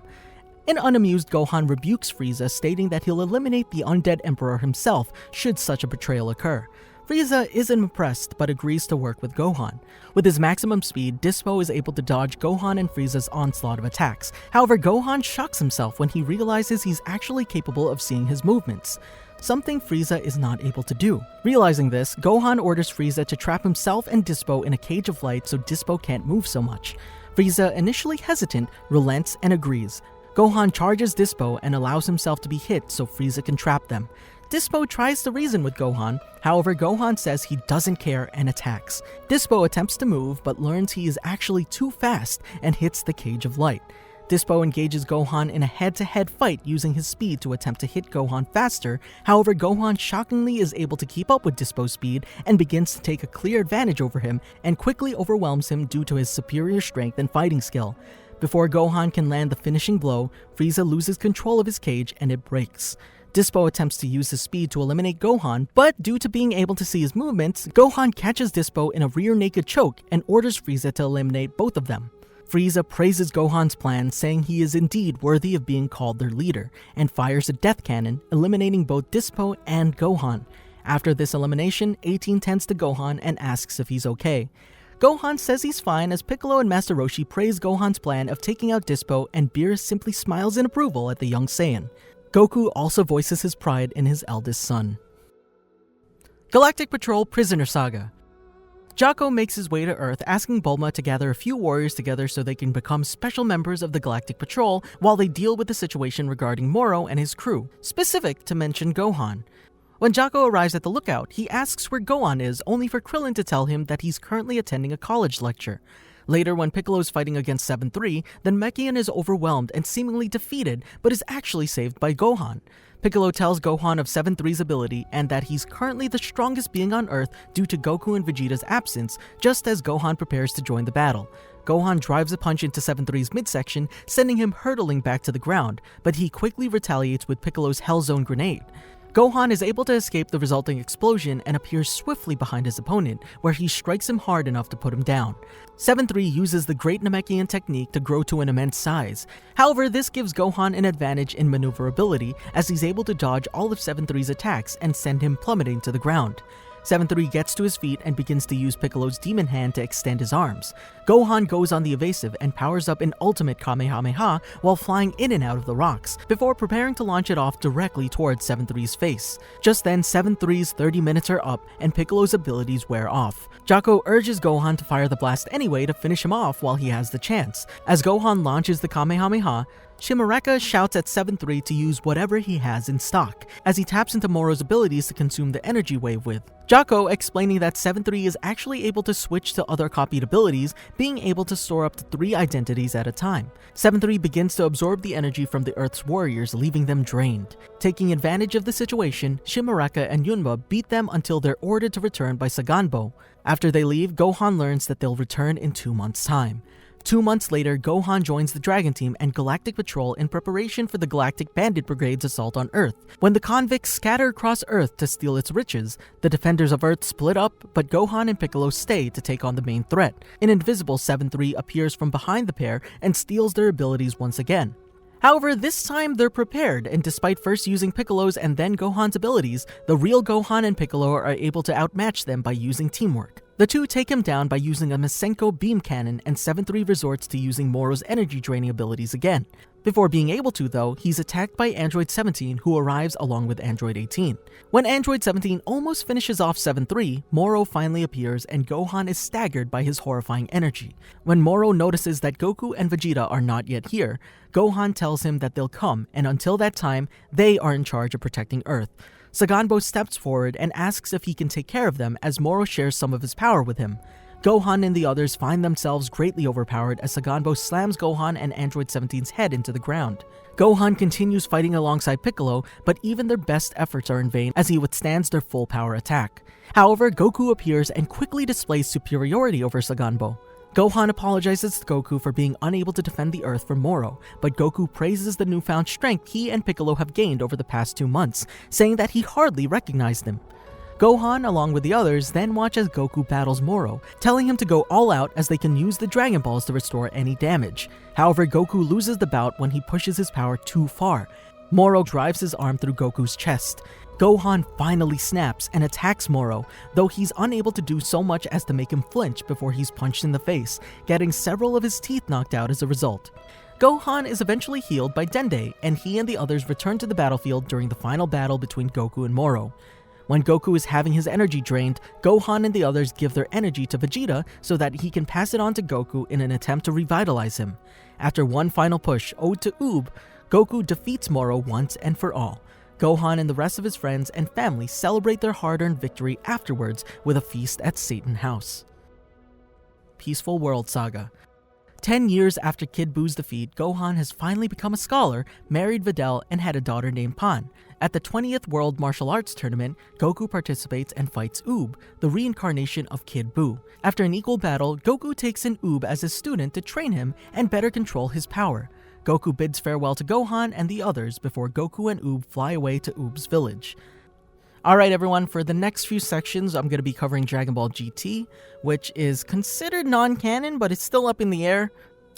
An unamused Gohan rebukes Frieza, stating that he'll eliminate the undead Emperor himself should such a betrayal occur. Frieza isn't impressed but agrees to work with Gohan. With his maximum speed, Dispo is able to dodge Gohan and Frieza's onslaught of attacks. However, Gohan shocks himself when he realizes he's actually capable of seeing his movements, something Frieza is not able to do. Realizing this, Gohan orders Frieza to trap himself and Dispo in a cage of light so Dispo can't move so much. Frieza, initially hesitant, relents and agrees. Gohan charges Dispo and allows himself to be hit so Frieza can trap them. Dispo tries to reason with Gohan, however Gohan says he doesn't care and attacks. Dispo attempts to move but learns he is actually too fast and hits the cage of light. Dispo engages Gohan in a head-to-head fight using his speed to attempt to hit Gohan faster, however Gohan shockingly is able to keep up with Dispo's speed and begins to take a clear advantage over him and quickly overwhelms him due to his superior strength and fighting skill. Before Gohan can land the finishing blow, Frieza loses control of his cage and it breaks. Dispo attempts to use his speed to eliminate Gohan, but due to being able to see his movements, Gohan catches Dispo in a rear naked choke and orders Frieza to eliminate both of them. Frieza praises Gohan's plan, saying he is indeed worthy of being called their leader, and fires a death cannon, eliminating both Dispo and Gohan. After this elimination, 18 tends to Gohan and asks if he's okay. Gohan says he's fine as Piccolo and Master Roshi praise Gohan's plan of taking out Dispo, and Beerus simply smiles in approval at the young Saiyan. Goku also voices his pride in his eldest son. Galactic Patrol Prisoner Saga. Jaco makes his way to Earth, asking Bulma to gather a few warriors together so they can become special members of the Galactic Patrol while they deal with the situation regarding Moro and his crew, specific to mention Gohan. When Jaco arrives at the lookout, he asks where Gohan is, only for Krillin to tell him that he's currently attending a college lecture. Later, when Piccolo is fighting against 7-3, then Namekian is overwhelmed and seemingly defeated, but is actually saved by Gohan. Piccolo tells Gohan of 7-3's ability and that he's currently the strongest being on Earth due to Goku and Vegeta's absence, just as Gohan prepares to join the battle. Gohan drives a punch into 7-3's midsection, sending him hurtling back to the ground, but he quickly retaliates with Piccolo's Hell Zone grenade. Gohan is able to escape the resulting explosion and appears swiftly behind his opponent, where he strikes him hard enough to put him down. 7-3 uses the Great Namekian technique to grow to an immense size. However, this gives Gohan an advantage in maneuverability, as he's able to dodge all of 7-3's attacks and send him plummeting to the ground. 7-3 gets to his feet and begins to use Piccolo's demon hand to extend his arms. Gohan goes on the evasive and powers up an ultimate Kamehameha while flying in and out of the rocks, before preparing to launch it off directly towards 7-3's face. Just then, 7-3's 30 minutes are up and Piccolo's abilities wear off. Jaco urges Gohan to fire the blast anyway to finish him off while he has the chance. As Gohan launches the Kamehameha, Shimareka shouts at 7-3 to use whatever he has in stock, as he taps into Moro's abilities to consume the energy wave with. Jaco explaining that 7-3 is actually able to switch to other copied abilities, being able to store up to 3 identities at a time. 7-3 begins to absorb the energy from the Earth's warriors, leaving them drained. Taking advantage of the situation, Shimareka and Yunba beat them until they're ordered to return by Saganbo. After they leave, Gohan learns that they'll return in 2 months' time. 2 months later, Gohan joins the Dragon Team and Galactic Patrol in preparation for the Galactic Bandit Brigade's assault on Earth. When the convicts scatter across Earth to steal its riches, the defenders of Earth split up, but Gohan and Piccolo stay to take on the main threat. An invisible 7-3 appears from behind the pair and steals their abilities once again. However, this time they're prepared, and despite first using Piccolo's and then Gohan's abilities, the real Gohan and Piccolo are able to outmatch them by using teamwork. The two take him down by using a Masenko beam cannon, and 7-3 resorts to using Moro's energy draining abilities again. Before being able to, though, he's attacked by Android 17, who arrives along with Android 18. When Android 17 almost finishes off 7-3, Moro finally appears and Gohan is staggered by his horrifying energy. When Moro notices that Goku and Vegeta are not yet here, Gohan tells him that they'll come, and until that time, they are in charge of protecting Earth. Saganbo steps forward and asks if he can take care of them, as Moro shares some of his power with him. Gohan and the others find themselves greatly overpowered as Saganbo slams Gohan and Android 17's head into the ground. Gohan continues fighting alongside Piccolo, but even their best efforts are in vain as he withstands their full power attack. However, Goku appears and quickly displays superiority over Saganbo. Gohan apologizes to Goku for being unable to defend the Earth from Moro, but Goku praises the newfound strength he and Piccolo have gained over the past 2 months, saying that he hardly recognized them. Gohan, along with the others, then watch as Goku battles Moro, telling him to go all out as they can use the Dragon Balls to restore any damage. However, Goku loses the bout when he pushes his power too far. Moro drives his arm through Goku's chest. Gohan finally snaps and attacks Moro, though he's unable to do so much as to make him flinch before he's punched in the face, getting several of his teeth knocked out as a result. Gohan is eventually healed by Dende, and he and the others return to the battlefield during the final battle between Goku and Moro. When Goku is having his energy drained, Gohan and the others give their energy to Vegeta so that he can pass it on to Goku in an attempt to revitalize him. After one final push, ode to Oob, Goku defeats Moro once and for all. Gohan and the rest of his friends and family celebrate their hard-earned victory afterwards with a feast at Satan House. Peaceful World Saga. 10 years after Kid Buu's defeat, Gohan has finally become a scholar, married Videl, and had a daughter named Pan. At the 20th World Martial Arts Tournament, Goku participates and fights Oob, the reincarnation of Kid Buu. After an equal battle, Goku takes in Oob as his student to train him and better control his power. Goku bids farewell to Gohan and the others before Goku and Oob fly away to Oob's village. Alright everyone, for the next few sections I'm going to be covering Dragon Ball GT, which is considered non-canon, but it's still up in the air.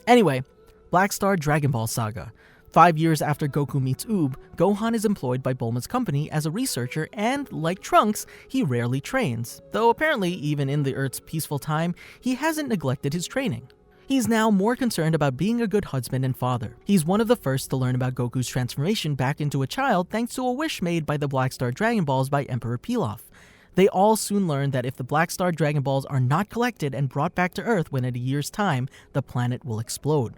Anyway, Black Star Dragon Ball Saga. 5 years after Goku meets Oob, Gohan is employed by Bulma's company as a researcher and, like Trunks, he rarely trains, though apparently even in the Earth's peaceful time, he hasn't neglected his training. He's now more concerned about being a good husband and father. He's one of the first to learn about Goku's transformation back into a child thanks to a wish made by the Black Star Dragon Balls by Emperor Pilaf. They all soon learn that if the Black Star Dragon Balls are not collected and brought back to Earth within a year's time, the planet will explode.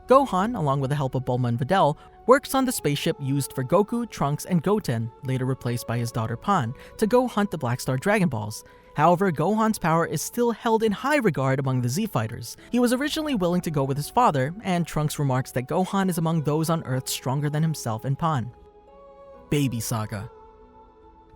Gohan, along with the help of Bulma and Videl, works on the spaceship used for Goku, Trunks, and Goten, later replaced by his daughter Pan, to go hunt the Black Star Dragon Balls. However, Gohan's power is still held in high regard among the Z-Fighters. He was originally willing to go with his father, and Trunks remarks that Gohan is among those on Earth stronger than himself and Pan. Baby Saga.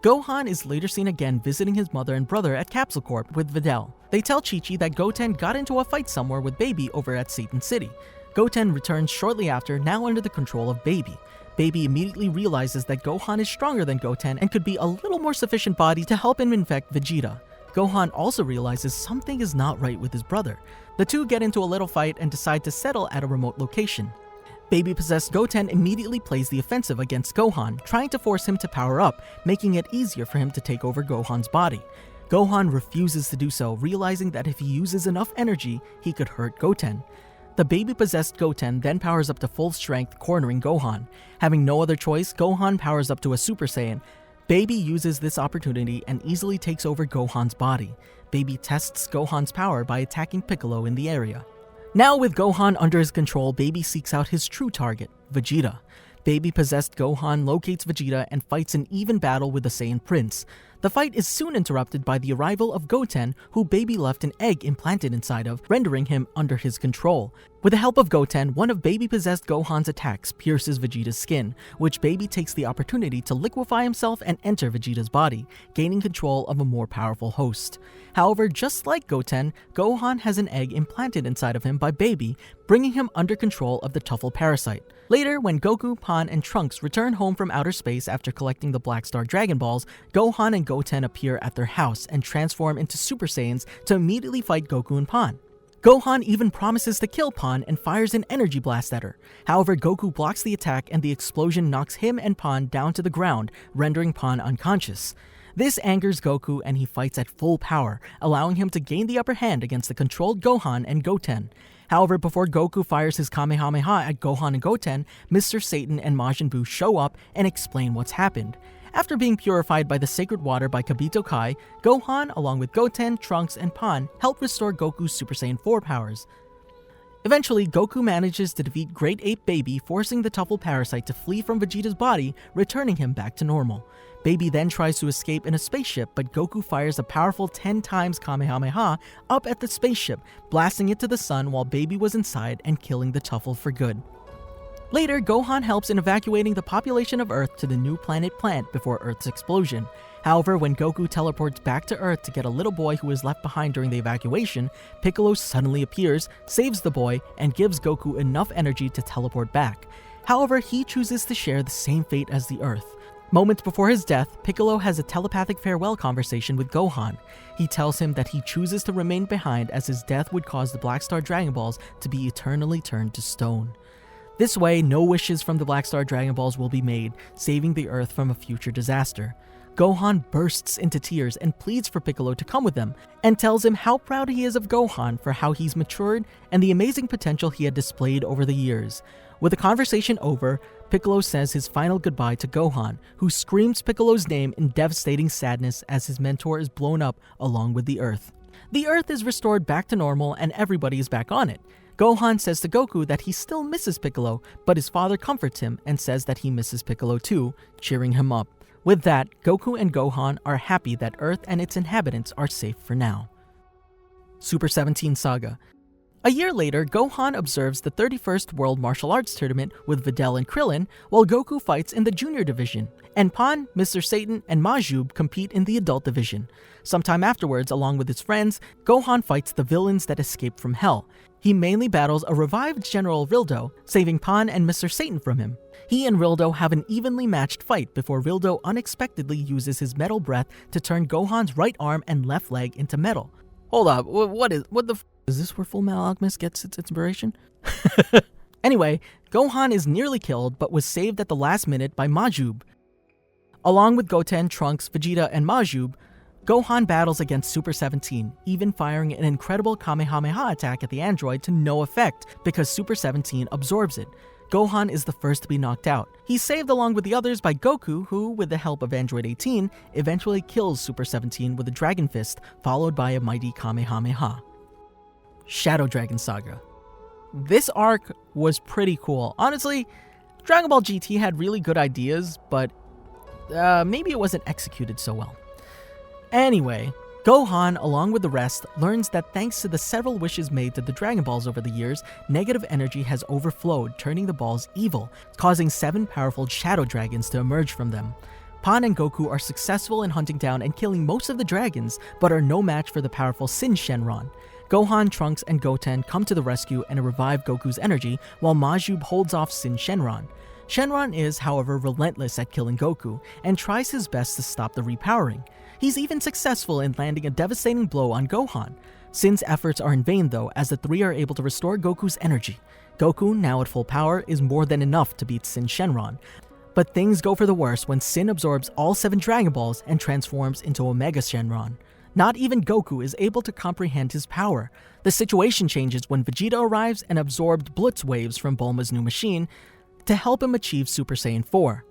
Gohan is later seen again visiting his mother and brother at Capsule Corp with Videl. They tell Chi-Chi that Goten got into a fight somewhere with Baby over at Satan City. Goten returns shortly after, now under the control of Baby. Baby immediately realizes that Gohan is stronger than Goten and could be a little more sufficient body to help him infect Vegeta. Gohan also realizes something is not right with his brother. The two get into a little fight and decide to settle at a remote location. Baby-possessed Goten immediately plays the offensive against Gohan, trying to force him to power up, making it easier for him to take over Gohan's body. Gohan refuses to do so, realizing that if he uses enough energy, he could hurt Goten. The baby-possessed Goten then powers up to full strength, cornering Gohan. Having no other choice, Gohan powers up to a Super Saiyan. Baby uses this opportunity and easily takes over Gohan's body. Baby tests Gohan's power by attacking Piccolo in the area. Now with Gohan under his control, Baby seeks out his true target, Vegeta. Baby-possessed Gohan locates Vegeta and fights an even battle with the Saiyan Prince. The fight is soon interrupted by the arrival of Goten, who Baby left an egg implanted inside of, rendering him under his control. With the help of Goten, one of Baby-possessed Gohan's attacks pierces Vegeta's skin, which Baby takes the opportunity to liquefy himself and enter Vegeta's body, gaining control of a more powerful host. However, just like Goten, Gohan has an egg implanted inside of him by Baby, bringing him under control of the Tuffle parasite. Later, when Goku, Pan, and Trunks return home from outer space after collecting the Black Star Dragon Balls, Gohan and Goten appear at their house and transform into Super Saiyans to immediately fight Goku and Pan. Gohan even promises to kill Pan and fires an energy blast at her. However, Goku blocks the attack and the explosion knocks him and Pan down to the ground, rendering Pan unconscious. This angers Goku and he fights at full power, allowing him to gain the upper hand against the controlled Gohan and Goten. However, before Goku fires his Kamehameha at Gohan and Goten, Mr. Satan and Majin Buu show up and explain what's happened. After being purified by the sacred water by Kabito Kai, Gohan, along with Goten, Trunks, and Pan, help restore Goku's Super Saiyan 4 powers. Eventually, Goku manages to defeat Great Ape Baby, forcing the Tuffle parasite to flee from Vegeta's body, returning him back to normal. Baby then tries to escape in a spaceship, but Goku fires a powerful 10 times Kamehameha up at the spaceship, blasting it to the sun while Baby was inside and killing the Tuffle for good. Later, Gohan helps in evacuating the population of Earth to the new planet Plant before Earth's explosion. However, when Goku teleports back to Earth to get a little boy who was left behind during the evacuation, Piccolo suddenly appears, saves the boy, and gives Goku enough energy to teleport back. However, he chooses to share the same fate as the Earth. Moments before his death, Piccolo has a telepathic farewell conversation with Gohan. He tells him that he chooses to remain behind as his death would cause the Black Star Dragon Balls to be eternally turned to stone. This way, no wishes from the Black Star Dragon Balls will be made, saving the Earth from a future disaster. Gohan bursts into tears and pleads for Piccolo to come with them, and tells him how proud he is of Gohan for how he's matured and the amazing potential he had displayed over the years. With the conversation over, Piccolo says his final goodbye to Gohan, who screams Piccolo's name in devastating sadness as his mentor is blown up along with the Earth. The Earth is restored back to normal and everybody is back on it. Gohan says to Goku that he still misses Piccolo, but his father comforts him and says that he misses Piccolo too, cheering him up. With that, Goku and Gohan are happy that Earth and its inhabitants are safe for now. Super 17 Saga. A year later, Gohan observes the 31st World Martial Arts Tournament with Videl and Krillin, while Goku fights in the Junior Division, and Pan, Mr. Satan, and Majub compete in the Adult Division. Sometime afterwards, along with his friends, Gohan fights the villains that escaped from Hell. He mainly battles a revived General Rildo, saving Pan and Mr. Satan from him. He and Rildo have an evenly matched fight before Rildo unexpectedly uses his metal breath to turn Gohan's right arm and left leg into metal. Hold up, is this where Full Metal Alchemist gets its inspiration? Anyway, Gohan is nearly killed but was saved at the last minute by Majub. Along with Goten, Trunks, Vegeta, and Majub, Gohan battles against Super 17, even firing an incredible Kamehameha attack at the android to no effect because Super 17 absorbs it. Gohan is the first to be knocked out. He's saved along with the others by Goku, who, with the help of Android 18, eventually kills Super 17 with a Dragon Fist, followed by a mighty Kamehameha. Shadow Dragon Saga. This arc was pretty cool. Honestly, Dragon Ball GT had really good ideas, but maybe it wasn't executed so well. Anyway, Gohan, along with the rest, learns that thanks to the several wishes made to the Dragon Balls over the years, negative energy has overflowed, turning the balls evil, causing 7 powerful shadow dragons to emerge from them. Pan and Goku are successful in hunting down and killing most of the dragons, but are no match for the powerful Sin Shenron. Gohan, Trunks, and Goten come to the rescue and revive Goku's energy, while Majin holds off Sin Shenron. Shenron is, however, relentless at killing Goku, and tries his best to stop the repowering. He's even successful in landing a devastating blow on Gohan. Sin's efforts are in vain though, as the three are able to restore Goku's energy. Goku, now at full power, is more than enough to beat Sin Shenron. But things go for the worse when Sin absorbs all 7 Dragon Balls and transforms into Omega Shenron. Not even Goku is able to comprehend his power. The situation changes when Vegeta arrives and absorbed Blitz waves from Bulma's new machine to help him achieve Super Saiyan 4.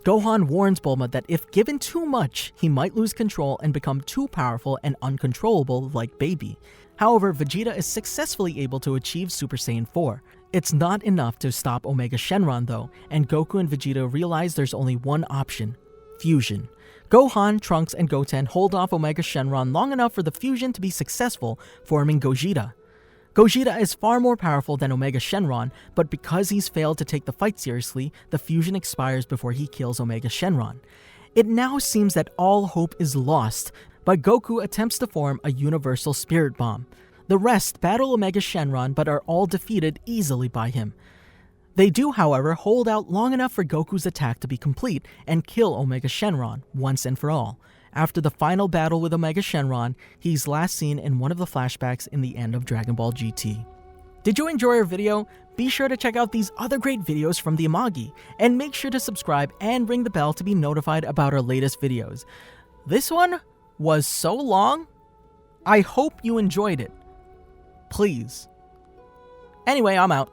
Gohan warns Bulma that if given too much, he might lose control and become too powerful and uncontrollable like Baby. However, Vegeta is successfully able to achieve Super Saiyan 4. It's not enough to stop Omega Shenron though, and Goku and Vegeta realize there's only one option: fusion. Gohan, Trunks, and Goten hold off Omega Shenron long enough for the fusion to be successful, forming Gogeta. Gogeta is far more powerful than Omega Shenron, but because he's failed to take the fight seriously, the fusion expires before he kills Omega Shenron. It now seems that all hope is lost, but Goku attempts to form a universal spirit bomb. The rest battle Omega Shenron but are all defeated easily by him. They do, however, hold out long enough for Goku's attack to be complete and kill Omega Shenron once and for all. After the final battle with Omega Shenron, he's last seen in one of the flashbacks in the end of Dragon Ball GT. Did you enjoy our video? Be sure to check out these other great videos from the Amagi, and make sure to subscribe and ring the bell to be notified about our latest videos. This one was so long, I hope you enjoyed it. Please. Anyway, I'm out.